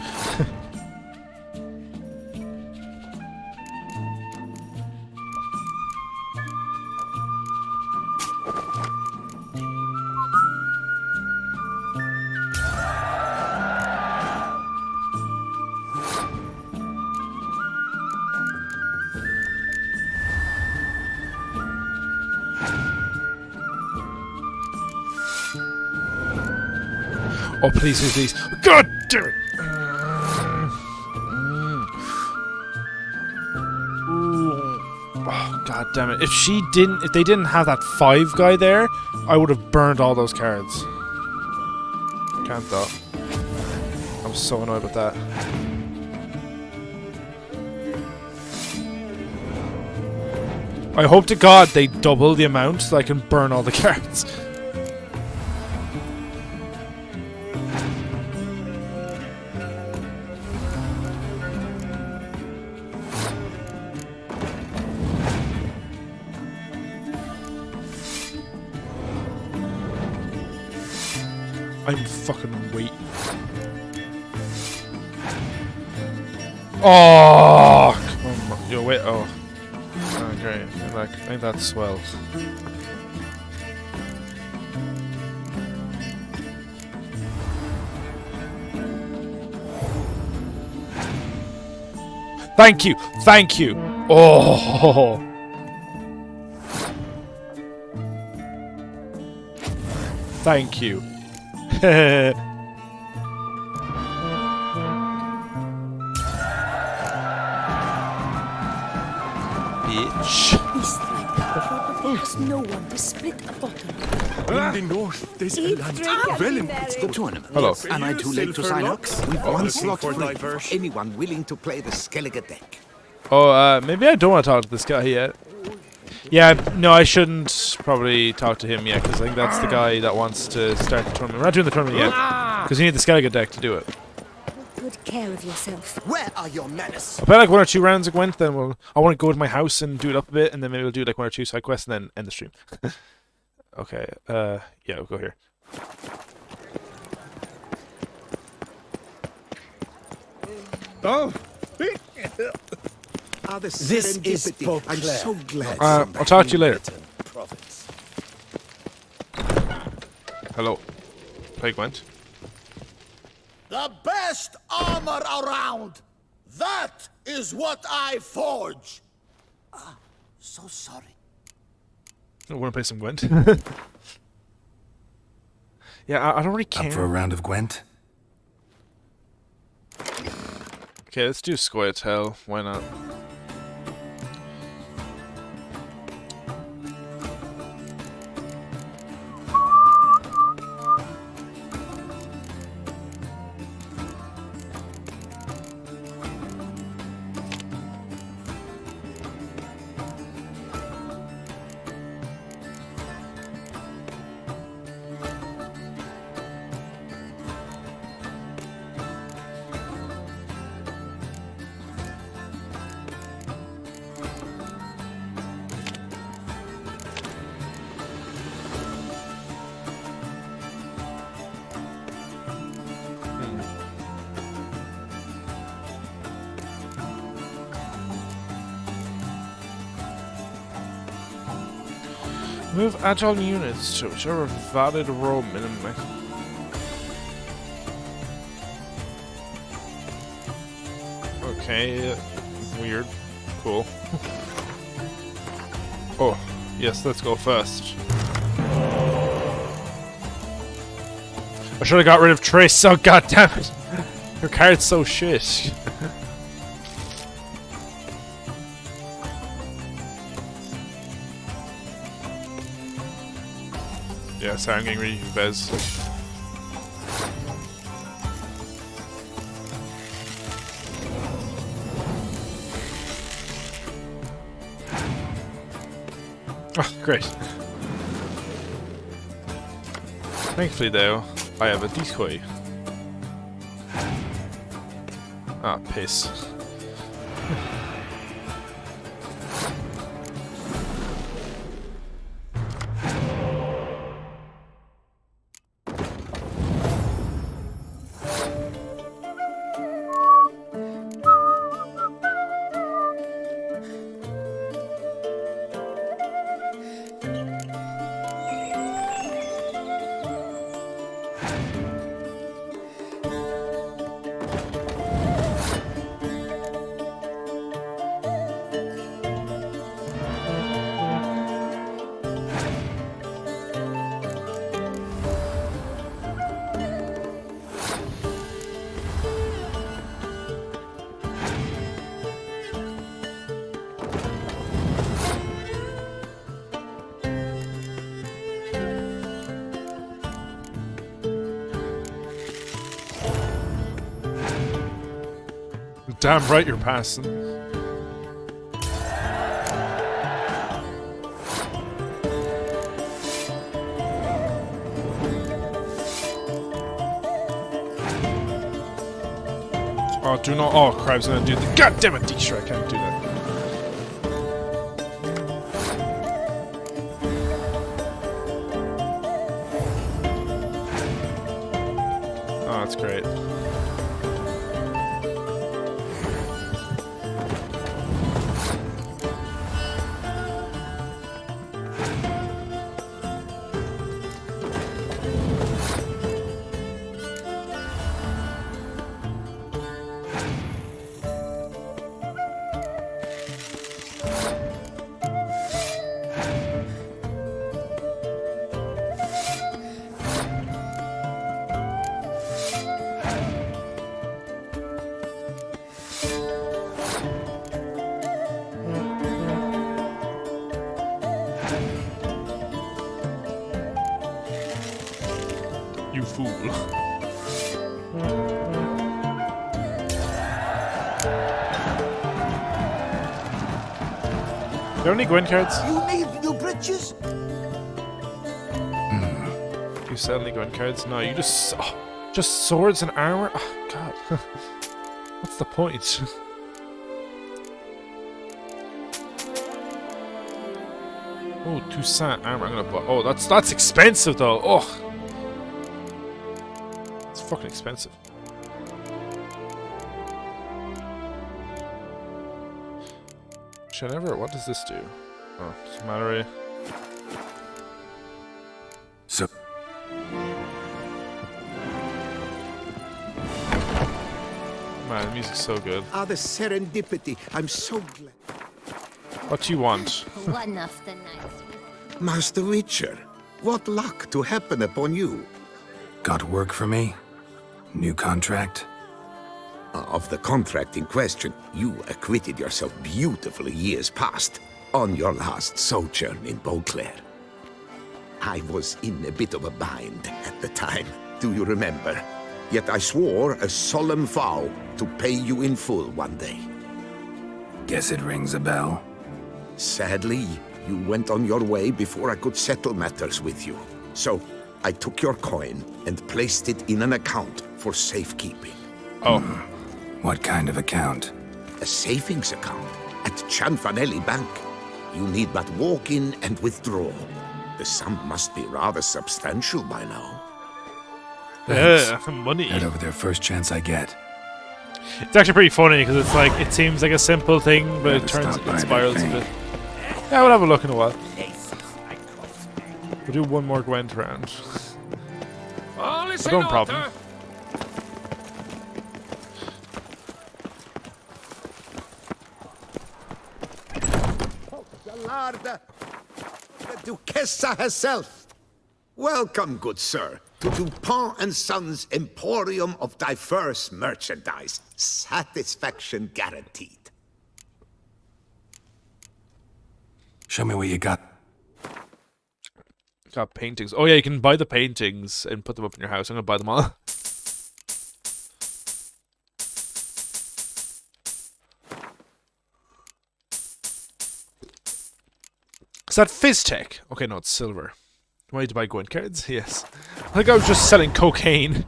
[SPEAKER 2] Oh, please, please, please. God damn it! Oh, god damn it. If they didn't have that 5 guy there, I would have burned all those cards. Can't though. I'm so annoyed with that. I hope to god they double the amount so I can burn all the cards. I'm fucking waiting. Oh, come on. Yo, wait. Oh, great. I think that's swell. Thank you. Thank you. Oh. Thank you. Bitch.
[SPEAKER 1] This property has no one to split a bottle.
[SPEAKER 15] In the north, there's a land well
[SPEAKER 10] It's the tournament.
[SPEAKER 2] Hello.
[SPEAKER 10] Am I too late to sign up? We've
[SPEAKER 15] Oh,
[SPEAKER 10] one
[SPEAKER 15] looking
[SPEAKER 10] slot
[SPEAKER 15] for
[SPEAKER 10] free for
[SPEAKER 15] diversion.
[SPEAKER 10] anyone willing to play the Skellige deck.
[SPEAKER 2] Oh, maybe I don't want to talk to this guy yet. Yeah, no, I shouldn't probably talk to him yet, because I think that's the guy that wants to start the tournament. We're not doing the tournament yet, because you need the Skellige deck to do it.
[SPEAKER 1] Good care of yourself.
[SPEAKER 6] Where are your manners?
[SPEAKER 2] I'll play like 1 or 2 rounds of Gwent, then I want to go to my house and do it up a bit, and then maybe we'll do like 1 or 2 side quests, and then end the stream. Okay, yeah, we'll go here.
[SPEAKER 8] Oh!
[SPEAKER 10] This is
[SPEAKER 8] Beauclair.
[SPEAKER 10] I'm so glad.
[SPEAKER 2] I'll talk to you later. Hello. Play Gwent.
[SPEAKER 6] The best armor around! That is what I forge! Ah, so sorry.
[SPEAKER 2] I want to play some Gwent. Yeah, I don't really care.
[SPEAKER 5] Up for a round of Gwent?
[SPEAKER 2] Okay, let's do Scoia'tael. Why not? Move agile units to whichever valid row minimum. Okay, weird. Cool. Oh, yes, let's go first. I should have got rid of Triss. Oh, god damn it. Her card's so shit. Yeah, sorry, I'm getting ready for Vez. Oh, great. Thankfully, though, I have a decoy. Ah, piss. Damn right you're passing. Oh, do not. Oh, crap's gonna do the. God damn it, D-Stra, I can't do that. Oh, that's great. You fool. There any Gwen cards?
[SPEAKER 6] You need new bridges?
[SPEAKER 2] You sell any Gwen cards? No, you just... Oh, just swords and armor? Oh, God. What's the point? Oh, Toussaint armor. I'm gonna buy... Oh, that's expensive, though. Oh. It's fucking expensive. Should I never... What does this do? Oh, doesn't matter really.
[SPEAKER 5] So...
[SPEAKER 2] Man, the music's so good.
[SPEAKER 10] Ah, the serendipity. I'm so glad.
[SPEAKER 2] What do you want?
[SPEAKER 19] One of the nice.
[SPEAKER 10] Master Witcher, what luck to happen upon you.
[SPEAKER 5] Got work for me? New contract?
[SPEAKER 10] Of the contract in question, you acquitted yourself beautifully years past on your last sojourn in Beauclair. I was in a bit of a bind at the time, do you remember? Yet I swore a solemn vow to pay you in full one day.
[SPEAKER 5] Guess it rings a bell.
[SPEAKER 10] Sadly, you went on your way before I could settle matters with you. So, I took your coin and placed it in an account for safekeeping.
[SPEAKER 2] Oh.
[SPEAKER 5] What kind of account?
[SPEAKER 10] A savings account at Cianfanelli Bank. You need but walk in and withdraw. The sum must be rather substantial by now.
[SPEAKER 2] Yeah, money.
[SPEAKER 5] Head over there first chance I get.
[SPEAKER 2] It's actually pretty funny because it's like it seems like a simple thing, but it spirals a bit. Yeah, we'll have a look in a while. We'll do one more Gwent round. No problem.
[SPEAKER 10] the Duchessa herself. Welcome, good sir, to Dupont and Sons Emporium of Diverse Merchandise. Satisfaction guaranteed.
[SPEAKER 5] Show me what you got.
[SPEAKER 2] Got paintings. Oh yeah, you can buy the paintings and put them up in your house. I'm gonna buy them all. Is that Fizztech? Okay, no, it's silver. Do I need to buy Gwent cards? Yes. I think I was just selling cocaine.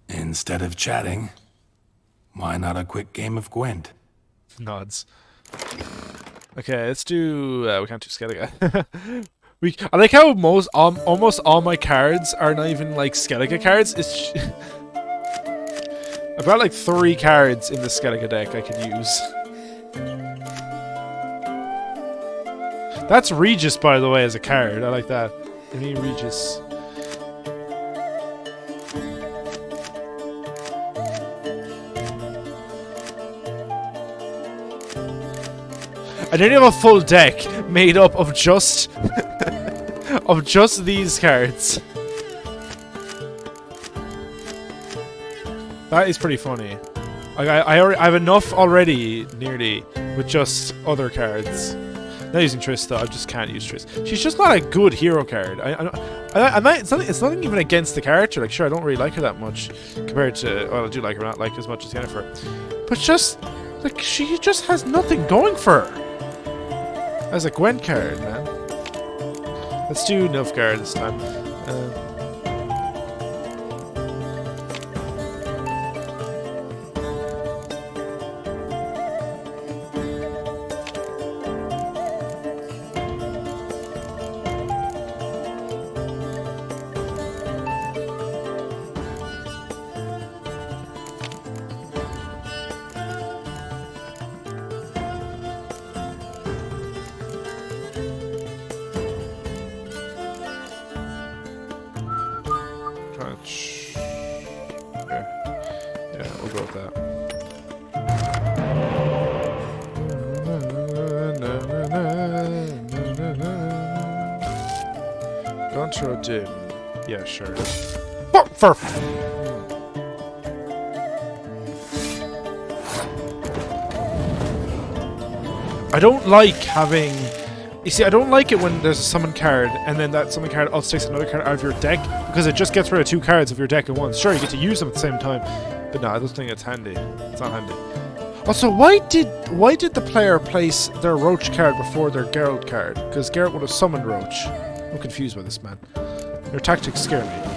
[SPEAKER 5] Instead of chatting, why not a quick game of Gwent?
[SPEAKER 2] Nods. Okay, let's do. We can't do Skellige. I like how almost all my cards are not even like Skellige cards. It's I've got like 3 cards in the Skellige deck I could use. That's Regis, by the way, as a card. I like that. I mean Regis. I don't have a full deck made up of just of just these cards. That is pretty funny. I have enough already, nearly, with just other cards. Not using Triss though. I just can't use Triss. She's just not a good hero card. It's nothing even against the character. Like, sure, I don't really like her that much compared to. Well, I do like her, not like as much as Yennefer. But just like she just has nothing going for her. As a Gwent card, man. Let's do Nilfgaard this time. Yeah, sure. What for? I don't like having. You see, I don't like it when there's a summon card and then that summon card also takes another card out of your deck because it just gets rid of 2 cards of your deck at once. Sure, you get to use them at the same time, but no, I don't think it's handy. It's not handy. Also, why did the player place their Roach card before their Geralt card? Because Geralt would have summoned Roach. I'm confused by this, man. Their tactics scare me.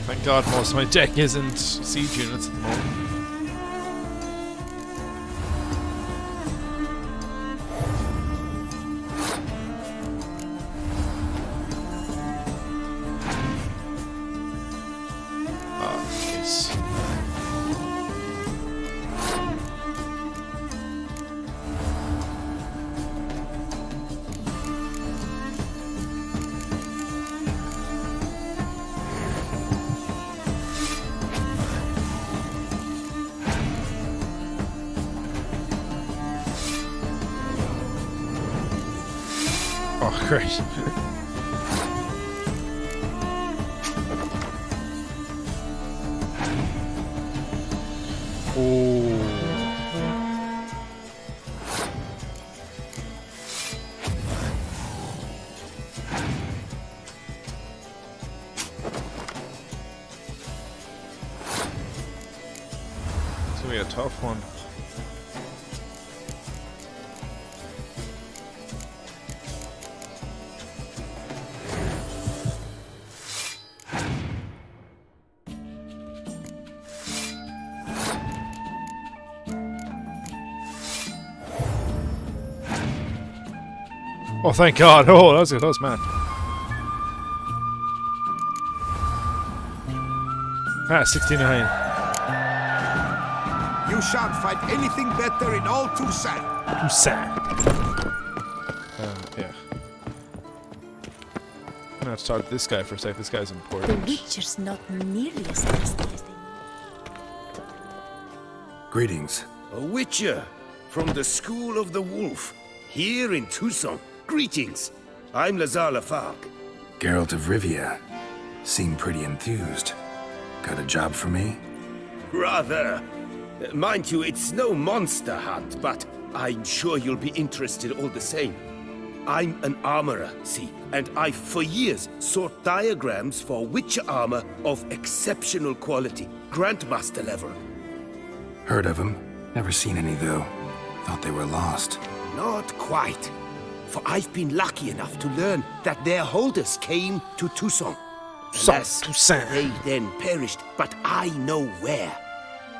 [SPEAKER 2] Thank God most of my deck isn't siege units at the moment. Oh, great. Oh. It's gonna be a tough one. Oh, thank God. Oh, that was a close man. Ah, 69.
[SPEAKER 10] You shan't find anything better in all Toussaint.
[SPEAKER 2] Toussaint. Yeah. I'm gonna have to talk to this guy for a sec. This guy's
[SPEAKER 19] The
[SPEAKER 2] important.
[SPEAKER 19] Witcher's not nearly as nasty as they
[SPEAKER 5] Greetings.
[SPEAKER 6] A Witcher from the School of the Wolf, here in Toussaint. Greetings. I'm Lazar Lafargue.
[SPEAKER 5] Geralt of Rivia. Seem pretty enthused. Got a job for me?
[SPEAKER 6] Rather. Mind you, it's no monster hunt, but I'm sure you'll be interested all the same. I'm an armorer, see, and I've for years sought diagrams for Witcher armor of exceptional quality, Grandmaster level.
[SPEAKER 5] Heard of them. Never seen any, though. Thought they were lost.
[SPEAKER 6] Not quite. For I've been lucky enough to learn that their holders came to Toussaint. Alas, they then perished, but I know where.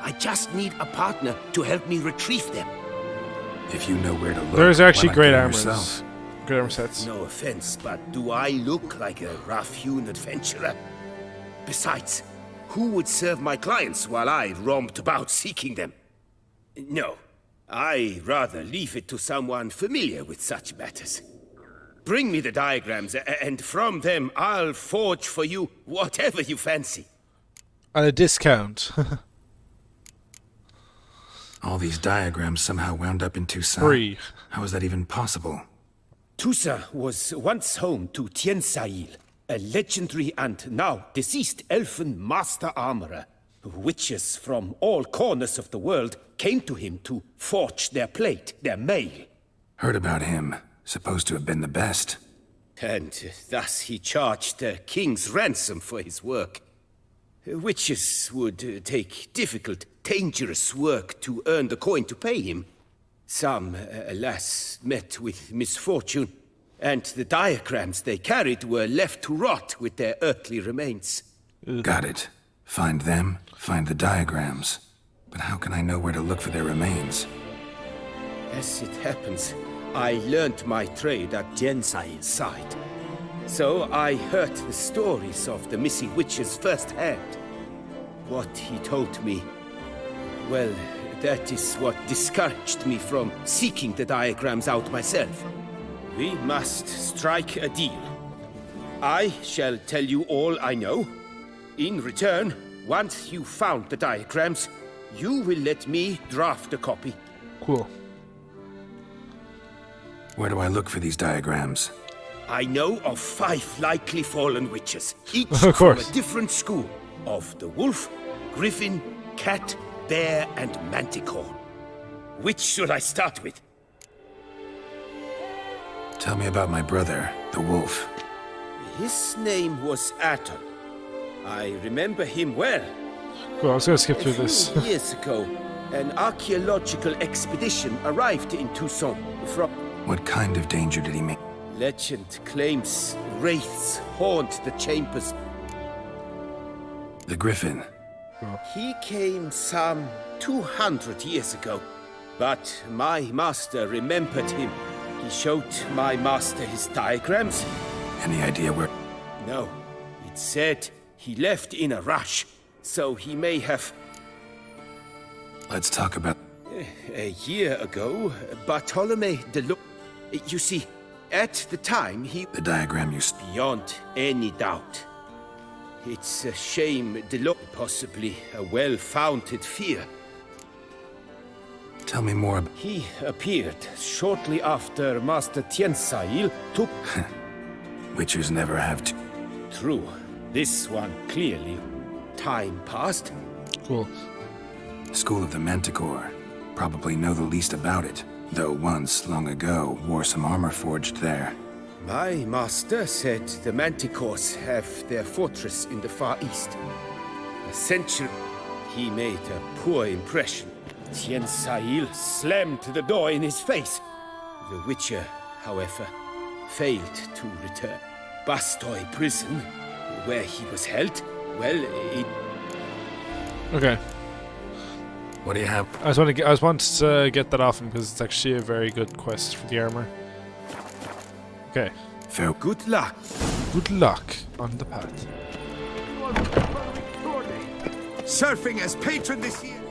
[SPEAKER 6] I just need a partner to help me retrieve them.
[SPEAKER 5] If you know where to look,
[SPEAKER 2] There's actually
[SPEAKER 5] why not
[SPEAKER 2] great
[SPEAKER 5] go
[SPEAKER 2] armors.
[SPEAKER 5] yourself?
[SPEAKER 2] Great armor sets.
[SPEAKER 6] No offense, but do I look like a rough-hewn adventurer? Besides, who would serve my clients while I romped about seeking them? No, I rather leave it to someone familiar with such matters. Bring me the diagrams, and from them I'll forge for you whatever you fancy.
[SPEAKER 2] At a discount.
[SPEAKER 5] All these diagrams somehow wound up in Toussaint.
[SPEAKER 2] Free.
[SPEAKER 5] How is that even possible?
[SPEAKER 6] Toussaint was once home to Tiensail, a legendary and now deceased elfin master armorer. Witches from all corners of the world came to him to forge their plate, their mail.
[SPEAKER 5] Heard about him. Supposed to have been the best.
[SPEAKER 6] And thus he charged a king's ransom for his work. Witches would take difficult, dangerous work to earn the coin to pay him. Some, alas, met with misfortune, and the diagrams they carried were left to rot with their earthly remains.
[SPEAKER 5] Got it. Find them, find the diagrams. But how can I know where to look for their remains?
[SPEAKER 6] As it happens, I learned my trade at Tiensail's side. So I heard the stories of the missing witches firsthand. What he told me, well, that is what discouraged me from seeking the diagrams out myself. We must strike a deal. I shall tell you all I know. In return, once you found the diagrams, you will let me draft a copy.
[SPEAKER 2] Cool.
[SPEAKER 5] Where do I look for these diagrams?
[SPEAKER 6] I know of 5 likely fallen witches, each
[SPEAKER 2] Of
[SPEAKER 6] from
[SPEAKER 2] course.
[SPEAKER 6] a different school. Of the wolf, griffin, cat, bear, and manticore. Which should I start with?
[SPEAKER 5] Tell me about my brother, the wolf.
[SPEAKER 6] His name was Aton. I remember him well.
[SPEAKER 2] Cool, I was gonna skip through this.
[SPEAKER 6] A few years ago, an archaeological expedition arrived in Toussaint from...
[SPEAKER 5] What kind of danger did he make?
[SPEAKER 6] Legend claims wraiths haunt the chambers.
[SPEAKER 5] The Griffin.
[SPEAKER 6] He came some 200 years ago, but my master remembered him. He showed my master his diagrams.
[SPEAKER 5] Any idea where?
[SPEAKER 6] No, it said he left in a rush, so he may have...
[SPEAKER 5] Let's talk about...
[SPEAKER 6] A year ago, Bartolome de Lo... You see, at the time he...
[SPEAKER 5] The diagram you...
[SPEAKER 6] Beyond any doubt. It's a shame de Lo... Possibly a well-founded fear.
[SPEAKER 5] Tell me more.
[SPEAKER 12] He appeared shortly after Master Tiansail took...
[SPEAKER 5] Witchers never have to.
[SPEAKER 12] True. This one clearly. Time passed.
[SPEAKER 2] Cool.
[SPEAKER 5] School of the Manticore. Probably know the least about it, though once, long ago, wore some armor forged there.
[SPEAKER 12] My master said the Manticores have their fortress in the Far East. A century... He made a poor impression. Tiansail slammed the door in his face. The Witcher, however, failed to return. Bastoy prison, where he was held, well, it...
[SPEAKER 2] Okay.
[SPEAKER 5] What do you have?
[SPEAKER 2] I just want to get that off him because it's actually a very good quest for the armor. Okay.
[SPEAKER 5] Fair.
[SPEAKER 12] Good luck.
[SPEAKER 2] Good luck on the path.
[SPEAKER 6] Surfing as patron this year.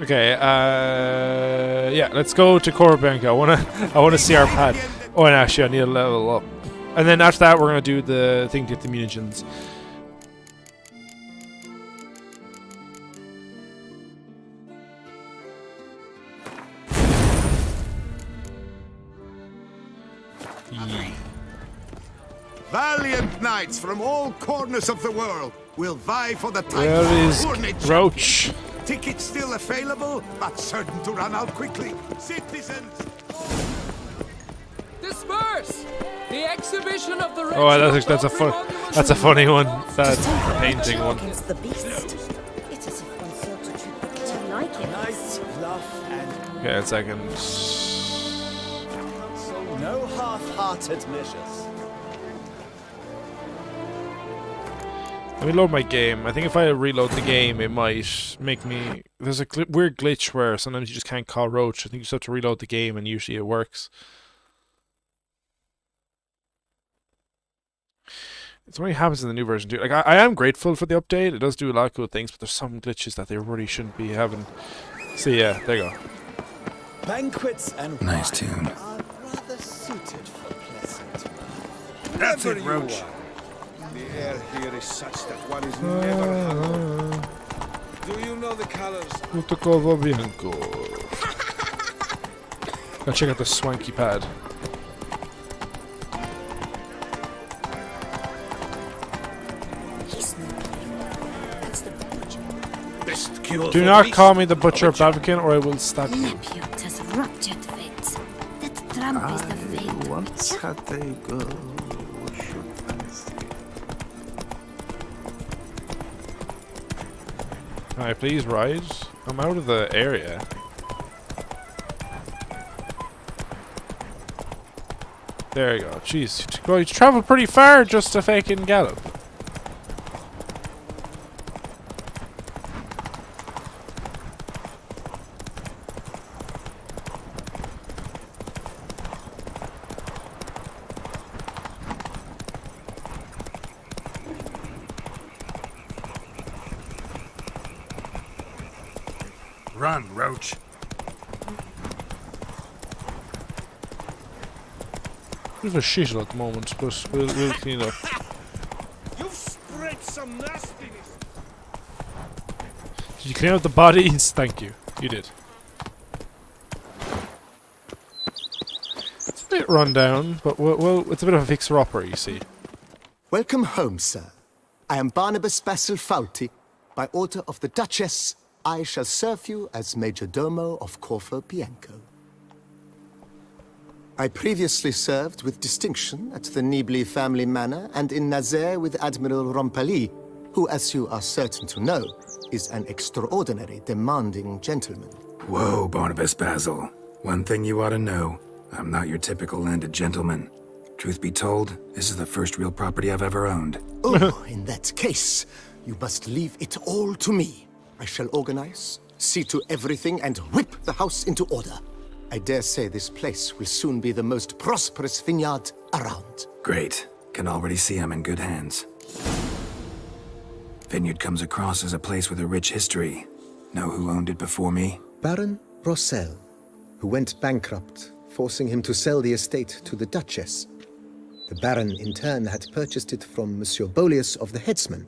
[SPEAKER 2] Okay, yeah, let's go to Korbenka. I wanna see our pad. Oh, and actually I need to level up. And then after that we're gonna do the thing to get the munitions.
[SPEAKER 6] Valiant knights from all corners of the world will vie for the title
[SPEAKER 2] Where is
[SPEAKER 6] of Hornet
[SPEAKER 2] Roach?
[SPEAKER 6] champion. Tickets still available, but certain to run out quickly. Citizens!
[SPEAKER 16] Disperse! The exhibition of the
[SPEAKER 2] Oh, that's a funny one. That painting one.
[SPEAKER 1] Against the beast. It's as if one sought to treat the kitchen like it.
[SPEAKER 11] Nice bluff and
[SPEAKER 2] Okay, a second.
[SPEAKER 11] so no half-hearted measures.
[SPEAKER 2] Let me load my game. I think if I reload the game, it might make me... There's a weird glitch where sometimes you just can't call Roach. I think you just have to reload the game and usually it works. It's only happens in the new version too. Like, I am grateful for the update. It does do a lot of cool things, but there's some glitches that they really shouldn't be having. So yeah, there you go.
[SPEAKER 11] Banquets and
[SPEAKER 5] Nice
[SPEAKER 11] wine
[SPEAKER 5] tune.
[SPEAKER 11] are rather suited for pleasant.
[SPEAKER 6] That's it, Roach. The air here is such that one is never hungry. Do you know the colors?
[SPEAKER 2] Tutto va bianco. Go check out the swanky pad. Do not call me the Butcher of Balvican or I will stab you.
[SPEAKER 19] Lepute has ruptured fate. That tramp is the fate.
[SPEAKER 12] Once had a girl.
[SPEAKER 2] Can I please ride? I'm out of the area. There you go. Jeez, you travel pretty far just to fucking gallop.
[SPEAKER 5] Run, Roach.
[SPEAKER 2] Bit of a shittle at the moment, but we'll clean up.
[SPEAKER 7] You've spread some nastiness.
[SPEAKER 2] Did you clean up the bodies? Thank you. You did. It's a bit run down, but well, it's a bit of a fixer-upper, you see.
[SPEAKER 8] Welcome home, sir. I am Barnabas Basil Fauti. By order of the Duchess, I shall serve you as Major Domo of Corvo Bianco. I previously served with distinction at the Nibli family manor and in Nazaire with Admiral Rompali, who, as you are certain to know, is an extraordinary, demanding gentleman.
[SPEAKER 5] Whoa, Barnabas Basil. One thing you ought to know. I'm not your typical landed gentleman. Truth be told, this is the first real property I've ever owned.
[SPEAKER 8] Oh, in that case, you must leave it all to me. I shall organize, see to everything, and whip the house into order. I dare say this place will soon be the most prosperous vineyard around.
[SPEAKER 5] Great. Can already see I'm in good hands. Vineyard comes across as a place with a rich history. Know who owned it before me?
[SPEAKER 8] Baron Rossel, who went bankrupt, forcing him to sell the estate to the Duchess. The Baron, in turn, had purchased it from Monsieur Bolius of the Headsman,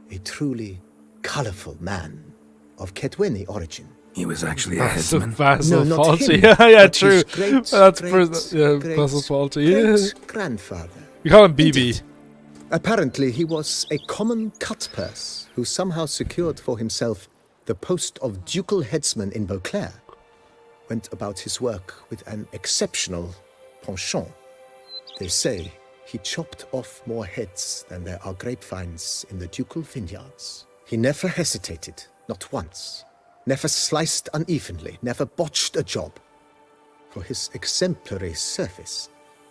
[SPEAKER 8] a truly colorful man of Ketweni origin.
[SPEAKER 5] He was actually a
[SPEAKER 2] That's
[SPEAKER 5] headsman.
[SPEAKER 2] Basil
[SPEAKER 8] No, not
[SPEAKER 2] Fawlty.
[SPEAKER 8] him,
[SPEAKER 2] Yeah,
[SPEAKER 8] but
[SPEAKER 2] true.
[SPEAKER 8] his great,
[SPEAKER 2] That's
[SPEAKER 8] great,
[SPEAKER 2] Basil Fawlty. Yeah.
[SPEAKER 8] great-grandfather.
[SPEAKER 2] We call him BB.
[SPEAKER 8] Apparently, he was a common cutpurse who somehow secured for himself the post of ducal headsman in Beauclair. Went about his work with an exceptional penchant. They say he chopped off more heads than there are grapevines in the ducal vineyards. He never hesitated, not once. Never sliced unevenly, never botched a job. For his exemplary service,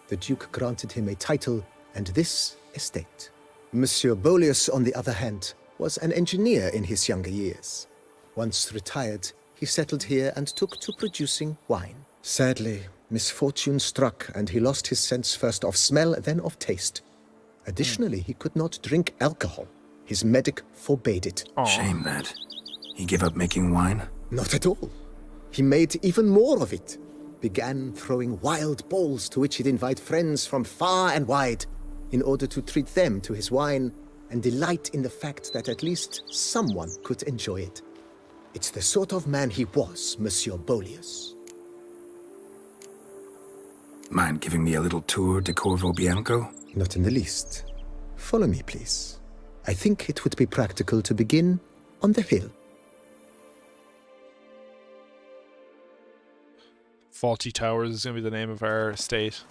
[SPEAKER 8] the Duke granted him a title and this estate. Monsieur Bolius, on the other hand, was an engineer in his younger years. Once retired, he settled here and took to producing wine. Sadly, misfortune struck and he lost his sense first of smell, then of taste. Additionally, he could not drink alcohol. His medic forbade it.
[SPEAKER 5] Shame that. He gave up making wine?
[SPEAKER 8] Not at all. He made even more of it. Began throwing wild balls to which he'd invite friends from far and wide in order to treat them to his wine and delight in the fact that at least someone could enjoy it. It's the sort of man he was, Monsieur Bolius.
[SPEAKER 5] Mind giving me a little tour de Corvo Bianco?
[SPEAKER 8] Not in the least. Follow me, please. I think it would be practical to begin on the hill.
[SPEAKER 2] Faulty Towers is going to be the name of our estate.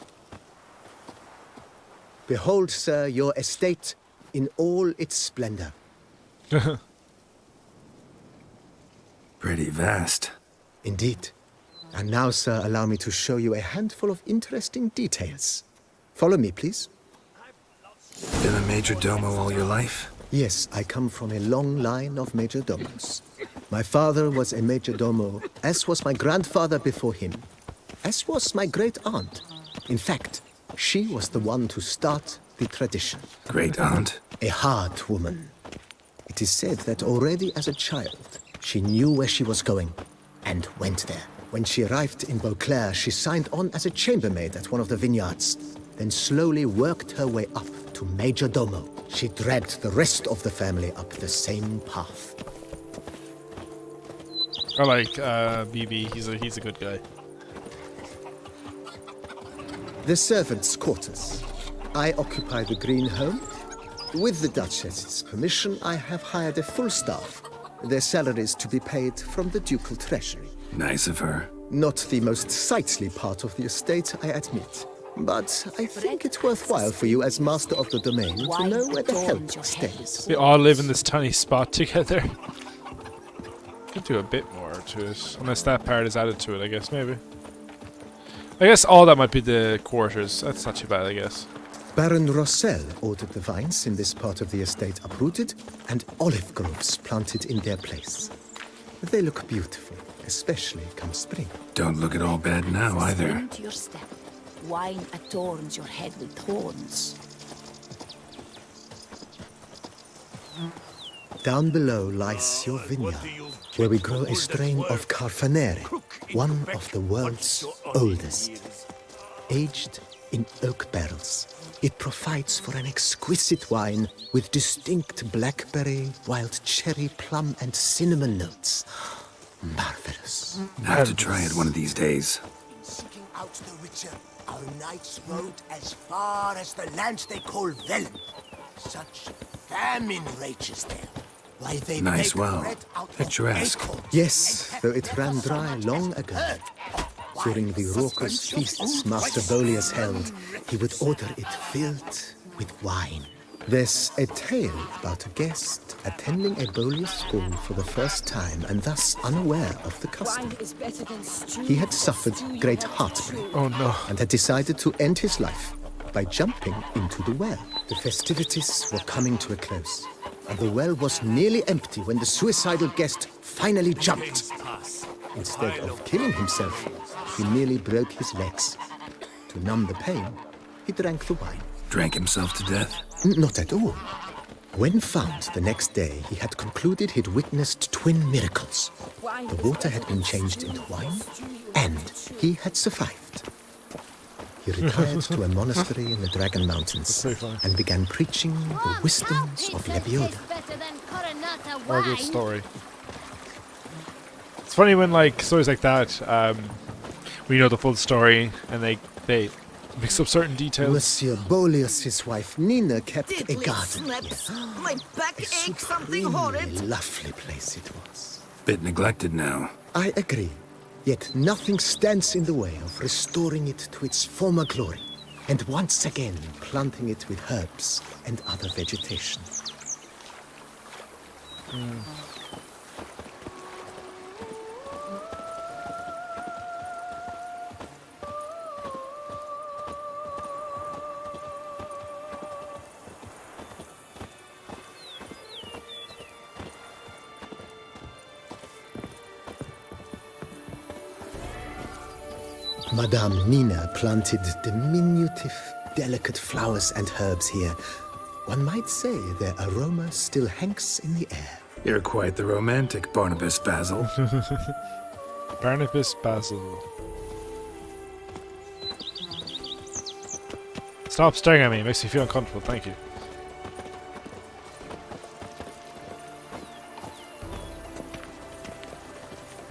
[SPEAKER 8] Behold, sir, your estate in all its splendor.
[SPEAKER 5] Pretty vast.
[SPEAKER 8] Indeed. And now, sir, allow me to show you a handful of interesting details. Follow me, please.
[SPEAKER 5] Been a major domo all your life?
[SPEAKER 8] Yes, I come from a long line of major domos. My father was a major domo, as was my grandfather before him, as was my great-aunt. In fact, she was the one to start the tradition.
[SPEAKER 5] Great-aunt?
[SPEAKER 8] A hard woman. It is said that already as a child, she knew where she was going and went there. When she arrived in Beauclair, she signed on as a chambermaid at one of the vineyards, then slowly worked her way up to major domo. She dragged the rest of the family up the same path.
[SPEAKER 2] I like BB. He's a good guy.
[SPEAKER 8] The servants' quarters. I occupy the green home. With the Duchess's permission, I have hired a full staff. Their salaries to be paid from the ducal treasury.
[SPEAKER 5] Nice of her.
[SPEAKER 8] Not the most sightly part of the estate, I admit. But I think it's worthwhile for you as master of the domain to know where the help stays.
[SPEAKER 2] We all live in this tiny spot together. Could do a bit more to it. Unless that part is added to it, I guess, maybe. I guess all that might be the quarters. That's not too bad, I guess.
[SPEAKER 8] Baron Rossel ordered the vines in this part of the estate uprooted and olive groves planted in their place. They look beautiful, especially come spring.
[SPEAKER 5] Don't look at all bad now, either.
[SPEAKER 19] Spring to your step. Wine adorns your head with thorns.
[SPEAKER 8] Down below lies your vineyard, where we grow a strain of Carfanere, one of the world's oldest. Aged in oak barrels, it provides for an exquisite wine with distinct blackberry, wild cherry, plum, and cinnamon notes. Marvelous.
[SPEAKER 5] Have to try it one of these days.
[SPEAKER 6] Seeking out the richer, our knights rode as far as the lands they call Velen. Such famine rages there. Why they
[SPEAKER 5] Nice
[SPEAKER 6] make
[SPEAKER 5] well.
[SPEAKER 6] bread out of
[SPEAKER 5] Picturesque.
[SPEAKER 6] acorns.
[SPEAKER 8] Yes, though it ran dry long ago. During the raucous feasts Master Bolius held, he would order it filled with wine. There's a tale about a guest attending a Bolius school for the first time and thus unaware of the custom.
[SPEAKER 1] Wine is better than stew.
[SPEAKER 8] He had suffered great heartbreak and had decided to end his life by jumping into the well. The festivities were coming to a close, and the well was nearly empty when the suicidal guest finally jumped. Instead of killing himself, he merely broke his legs. To numb the pain, he drank the wine.
[SPEAKER 5] Drank himself to death?
[SPEAKER 8] Not at all. When found the next day, he had concluded he'd witnessed twin miracles. The water had been changed into wine, and he had survived. He retired to a monastery in the Dragon Mountains and began preaching the wisdoms of Lebioda.
[SPEAKER 2] What a good story. It's funny when like stories like that, we know the full story and they mix up certain details.
[SPEAKER 8] Monsieur Boleus's wife Nina kept a garden here.
[SPEAKER 1] My back aches something horrid.
[SPEAKER 8] Lovely place it was.
[SPEAKER 5] Bit neglected now.
[SPEAKER 8] I agree. Yet nothing stands in the way of restoring it to its former glory, and once again planting it with herbs and other vegetation. Madame Nina planted diminutive, delicate flowers and herbs here. One might say their aroma still hangs in the air.
[SPEAKER 5] You're quite the romantic, Barnabas Basil.
[SPEAKER 2] Barnabas Basil. Stop staring at me, it makes me feel uncomfortable, thank you.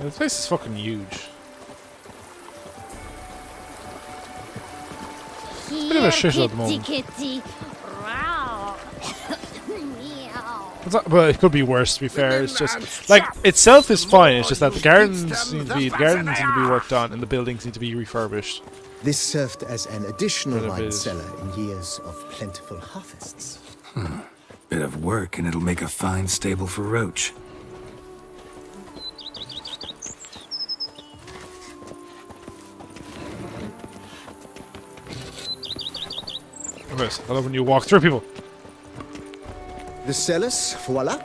[SPEAKER 2] This place is fucking huge. Bit of a shithole at the moment. Well, it could be worse. To be fair, it's just like itself is fine. It's just that the gardens need to be worked on, and the buildings need to be refurbished.
[SPEAKER 8] This served as an additional wine cellar in years of plentiful harvests.
[SPEAKER 5] Bit of work, and it'll make a fine stable for Roach.
[SPEAKER 2] I love when you walk through people.
[SPEAKER 8] The cellars, voila.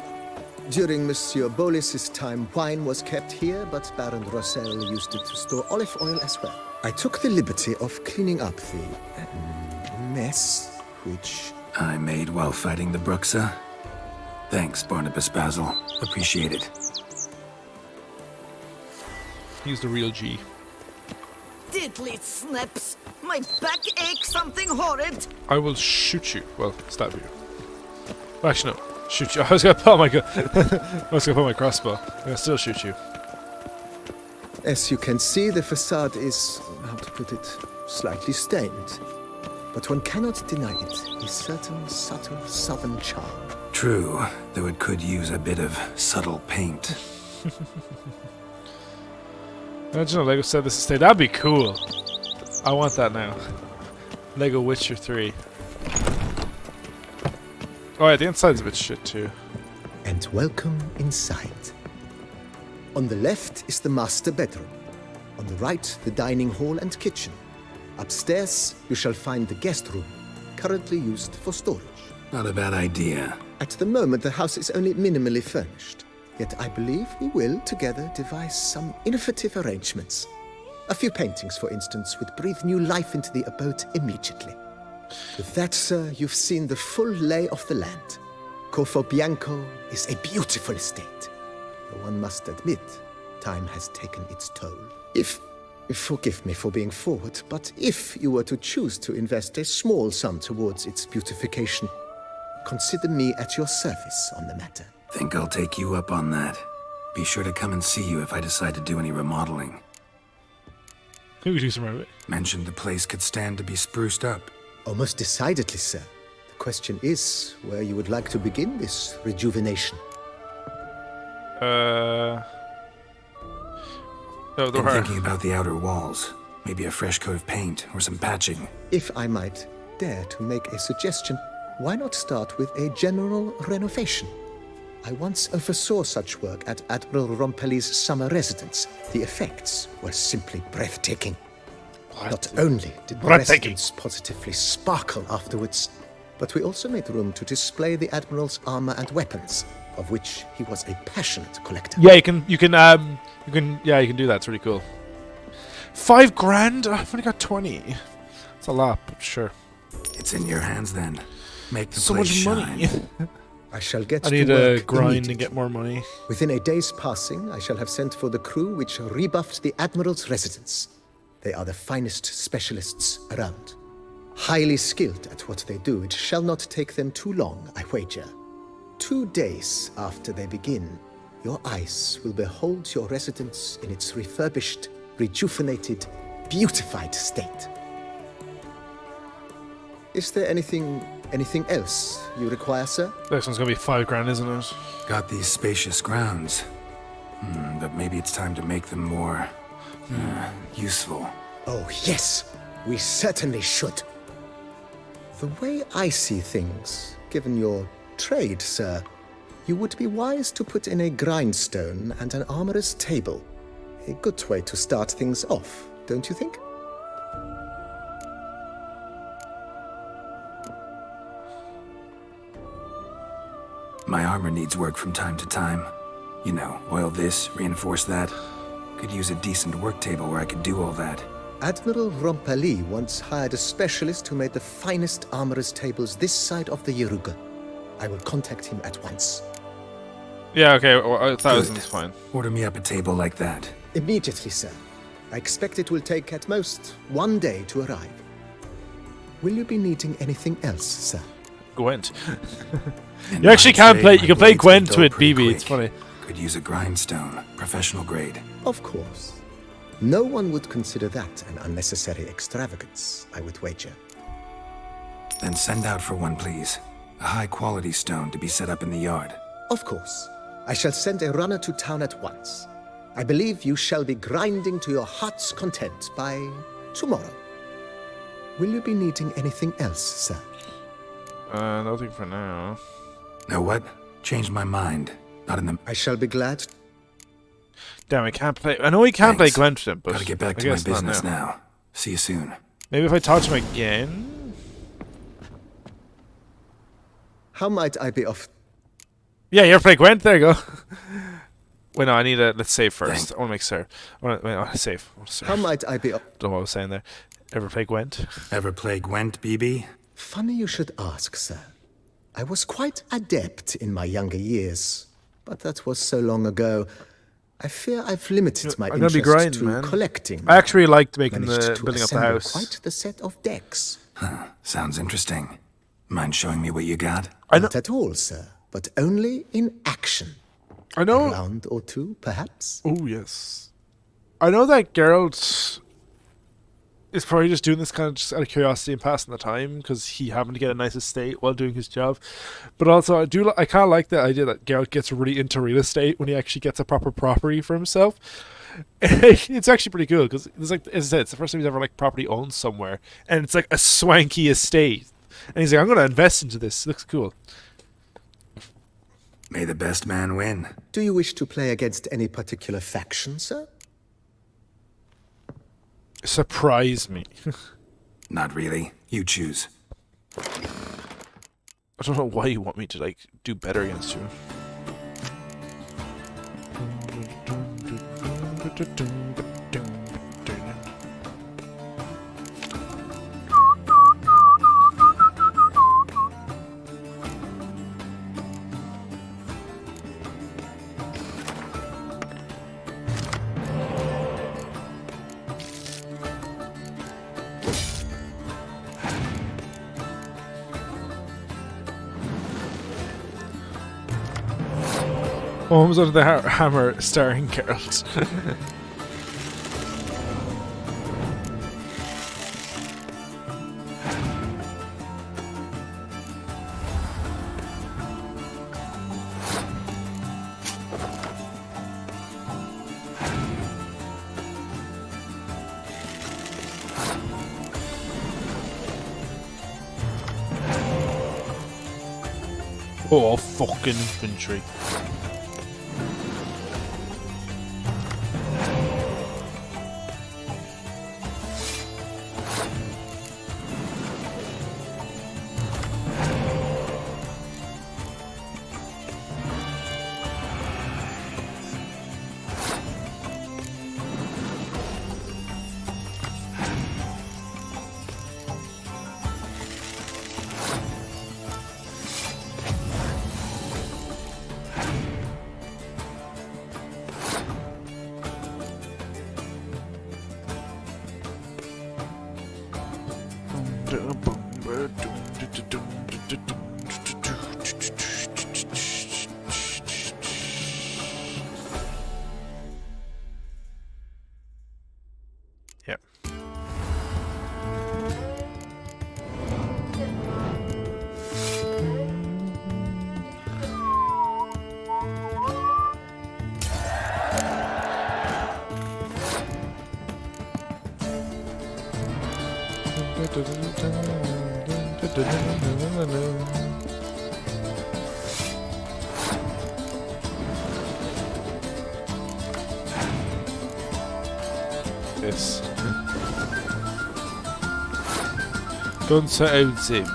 [SPEAKER 8] During Monsieur Boleus's time, wine was kept here, but Baron Rossel used it to store olive oil as well. I took the liberty of cleaning up the mess, which
[SPEAKER 5] I made while fighting the Bruxa. Thanks, Barnabas Basil. Appreciate it.
[SPEAKER 2] He's the real G.
[SPEAKER 1] Diddly snaps! My back aches something horrid.
[SPEAKER 2] I will shoot you. Well, stab you. Well, actually, no. Shoot you. I was gonna pull my gun. I was gonna pull my crossbow. I'm gonna still shoot you.
[SPEAKER 8] as you can see, the facade is, how to put it, slightly stained. But one cannot deny it, a certain subtle southern charm.
[SPEAKER 5] True, though it could use a bit of subtle paint.
[SPEAKER 2] Imagine a Lego set this estate. That'd be cool. I want that now. Lego Witcher 3. Oh yeah, the inside's a bit shit too.
[SPEAKER 8] And welcome inside. On the left is the master bedroom. On the right, the dining hall and kitchen. Upstairs, you shall find the guest room, currently used for storage.
[SPEAKER 5] Not a bad idea.
[SPEAKER 8] At the moment, the house is only minimally furnished. Yet I believe we will, together, devise some innovative arrangements. A few paintings, for instance, would breathe new life into the abode immediately. With that, sir, you've seen the full lay of the land. Corvo Bianco is a beautiful estate. Though one must admit, time has taken its toll. Forgive me for being forward, but if you were to choose to invest a small sum towards its beautification, consider me at your service on the matter.
[SPEAKER 5] Think I'll take you up on that. Be sure to come and see you if I decide to do any remodeling.
[SPEAKER 2] Who could do some remodeling?
[SPEAKER 5] Mentioned the place could stand to be spruced up.
[SPEAKER 8] Oh, most decidedly, sir. The question is where you would like to begin this rejuvenation.
[SPEAKER 5] I'm thinking about the outer walls. Maybe a fresh coat of paint or some patching.
[SPEAKER 8] If I might dare to make a suggestion, why not start with a general renovation? I once oversaw such work at Admiral Rompelli's summer residence. The effects were simply breathtaking. Not only did the residence positively sparkle afterwards, but we also made room to display the Admiral's armor and weapons, of which he was a passionate collector.
[SPEAKER 2] Yeah, you can do that. It's really cool. $5,000? I've only got 20. It's a lot, but sure.
[SPEAKER 5] It's in your hands then. Make the
[SPEAKER 2] so
[SPEAKER 5] place
[SPEAKER 2] much money.
[SPEAKER 8] I shall get
[SPEAKER 2] I need
[SPEAKER 8] to
[SPEAKER 2] to
[SPEAKER 8] work
[SPEAKER 2] grind and get more money.
[SPEAKER 8] Within a day's passing, I shall have sent for the crew which rebuffed the Admiral's residence. They are the finest specialists around. Highly skilled at what they do, it shall not take them too long, I wager. 2 days after they begin, your eyes will behold your residence in its refurbished, rejuvenated, beautified state. Is there anything else you require, sir?
[SPEAKER 2] This one's gonna be $5,000, isn't it?
[SPEAKER 5] Got these spacious grounds. But maybe it's time to make them more useful.
[SPEAKER 8] Oh, yes, we certainly should. The way I see things, given your trade, sir, you would be wise to put in a grindstone and an armorer's table. A good way to start things off, don't you think?
[SPEAKER 5] My armor needs work from time to time. You know, oil this, reinforce that. Could use a decent work table where I could do all that.
[SPEAKER 8] Admiral Rompali once hired a specialist who made the finest armorer's tables this side of the Yaruga. I will contact him at once.
[SPEAKER 2] Yeah, okay, well, 1,000 is fine.
[SPEAKER 5] Order me up a table like that.
[SPEAKER 8] Immediately, sir. I expect it will take at most 1 day to arrive. Will you be needing anything else, sir?
[SPEAKER 2] Gwent. You actually can play. You can play Gwent with BB. It's funny.
[SPEAKER 5] Could use a grindstone, professional grade.
[SPEAKER 8] Of course. No one would consider that an unnecessary extravagance, I would wager.
[SPEAKER 5] Then send out for one, please. A high-quality stone to be set up in the yard.
[SPEAKER 8] Of course. I shall send a runner to town at once. I believe you shall be grinding to your heart's content by tomorrow. Will you be needing anything else, sir?
[SPEAKER 2] Nothing for now.
[SPEAKER 5] Know what? Changed my mind. Not in the...
[SPEAKER 8] I shall be glad.
[SPEAKER 2] Damn, I can't play. I know he can play Gwent with him, but
[SPEAKER 5] gotta get back
[SPEAKER 2] I
[SPEAKER 5] to my
[SPEAKER 2] guess not
[SPEAKER 5] business now. See you soon.
[SPEAKER 2] Maybe if I talk to him again.
[SPEAKER 8] How might I be of...
[SPEAKER 2] Yeah, you're playing Gwent. There you go. Wait, no, I need a... Let's save first. I want to make sure. I want to save.
[SPEAKER 8] How might I be of...
[SPEAKER 2] Don't know what I was saying there. Ever play Gwent?
[SPEAKER 5] Ever play Gwent, BB?
[SPEAKER 8] Funny you should ask, sir. I was quite adept in my younger years, but that was so long ago. I fear I've limited my interest
[SPEAKER 2] grinding,
[SPEAKER 8] to
[SPEAKER 2] man.
[SPEAKER 8] collecting.
[SPEAKER 2] I actually liked making
[SPEAKER 8] Managed
[SPEAKER 2] the
[SPEAKER 8] to
[SPEAKER 2] building up the
[SPEAKER 8] assemble
[SPEAKER 2] house.
[SPEAKER 8] Quite the set of decks.
[SPEAKER 5] Huh, sounds interesting. Mind showing me what you got?
[SPEAKER 8] Not at all, sir, but only in action.
[SPEAKER 2] I know.
[SPEAKER 8] A round or two, perhaps.
[SPEAKER 2] Oh yes. I know that Geralt is probably just doing this kind of just out of curiosity and passing the time because he happened to get a nice estate while doing his job. But also, I kind of like the idea that Geralt gets really into real estate when he actually gets a proper property for himself. It's actually pretty cool because it's like, as I said, it's the first time he's ever like property owned somewhere, and it's like a swanky estate. And he's like, I'm going to invest into this. It looks cool.
[SPEAKER 5] May the best man win.
[SPEAKER 8] Do you wish to play against any particular faction, sir?
[SPEAKER 2] Surprise me.
[SPEAKER 5] Not really. You choose.
[SPEAKER 2] I don't know why you want me to like do better against you. Homes under the Hammer starring Geralt. Oh, fucking infantry. Yep. Yes. Gunsa Outzim.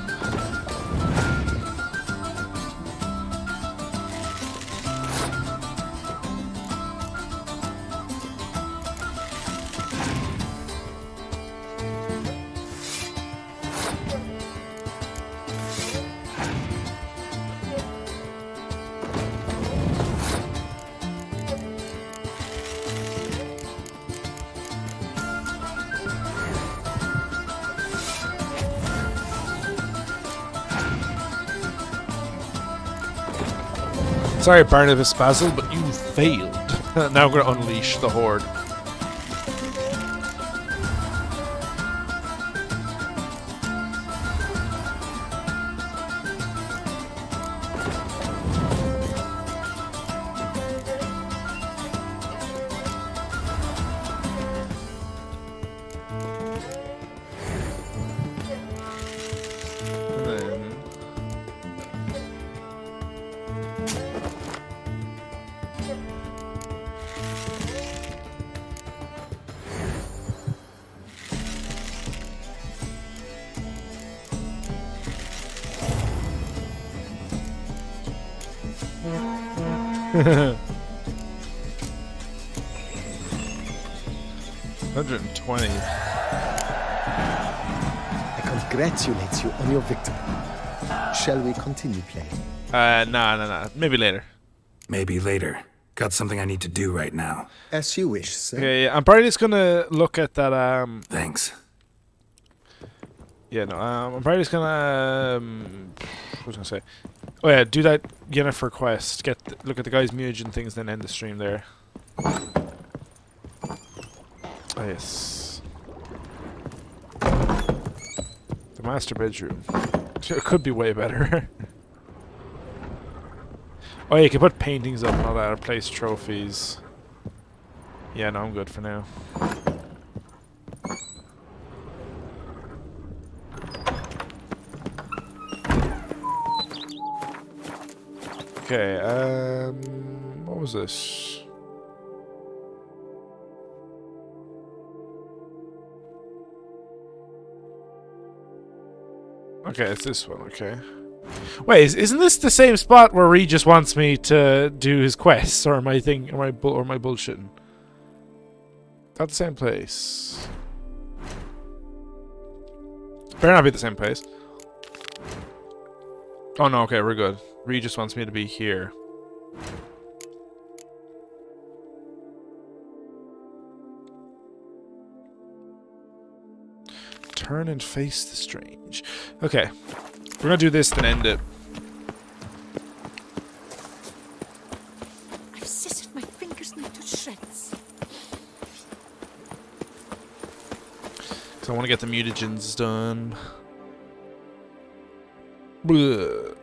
[SPEAKER 2] Sorry, Barnabas Basil, but you failed. Now we're going to unleash the horde. $120.
[SPEAKER 8] I congratulate you on your victory. Shall we continue playing?
[SPEAKER 2] No. Maybe later.
[SPEAKER 5] Maybe later. Got something I need to do right now.
[SPEAKER 8] As you wish, sir.
[SPEAKER 2] Okay, yeah, I'm probably just gonna look at that.
[SPEAKER 5] Thanks.
[SPEAKER 2] Yeah, no. I'm probably just gonna. What was I gonna say? Oh yeah, do that Yennefer quest. Look at the guy's mutagen things, then end the stream there. Oh yes. The master bedroom. It could be way better. Oh yeah, you can put paintings up and all that, or place trophies. Yeah, no, I'm good for now. Okay, what was this? Okay, it's this one, okay. Wait, isn't this the same spot where Regis wants me to do his quests, or am I bullshitting? Not the same place. Better not be the same place. Oh no, okay, we're good. Regis wants me to be here. Turn and face the strange. Okay. We're gonna do this, then end it.
[SPEAKER 1] I've scissored my fingers now to shreds.
[SPEAKER 2] So I want to get the mutagens done. Bleh.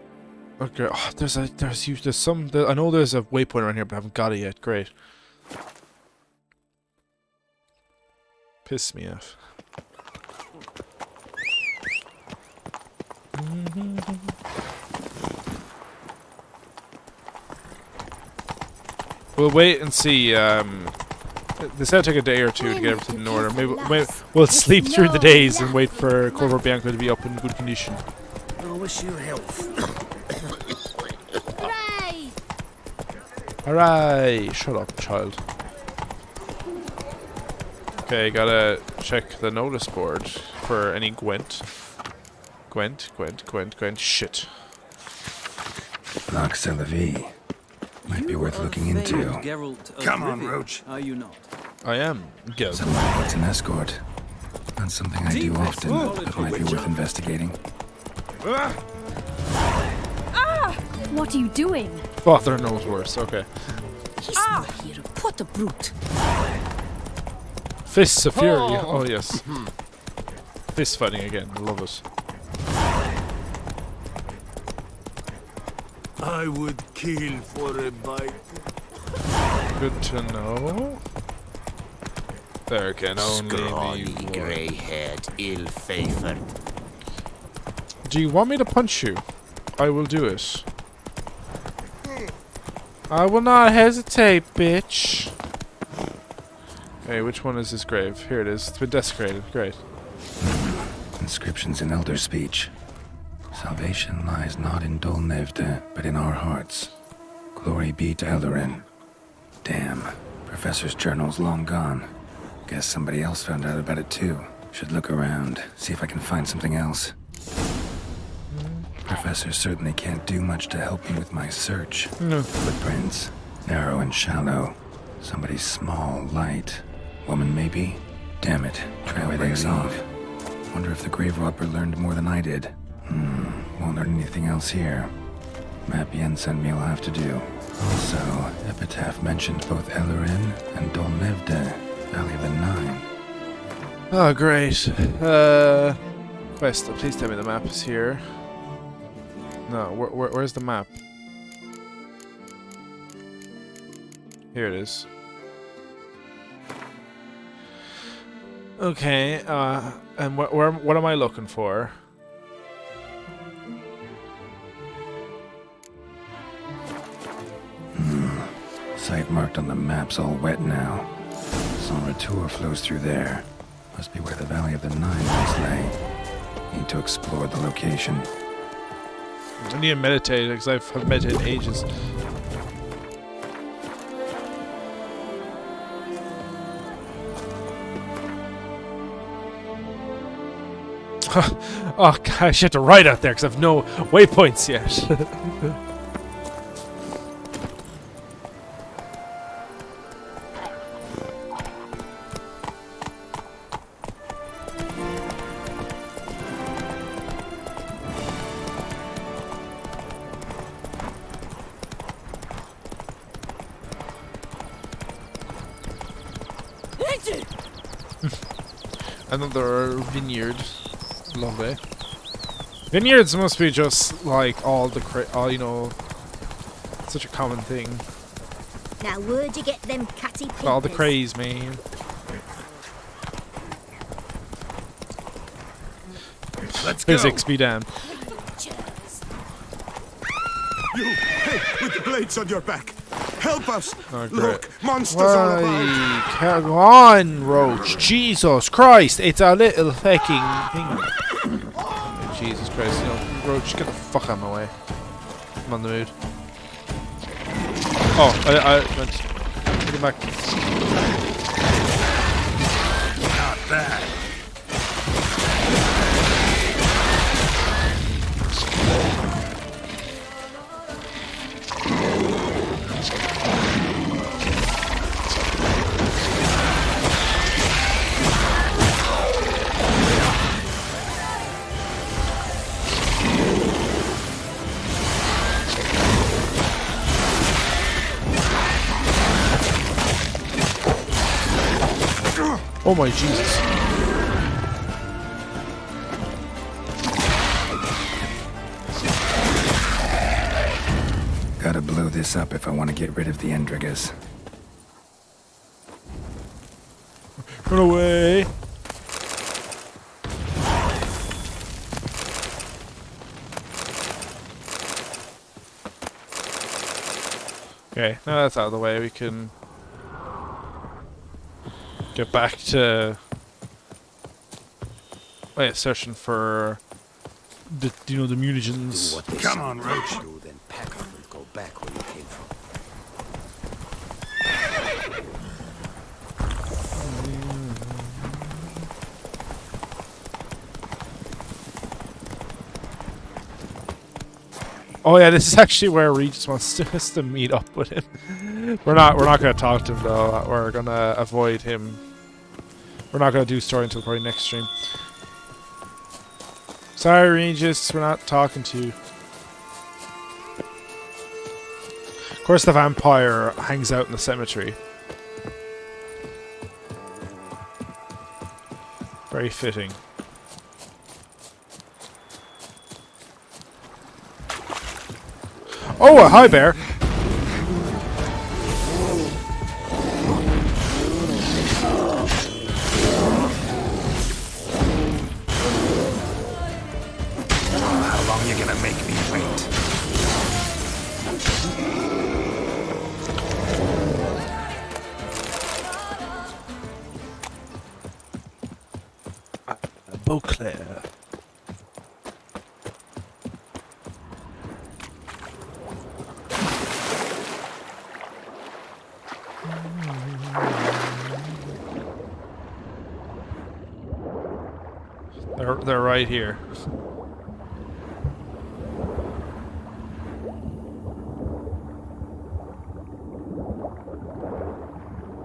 [SPEAKER 2] Okay. Oh, there's some. I know there's a waypoint around here, but I haven't got it yet. Great. Piss me off. We'll wait and see. This will take a day or two to get everything in order. Maybe we'll sleep through the days and wait for Corvo Bianco to be up in good condition.
[SPEAKER 6] I wish you health.
[SPEAKER 19] Hooray!
[SPEAKER 2] Alright, shut up, child. Okay, gotta check the notice board for any Gwent. Gwent. Shit.
[SPEAKER 5] Nox Celavi. Might be worth looking into.
[SPEAKER 18] Geralt of
[SPEAKER 5] Come on,
[SPEAKER 18] Rivia,
[SPEAKER 5] Roach.
[SPEAKER 18] Are you not?
[SPEAKER 2] I am. Go.
[SPEAKER 5] Someone wants an escort. Not something I do often, but might be worth investigating.
[SPEAKER 19] What are you doing?
[SPEAKER 2] Father knows worse. Okay.
[SPEAKER 19] He's not here. What a brute.
[SPEAKER 2] Fists of Fury. Oh yes. Fist fighting again. I love it.
[SPEAKER 7] I would kill for a bite.
[SPEAKER 2] Good to know. There can only
[SPEAKER 6] Scrawny,
[SPEAKER 2] be one.
[SPEAKER 6] grey-haired, ill-favored.
[SPEAKER 2] Do you want me to punch you? I will do it. I will not hesitate, bitch. Hey, which one is this grave? Here it is. It's been desecrated. Great.
[SPEAKER 5] Inscriptions in Elder speech. Salvation lies not in Dol Nevde, but in our hearts. Glory be to Eldarin. Damn. Professor's journal's long gone. Guess somebody else found out about it too. Should look around, see if I can find something else. Professor certainly can't do much to help me with my search.
[SPEAKER 2] No.
[SPEAKER 5] Footprints. Narrow and shallow. Somebody's small, light. Woman, maybe? Damn it. Trail breaks off. Wonder if the grave robber learned more than I did. Won't learn anything else here. Map Yen sent me will have to do. Also, Epitaph mentioned both Eldarin and Dol Nevde, Valley of the Nine.
[SPEAKER 2] Oh, great. Quest. Please tell me the map is here. No, where's the map? Here it is. Okay, and what am I looking for?
[SPEAKER 5] Site marked on the map's all wet now. San Retour flows through there. Must be where the Valley of the Nine once lay. Need to explore the location.
[SPEAKER 2] I need to meditate because I've meditated ages. Oh gosh, you have to write out there because I have no waypoints yet. Another vineyard. Lovely. Vineyards must be just like all the you know, such a common thing.
[SPEAKER 19] Now, where'd you get them catty papers?
[SPEAKER 2] All the craze, man.
[SPEAKER 3] Let's go.
[SPEAKER 2] Physics be damned.
[SPEAKER 3] You, hey, with the blades on your back. Help us!
[SPEAKER 2] Oh, great.
[SPEAKER 3] Look, monsters all about!
[SPEAKER 2] Come on, Roach. Jesus Christ, it's a little fucking thing. Jesus Christ, you know, Roach, get the fuck out of my way. I'm on the mood. Oh, I went. Take it back.
[SPEAKER 3] Not bad.
[SPEAKER 2] Oh my Jesus.
[SPEAKER 5] Gotta blow this up if I want to get rid of the Endrigas.
[SPEAKER 2] Run away. Okay, now that's out of the way, we can get back to searching for the the mutagens.
[SPEAKER 3] Come on, Roach.
[SPEAKER 14] Then pack up and go back where you came from.
[SPEAKER 2] Oh yeah, this is actually where Regis wants us to meet up with him. We're not gonna talk to him though. We're gonna avoid him We're not going to do story until probably next stream. Sorry, Regis, we're not talking to you. Of course, the vampire hangs out in the cemetery. Very fitting. Oh, a high bear!
[SPEAKER 5] How long you gonna make me wait?
[SPEAKER 2] Beauclair. They're right here.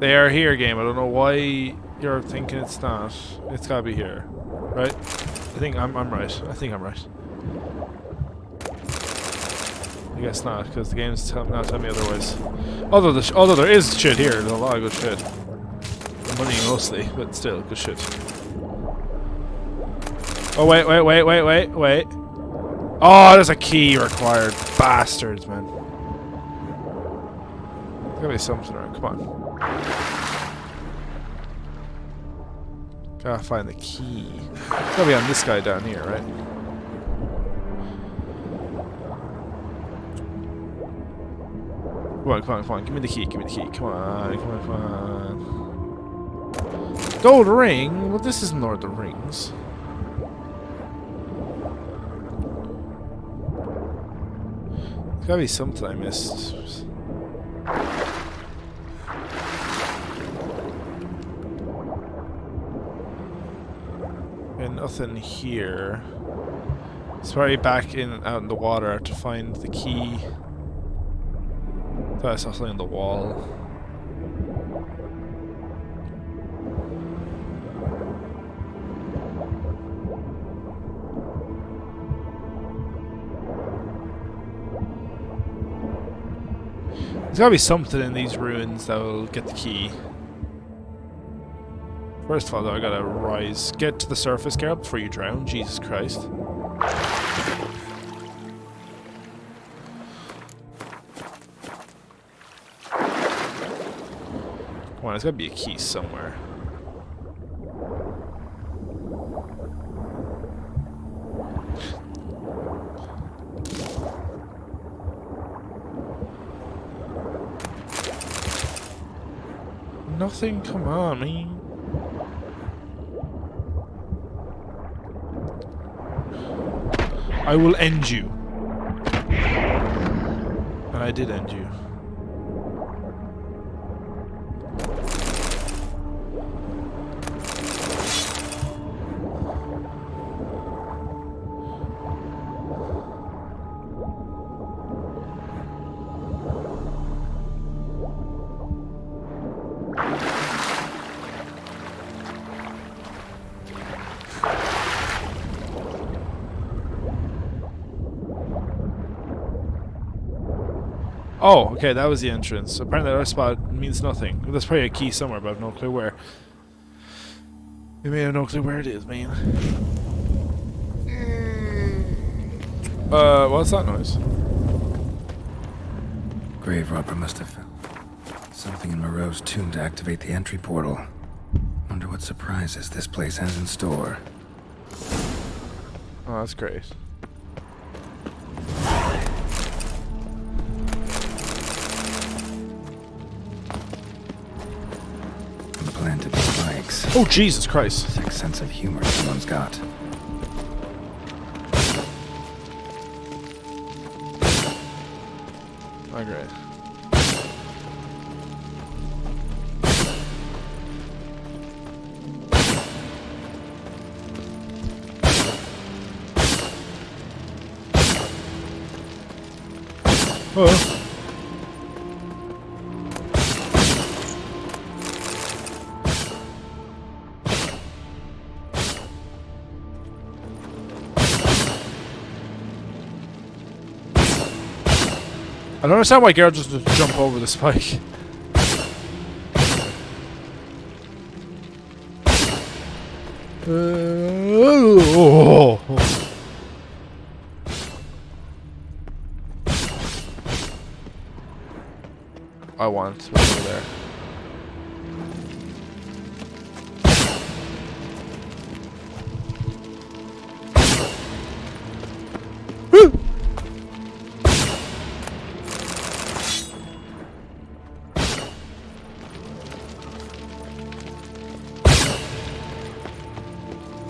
[SPEAKER 2] They are here, game. I don't know why you're thinking it's not. It's gotta be here, right? I think I'm right. I think I'm right. I guess not, because the game's not telling me otherwise. Although there is shit here. There's a lot of good shit. Money mostly, but still good shit. Oh wait. Oh, there's a key required. Bastards, man. There's gotta be something around. Come on. Gotta find the key. It's gotta be on this guy down here, right? Come on. Give me the key. Come on. Gold ring? Well, this isn't Lord of the Rings. There's gotta be something I missed. And nothing here. It's probably back out in the water to find the key. Thought I saw something on the wall. There's gotta be something in these ruins that will get the key. First of all, though, I gotta rise. Get to the surface, Geralt, before you drown. Jesus Christ. Come on, there's gotta be a key somewhere. Nothing, come on, man. I will end you. And I did end you. Oh, okay, that was the entrance. Apparently that other spot means nothing. There's probably a key somewhere, but I have no clue where. You may have no clue where it is, man. What's that noise?
[SPEAKER 5] Grave robber must have found something in Moreau's tomb to activate the entry portal. Wonder what surprises this place has in store.
[SPEAKER 2] Oh, that's great.
[SPEAKER 5] Planted spikes.
[SPEAKER 2] Oh, Jesus Christ.
[SPEAKER 5] Sick sense of humor someone's got.
[SPEAKER 2] Oh, great. Oh. don't understand why Geralt just doesn't jump over the spike. I want to over there.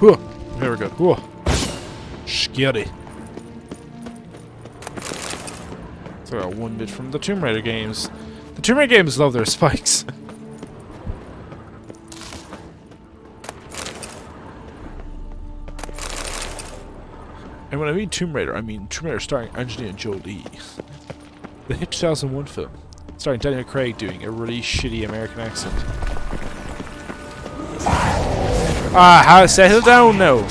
[SPEAKER 2] Whew. Very good. Whew. Scary. So I got one bit from the Tomb Raider games. The Tomb Raider games love their spikes. And when I mean Tomb Raider, I mean Tomb Raider starring Angelina Jolie. The hit 2001 film, starring Daniel Craig doing a really shitty American accent. Ah, settle down now.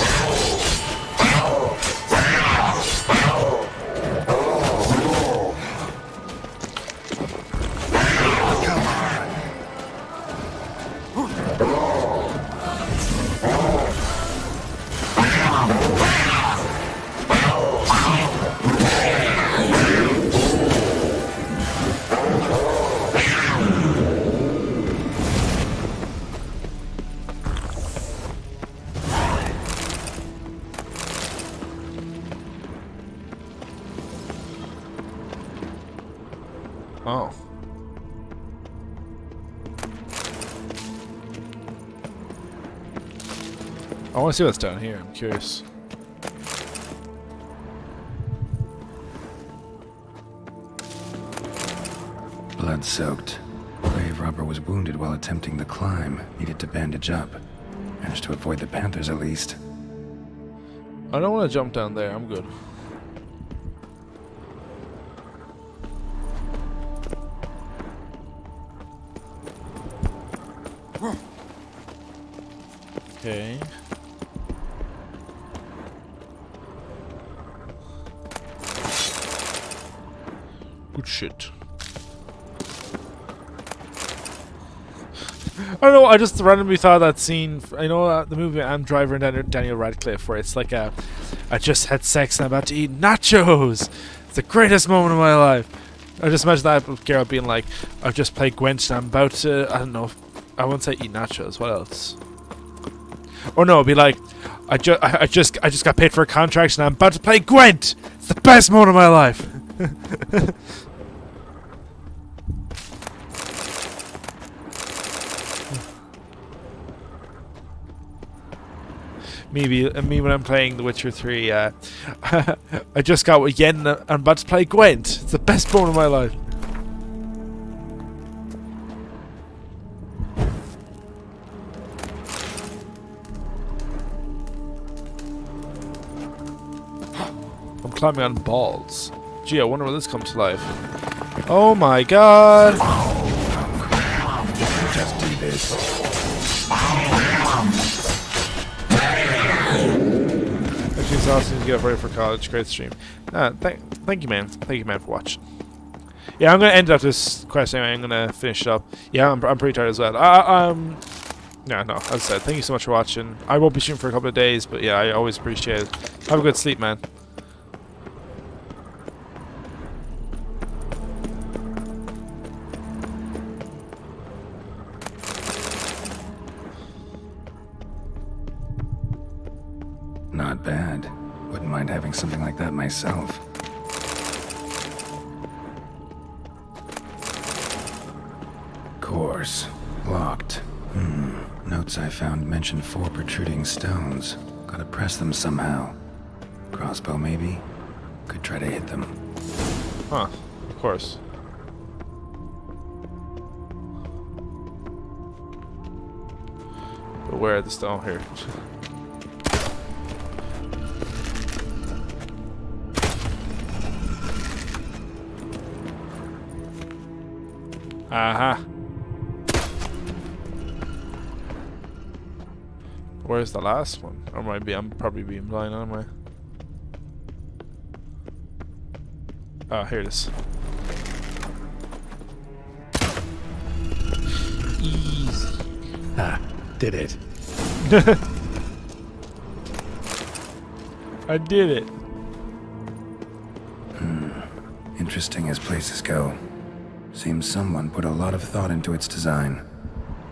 [SPEAKER 2] Oh. I want to see what's down here. I'm curious.
[SPEAKER 5] Blood-soaked. Grave robber was wounded while attempting the climb. Needed to bandage up. Managed to avoid the panthers at least.
[SPEAKER 2] I don't want to jump down there. I'm good. Okay. Good shit. I don't know, I just randomly thought of that scene, I know the movie Am Driver and Daniel Radcliffe, where it's like I just had sex and I'm about to eat nachos! It's the greatest moment of my life! I just imagine that with Geralt being like, I've just played Gwent and I'm about to, I don't know, I won't say eat nachos, what else? Or no, it'd be like, I just got paid for a contract and I'm about to play Gwent! It's the best moment of my life! Me when I'm playing The Witcher 3, I just got with Yen and I'm about to play Gwent. It's the best moment of my life. I'm climbing on balls. Gee, I wonder will this come to life. Oh my god!
[SPEAKER 5] Just do this.
[SPEAKER 2] Actually, it's awesome to get up ready for college. Great stream. Thank you, man. Thank you, man, for watching. Yeah, I'm gonna end up this quest anyway. I'm gonna finish it up. Yeah, I'm pretty tired as well. Yeah, no. As I said, thank you so much for watching. I won't be streaming for a couple of days, but yeah, I always appreciate it. Have a good sleep, man.
[SPEAKER 5] Not bad. Wouldn't mind having something like that myself. Course. Locked. Notes I found mention 4 protruding stones. Gotta press them somehow. Crossbow, maybe? Could try to hit them.
[SPEAKER 2] Huh. Of course. But where are the stone here? Aha. Where's the last one? Or I'm probably being blind, aren't I? Oh, here it is.
[SPEAKER 17] did it.
[SPEAKER 2] I did it.
[SPEAKER 5] Interesting as places go. Seems someone put a lot of thought into its design.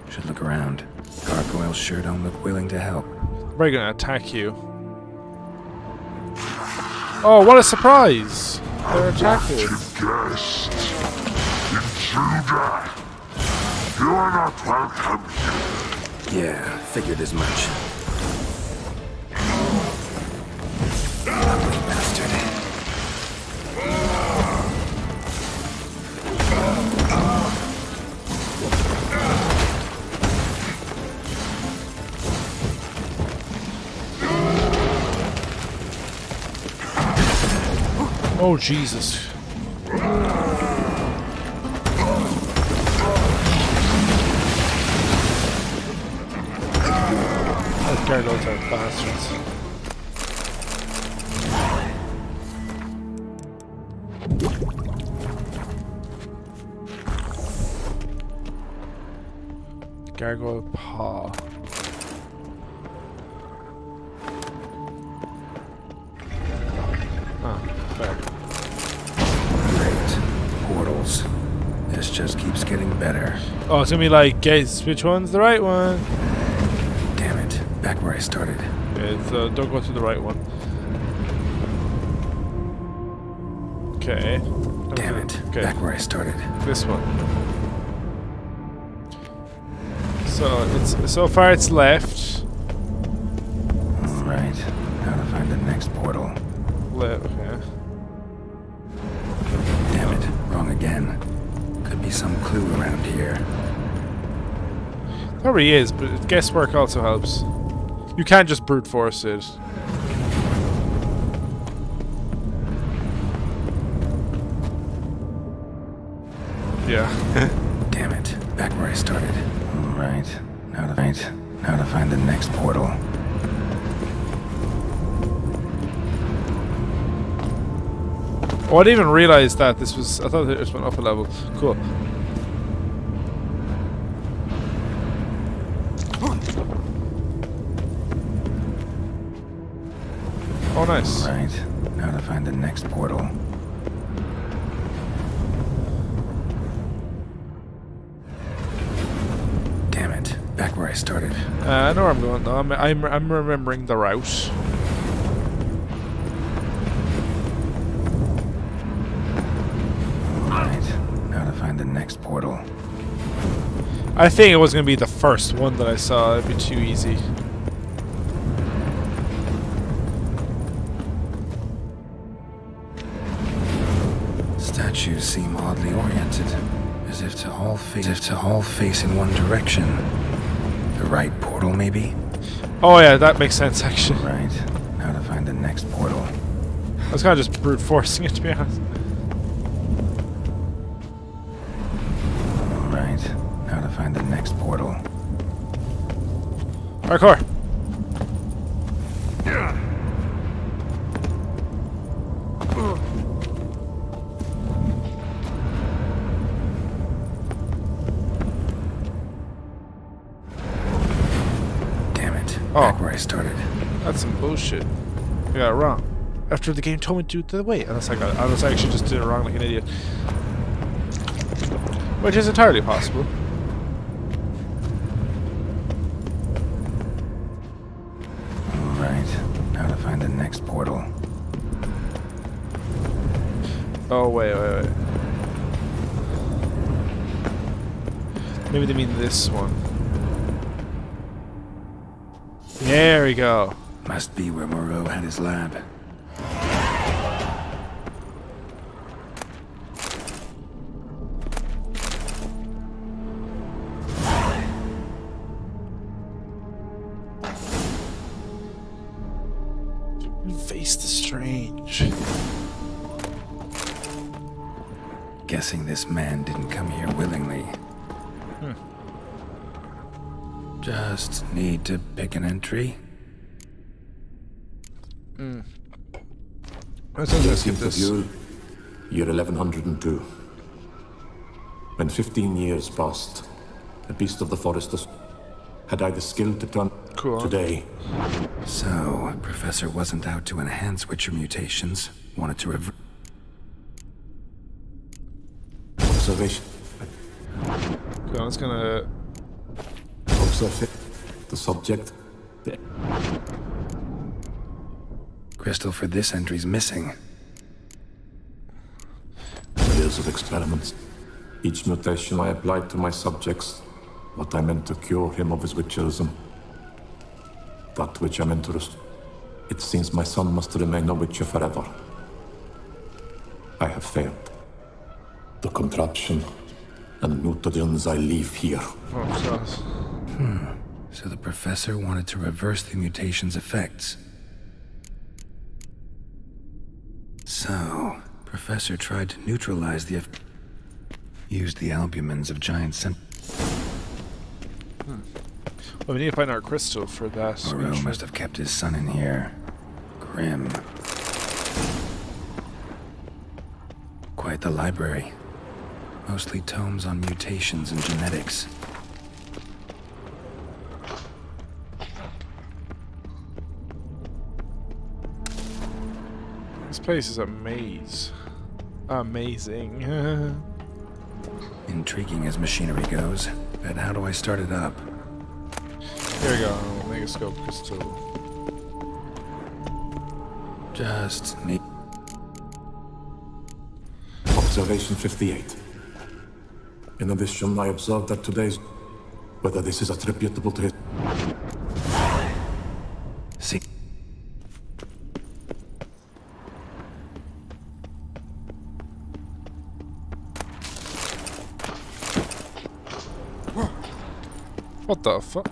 [SPEAKER 5] Should look around. Gargoyles sure don't look willing to help.
[SPEAKER 2] They're gonna attack you. Oh, what a surprise! They're attacking.
[SPEAKER 15] Guest, intruder, you are not welcome here.
[SPEAKER 5] Yeah, figured as much. Ugly bastard.
[SPEAKER 2] Oh, Jesus. Those gargoyles are bastards. Gargoyle paw.
[SPEAKER 5] Portals. This just keeps getting better.
[SPEAKER 2] Oh, it's gonna be like, guess which one's the right one?
[SPEAKER 5] Damn it. Back where I started.
[SPEAKER 2] Okay, so don't go to the right one. Okay.
[SPEAKER 5] Damn it.
[SPEAKER 2] Okay.
[SPEAKER 5] Back where I started.
[SPEAKER 2] This one. So it's so far it's left.
[SPEAKER 5] Alright. Now to find the next portal.
[SPEAKER 2] Left, okay.
[SPEAKER 5] Damn it. Wrong again. Could be some clue around here.
[SPEAKER 2] Probably is, but guesswork also helps. You can't just brute force it. Yeah.
[SPEAKER 5] Damn it. Back where I started. Alright. Now to find the next portal.
[SPEAKER 2] Oh, I didn't even realize that this was. I thought it just went up a level. Cool. Oh, nice.
[SPEAKER 5] Right. Now to find the next portal. Damn it. Back where I started.
[SPEAKER 2] I know where I'm going though. I'm remembering the route.
[SPEAKER 5] Now to find the next portal.
[SPEAKER 2] I think it was going to be the first one that I saw. It'd be too easy.
[SPEAKER 5] Statues seem oddly oriented, as if to all face in one direction. The right portal, maybe?
[SPEAKER 2] Oh yeah, that makes sense actually.
[SPEAKER 5] Right. Now to find the next portal.
[SPEAKER 2] I was kind of just brute forcing it, to be honest.
[SPEAKER 5] Now to find the next portal.
[SPEAKER 2] Parkour.
[SPEAKER 5] Damn it. Back where I started.
[SPEAKER 2] That's some bullshit. I got it wrong. After the game told me to do it the other way. Unless I actually just did it wrong like an idiot. Which is entirely possible.
[SPEAKER 5] Alright. Now to find the next portal.
[SPEAKER 2] Oh, wait. Maybe they mean this one. There we go.
[SPEAKER 5] Must be where Moreau had his lab.
[SPEAKER 2] Face the strange.
[SPEAKER 5] Guessing this man didn't come here willingly. Just need to pick an entry.
[SPEAKER 2] Let's skip this.
[SPEAKER 19] Year 1102. When 15 years passed, the beast of the forest had I the skill to turn today.
[SPEAKER 5] So, Professor wasn't out to enhance Witcher mutations. Wanted to
[SPEAKER 19] Observation.
[SPEAKER 2] Okay, I'm just gonna
[SPEAKER 19] observe the subject.
[SPEAKER 5] Crystal for this entry's missing.
[SPEAKER 19] Years of experiments. Each mutation I applied to my subjects, what I meant to cure him of his witcherism. That which I meant to restore. It seems my son must remain a witcher forever. I have failed. The contraption and mutagens I leave here.
[SPEAKER 5] So the Professor wanted to reverse the mutation's effects. So, Professor tried to neutralize the used the albumins of giant
[SPEAKER 2] Well, we need to find our crystal for that.
[SPEAKER 5] Moreau must have kept his son in here. Grim. Quite the library. Mostly tomes on mutations and genetics.
[SPEAKER 2] This place is a maze. Amazing.
[SPEAKER 5] Intriguing as machinery goes, but how do I start it up?
[SPEAKER 2] Here we go. Megascope crystal.
[SPEAKER 5] Just need.
[SPEAKER 19] Observation 58. In addition, I observed that today's... whether this is attributable to his...
[SPEAKER 5] See.
[SPEAKER 2] What the fuck?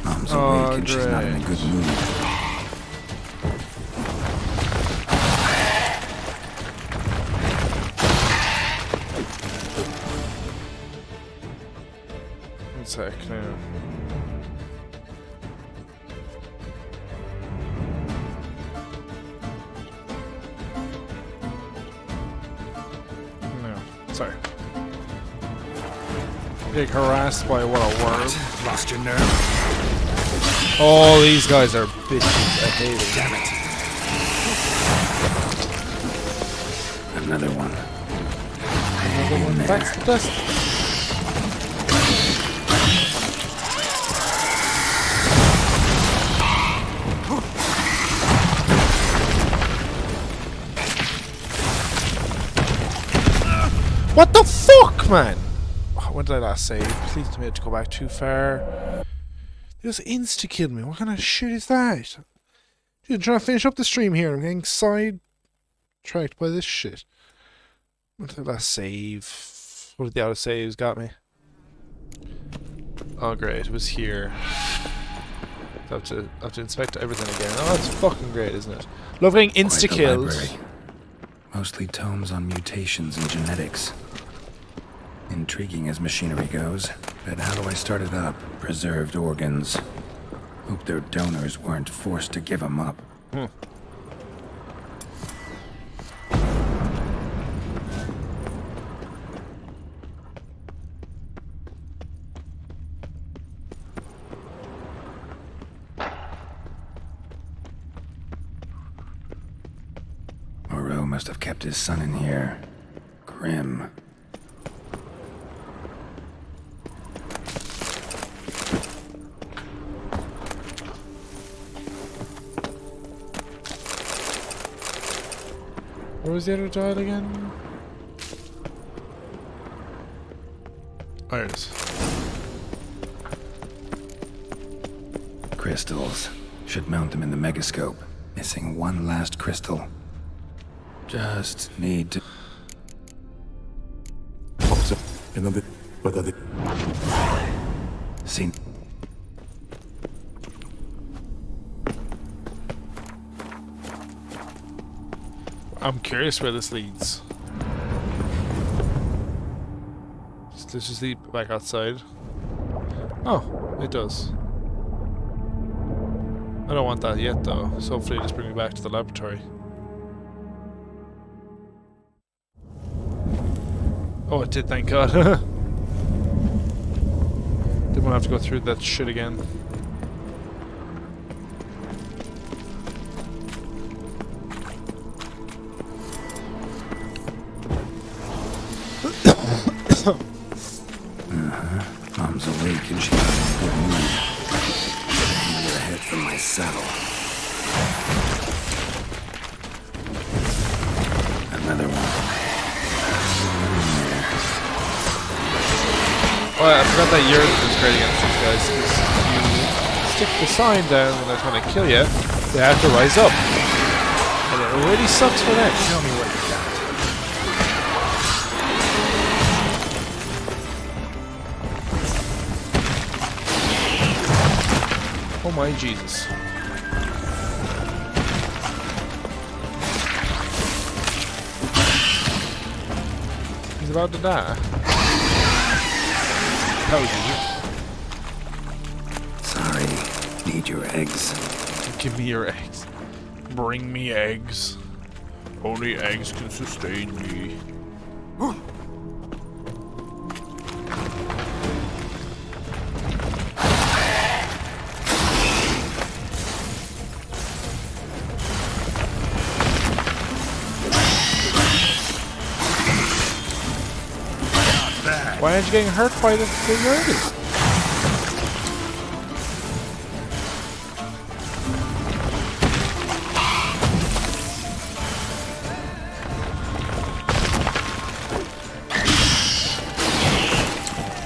[SPEAKER 5] Mom's awake and she's not in a good mood.
[SPEAKER 2] One sec now. No, sorry. Getting harassed by what, a worm?
[SPEAKER 5] Lost your nerve.
[SPEAKER 2] Oh, these guys are bitches. I hate it.
[SPEAKER 5] Damn it. Another one.
[SPEAKER 2] Another one. That's the best. What the fuck, man? When did I last save? Please don't have to go back too far. They just insta-killed me. What kind of shit is that? Dude, I'm trying to finish up the stream here. I'm getting sidetracked by this shit. When did I last save? What did the auto-saves got me? Oh great, it was here. I have to inspect everything again. Oh, that's fucking great, isn't it? Love getting insta-kills.
[SPEAKER 5] Mostly tomes on mutations and genetics. Intriguing as machinery goes, but how do I start it up? Preserved organs. Hope their donors weren't forced to give them up. Moreau must have kept his son in here. Grim.
[SPEAKER 2] Where was the other dial again? Oh, there it is.
[SPEAKER 5] Crystals. Should mount them in the megascope. Missing one last crystal. Just need to...
[SPEAKER 19] whether the...
[SPEAKER 5] See...
[SPEAKER 2] I'm curious where this leads. Let's just leave back outside. Oh, it does. I don't want that yet, though. So hopefully, just bring me back to the laboratory. Oh, it did, thank God. Didn't want to have to go through that shit again.
[SPEAKER 5] Mom's awake and she got a good mood. Hand her head from my saddle. Another one.
[SPEAKER 2] Oh, I forgot that Jurgen is great against these guys, because you stick the sign down when they're trying to kill you, they have to rise up. And it really sucks for them. Tell me what you got. Oh my Jesus. He's about to die. How is it?
[SPEAKER 5] Sorry. Need your eggs.
[SPEAKER 2] Give me your eggs. Bring me eggs. Only eggs can sustain me. Why aren't you getting hurt by the Jurgen?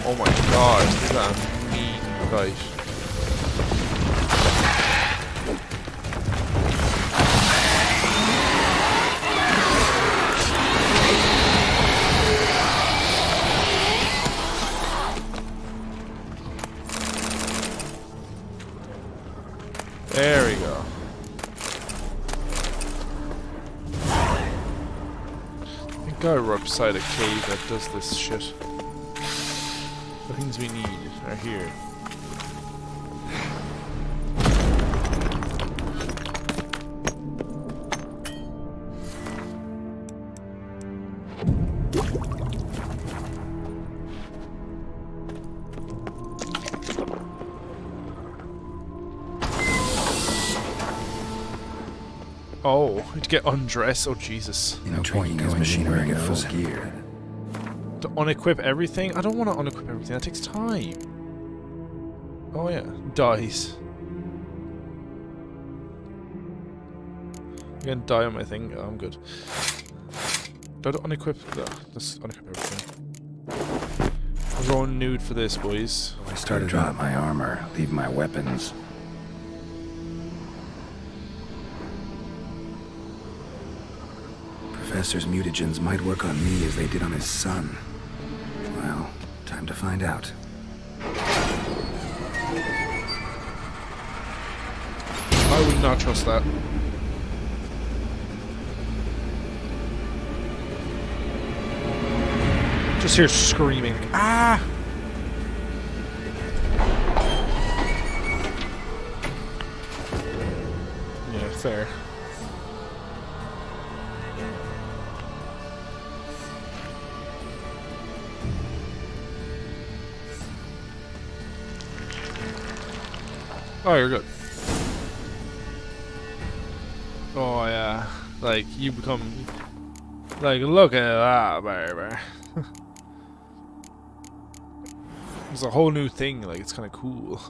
[SPEAKER 2] Oh my God, is that a mean fight? There we go. I think we're beside a cave that does this shit. The things we need are here. Oh, to get undressed. Oh Jesus!
[SPEAKER 5] You know, training his machinery in full gear.
[SPEAKER 2] To unequip everything? I don't want to unequip everything. That takes time. Oh yeah, dies. I'm gonna die on my thing. Oh, I'm good. Don't unequip. Let's unequip everything. I'm going nude for this, boys.
[SPEAKER 5] I started to drop my armor, leave my weapons. Professor's mutagens might work on me as they did on his son. Well, time to find out.
[SPEAKER 2] I would not trust that. Just hear screaming. Ah! Yeah, fair. Oh, you're good. Oh, yeah. Like, you become... Like, look at that, baby. It's a whole new thing. Like, it's kind of cool.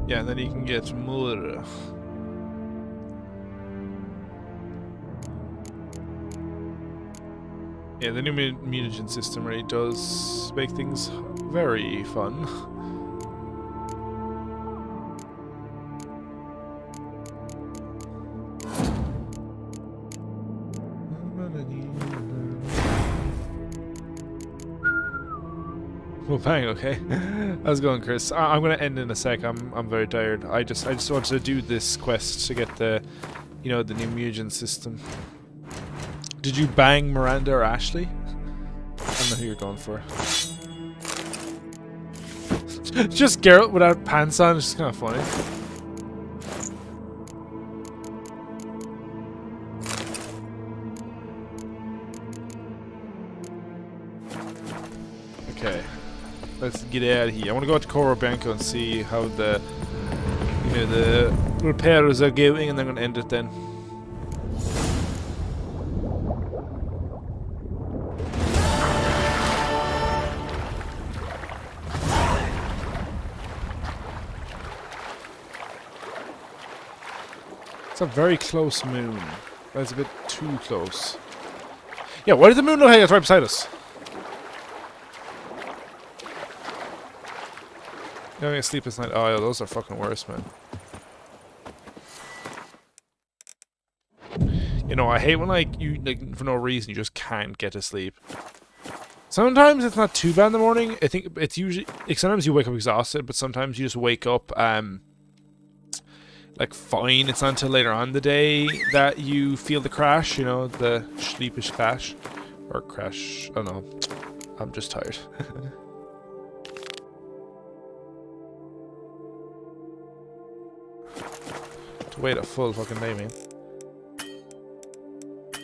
[SPEAKER 2] Yeah, and then you can get more. Yeah, the new mutagen system really does make things very fun. Well, bang, okay. How's it going, Chris? I'm gonna end in a sec. I'm very tired. I just wanted to do this quest to get the, you know, the new mutagen system. Did you bang Miranda or Ashley? I don't know who you're going for. Just Geralt without pants on. It's just kind of funny. Okay. Let's get out of here. I want to go out to Coro Bianco and see how the, you know, the repairs are going, and then I'm going to end it then. It's a very close moon. That's a bit too close. Yeah, why does the moon look like it's right beside us? Having a sleepless night. Oh, yeah, those are fucking worse, man. You know, I hate when, like, you, like, for no reason, you just can't get to sleep. Sometimes it's not too bad in the morning. I think it's usually, like, sometimes you wake up exhausted, but sometimes you just wake up, like, fine. It's not until later on in the day that you feel the crash, you know, the sleepish crash. Or crash. I don't know. I'm just tired. Wait a full fucking day, man.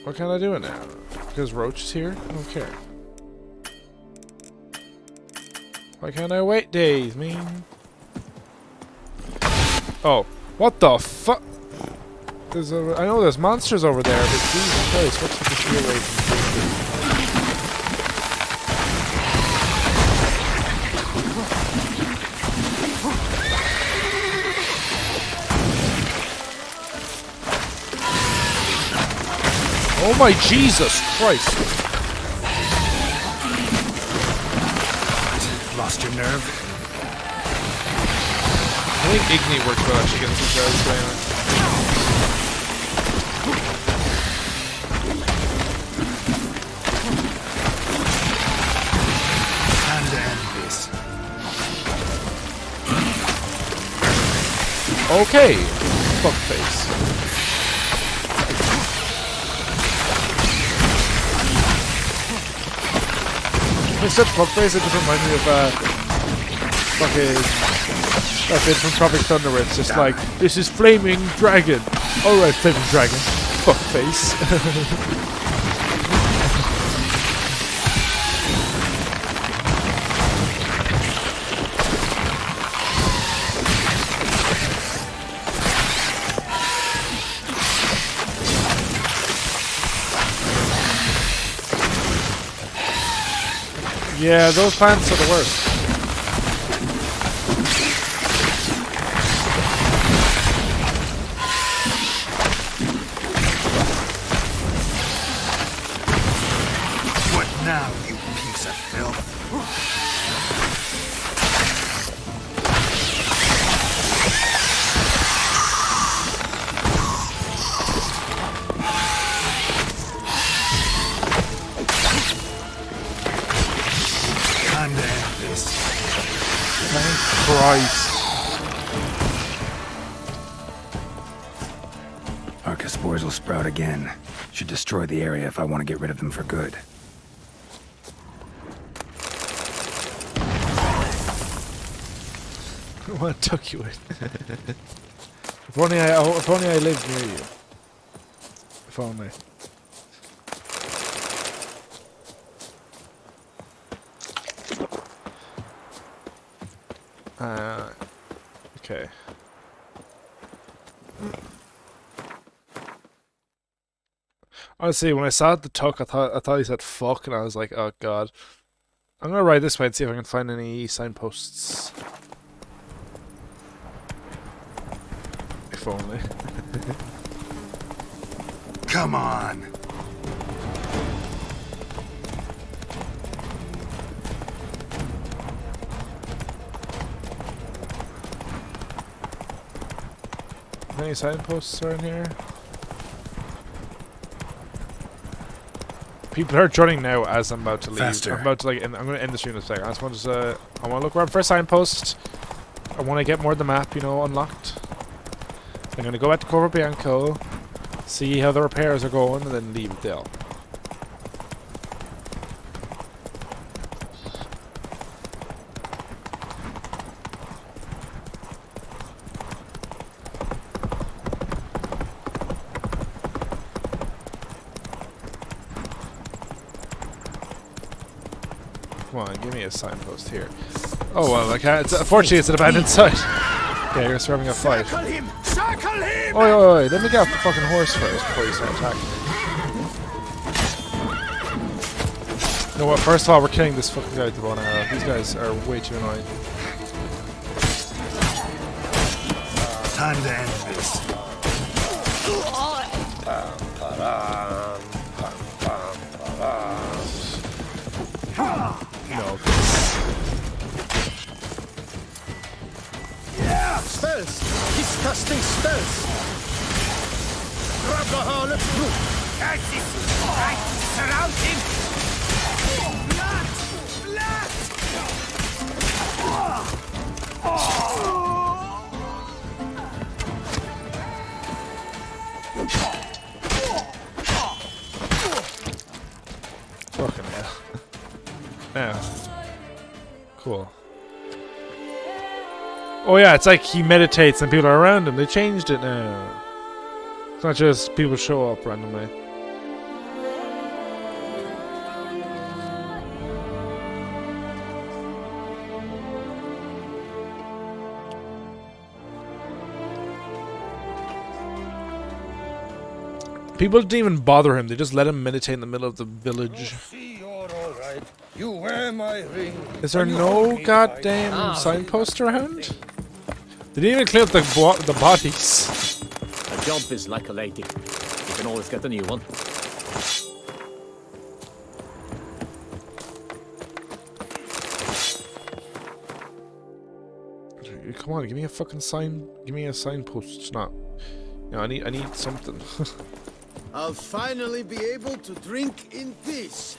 [SPEAKER 2] What can I do now? Because Roach is here? I don't care. Why can't I wait days, man? Oh, what the fuck? There's a, I know there's monsters over there, but Jesus Christ, what's with the shield rate? Oh my Jesus Christ!
[SPEAKER 5] Lost your nerve?
[SPEAKER 2] I think Igni works well actually against these guys, but anyway.
[SPEAKER 5] Time to end this.
[SPEAKER 2] Okay, fuckface. It's such fuckface, it just reminds me of fucking that bit from Tropic Thunder where it's just like, this is Flaming Dragon. Alright, Flaming Dragon. Fuckface. Yeah, those plants are the worst.
[SPEAKER 5] What now, you piece of filth?
[SPEAKER 2] Christ.
[SPEAKER 5] Arca spores will sprout again. Should destroy the area if I want to get rid of them for good.
[SPEAKER 2] What took you in? If only I lived near you. If only. Okay. Honestly, when I saw the tuck, I thought he said fuck, and I was like, oh god. I'm gonna ride this way and see if I can find any signposts. If only.
[SPEAKER 5] Come on.
[SPEAKER 2] Any signposts around here? People are joining now as I'm about to leave.
[SPEAKER 5] Faster.
[SPEAKER 2] I'm about to I'm going to end the stream in a second. I just want to I want to look around for a signpost. I want to get more of the map, you know, unlocked. So I'm going to go back to Corvo Bianco, see how the repairs are going, and then leave it there. Come on, give me a signpost here. Oh well, I can't. Unfortunately, it's an abandoned site. Okay, you're having a fight.
[SPEAKER 6] Circle him! Circle him!
[SPEAKER 2] Oi, oi, oi, let me get off the fucking horse first before you start attacking me. You know what? First of all, we're killing this fucking guy with the bow and arrow. These guys are way too annoying.
[SPEAKER 15] Time to end this.
[SPEAKER 2] No.
[SPEAKER 6] Spells! He's casting spells! Grab the harlot through! Catch this! Right! Surround him! Blood!
[SPEAKER 2] Fucking hell. Yeah. Cool. Oh yeah, it's like he meditates and people are around him. They changed it now. It's not just people show up randomly. People didn't even bother him. They just let him meditate in the middle of the village.
[SPEAKER 6] You're all right. You wear my ring.
[SPEAKER 2] Is there no goddamn signpost around? They didn't even clear up the bodies.
[SPEAKER 19] A job is like a lady. You can always get a new one.
[SPEAKER 2] Come on, give me a fucking sign. Give me a signpost. It's not. You know, I need something.
[SPEAKER 6] I'll finally be able to drink in peace.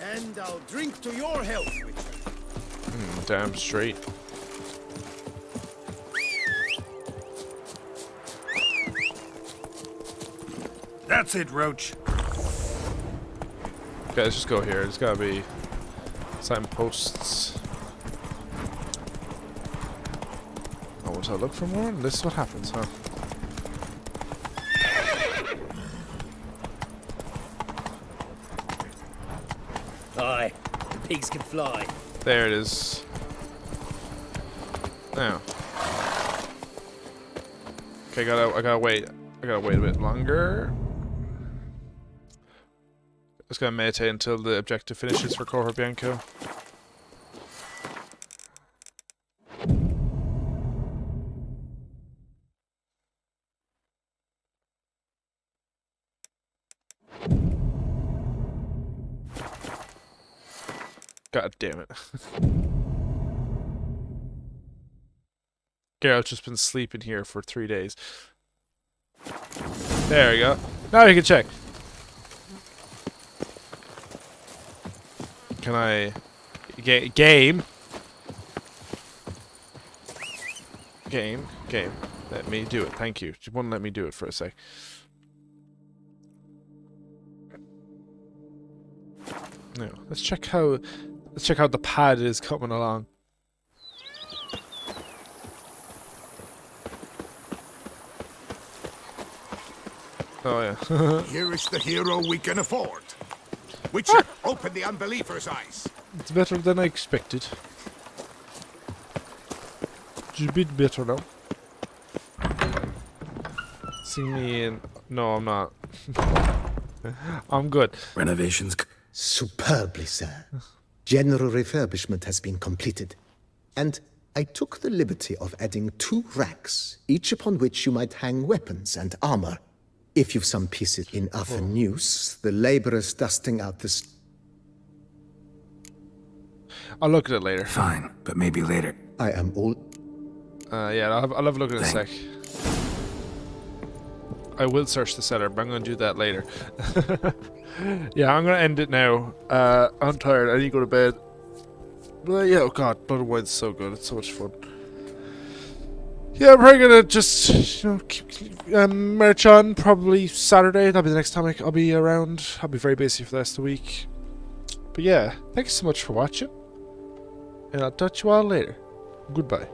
[SPEAKER 6] And I'll drink to your health, Witcher.
[SPEAKER 2] Damn straight.
[SPEAKER 15] That's it, Roach.
[SPEAKER 2] Okay, let's just go here. There's gotta be signposts. Oh, once I look for more, this is what happens, huh?
[SPEAKER 19] Aye, the pigs can fly.
[SPEAKER 2] There it is. Now. Okay, I gotta wait. I gotta wait a bit longer. Just gotta meditate until the objective finishes for Corvo Bianco. God damn it. Geralt's just been sleeping here for 3 days. There we go. Now you can check. Can I... Game. Let me do it. Thank you. Just wouldn't let me do it for a sec. No. Let's check how the pad is coming along. Oh yeah.
[SPEAKER 15] Here is the hero we can afford. Witcher, open the unbeliever's eyes.
[SPEAKER 2] It's better than I expected. Just a bit better now. See me in... No, I'm not. I'm good.
[SPEAKER 5] Renovations.
[SPEAKER 8] Superbly, sir. General refurbishment has been completed. And I took the liberty of adding 2 racks, each upon which you might hang weapons and armor. If you've some pieces in often use, the laborers dusting out the...
[SPEAKER 2] I'll look at it later.
[SPEAKER 5] Fine, but maybe later.
[SPEAKER 8] I am all...
[SPEAKER 2] Yeah, I'll have a look at it in a sec. I will search the cellar, but I'm going to do that later. Yeah, I'm going to end it now. I'm tired. I need to go to bed. But yeah, oh god, Blood and Wine's so good. It's so much fun. Yeah, I'm probably going to just, you know, keep, march on. Probably Saturday. That'll be the next time I'll be around. I'll be very busy for the rest of the week. But yeah, thanks so much for watching. And I'll touch you all later. Goodbye.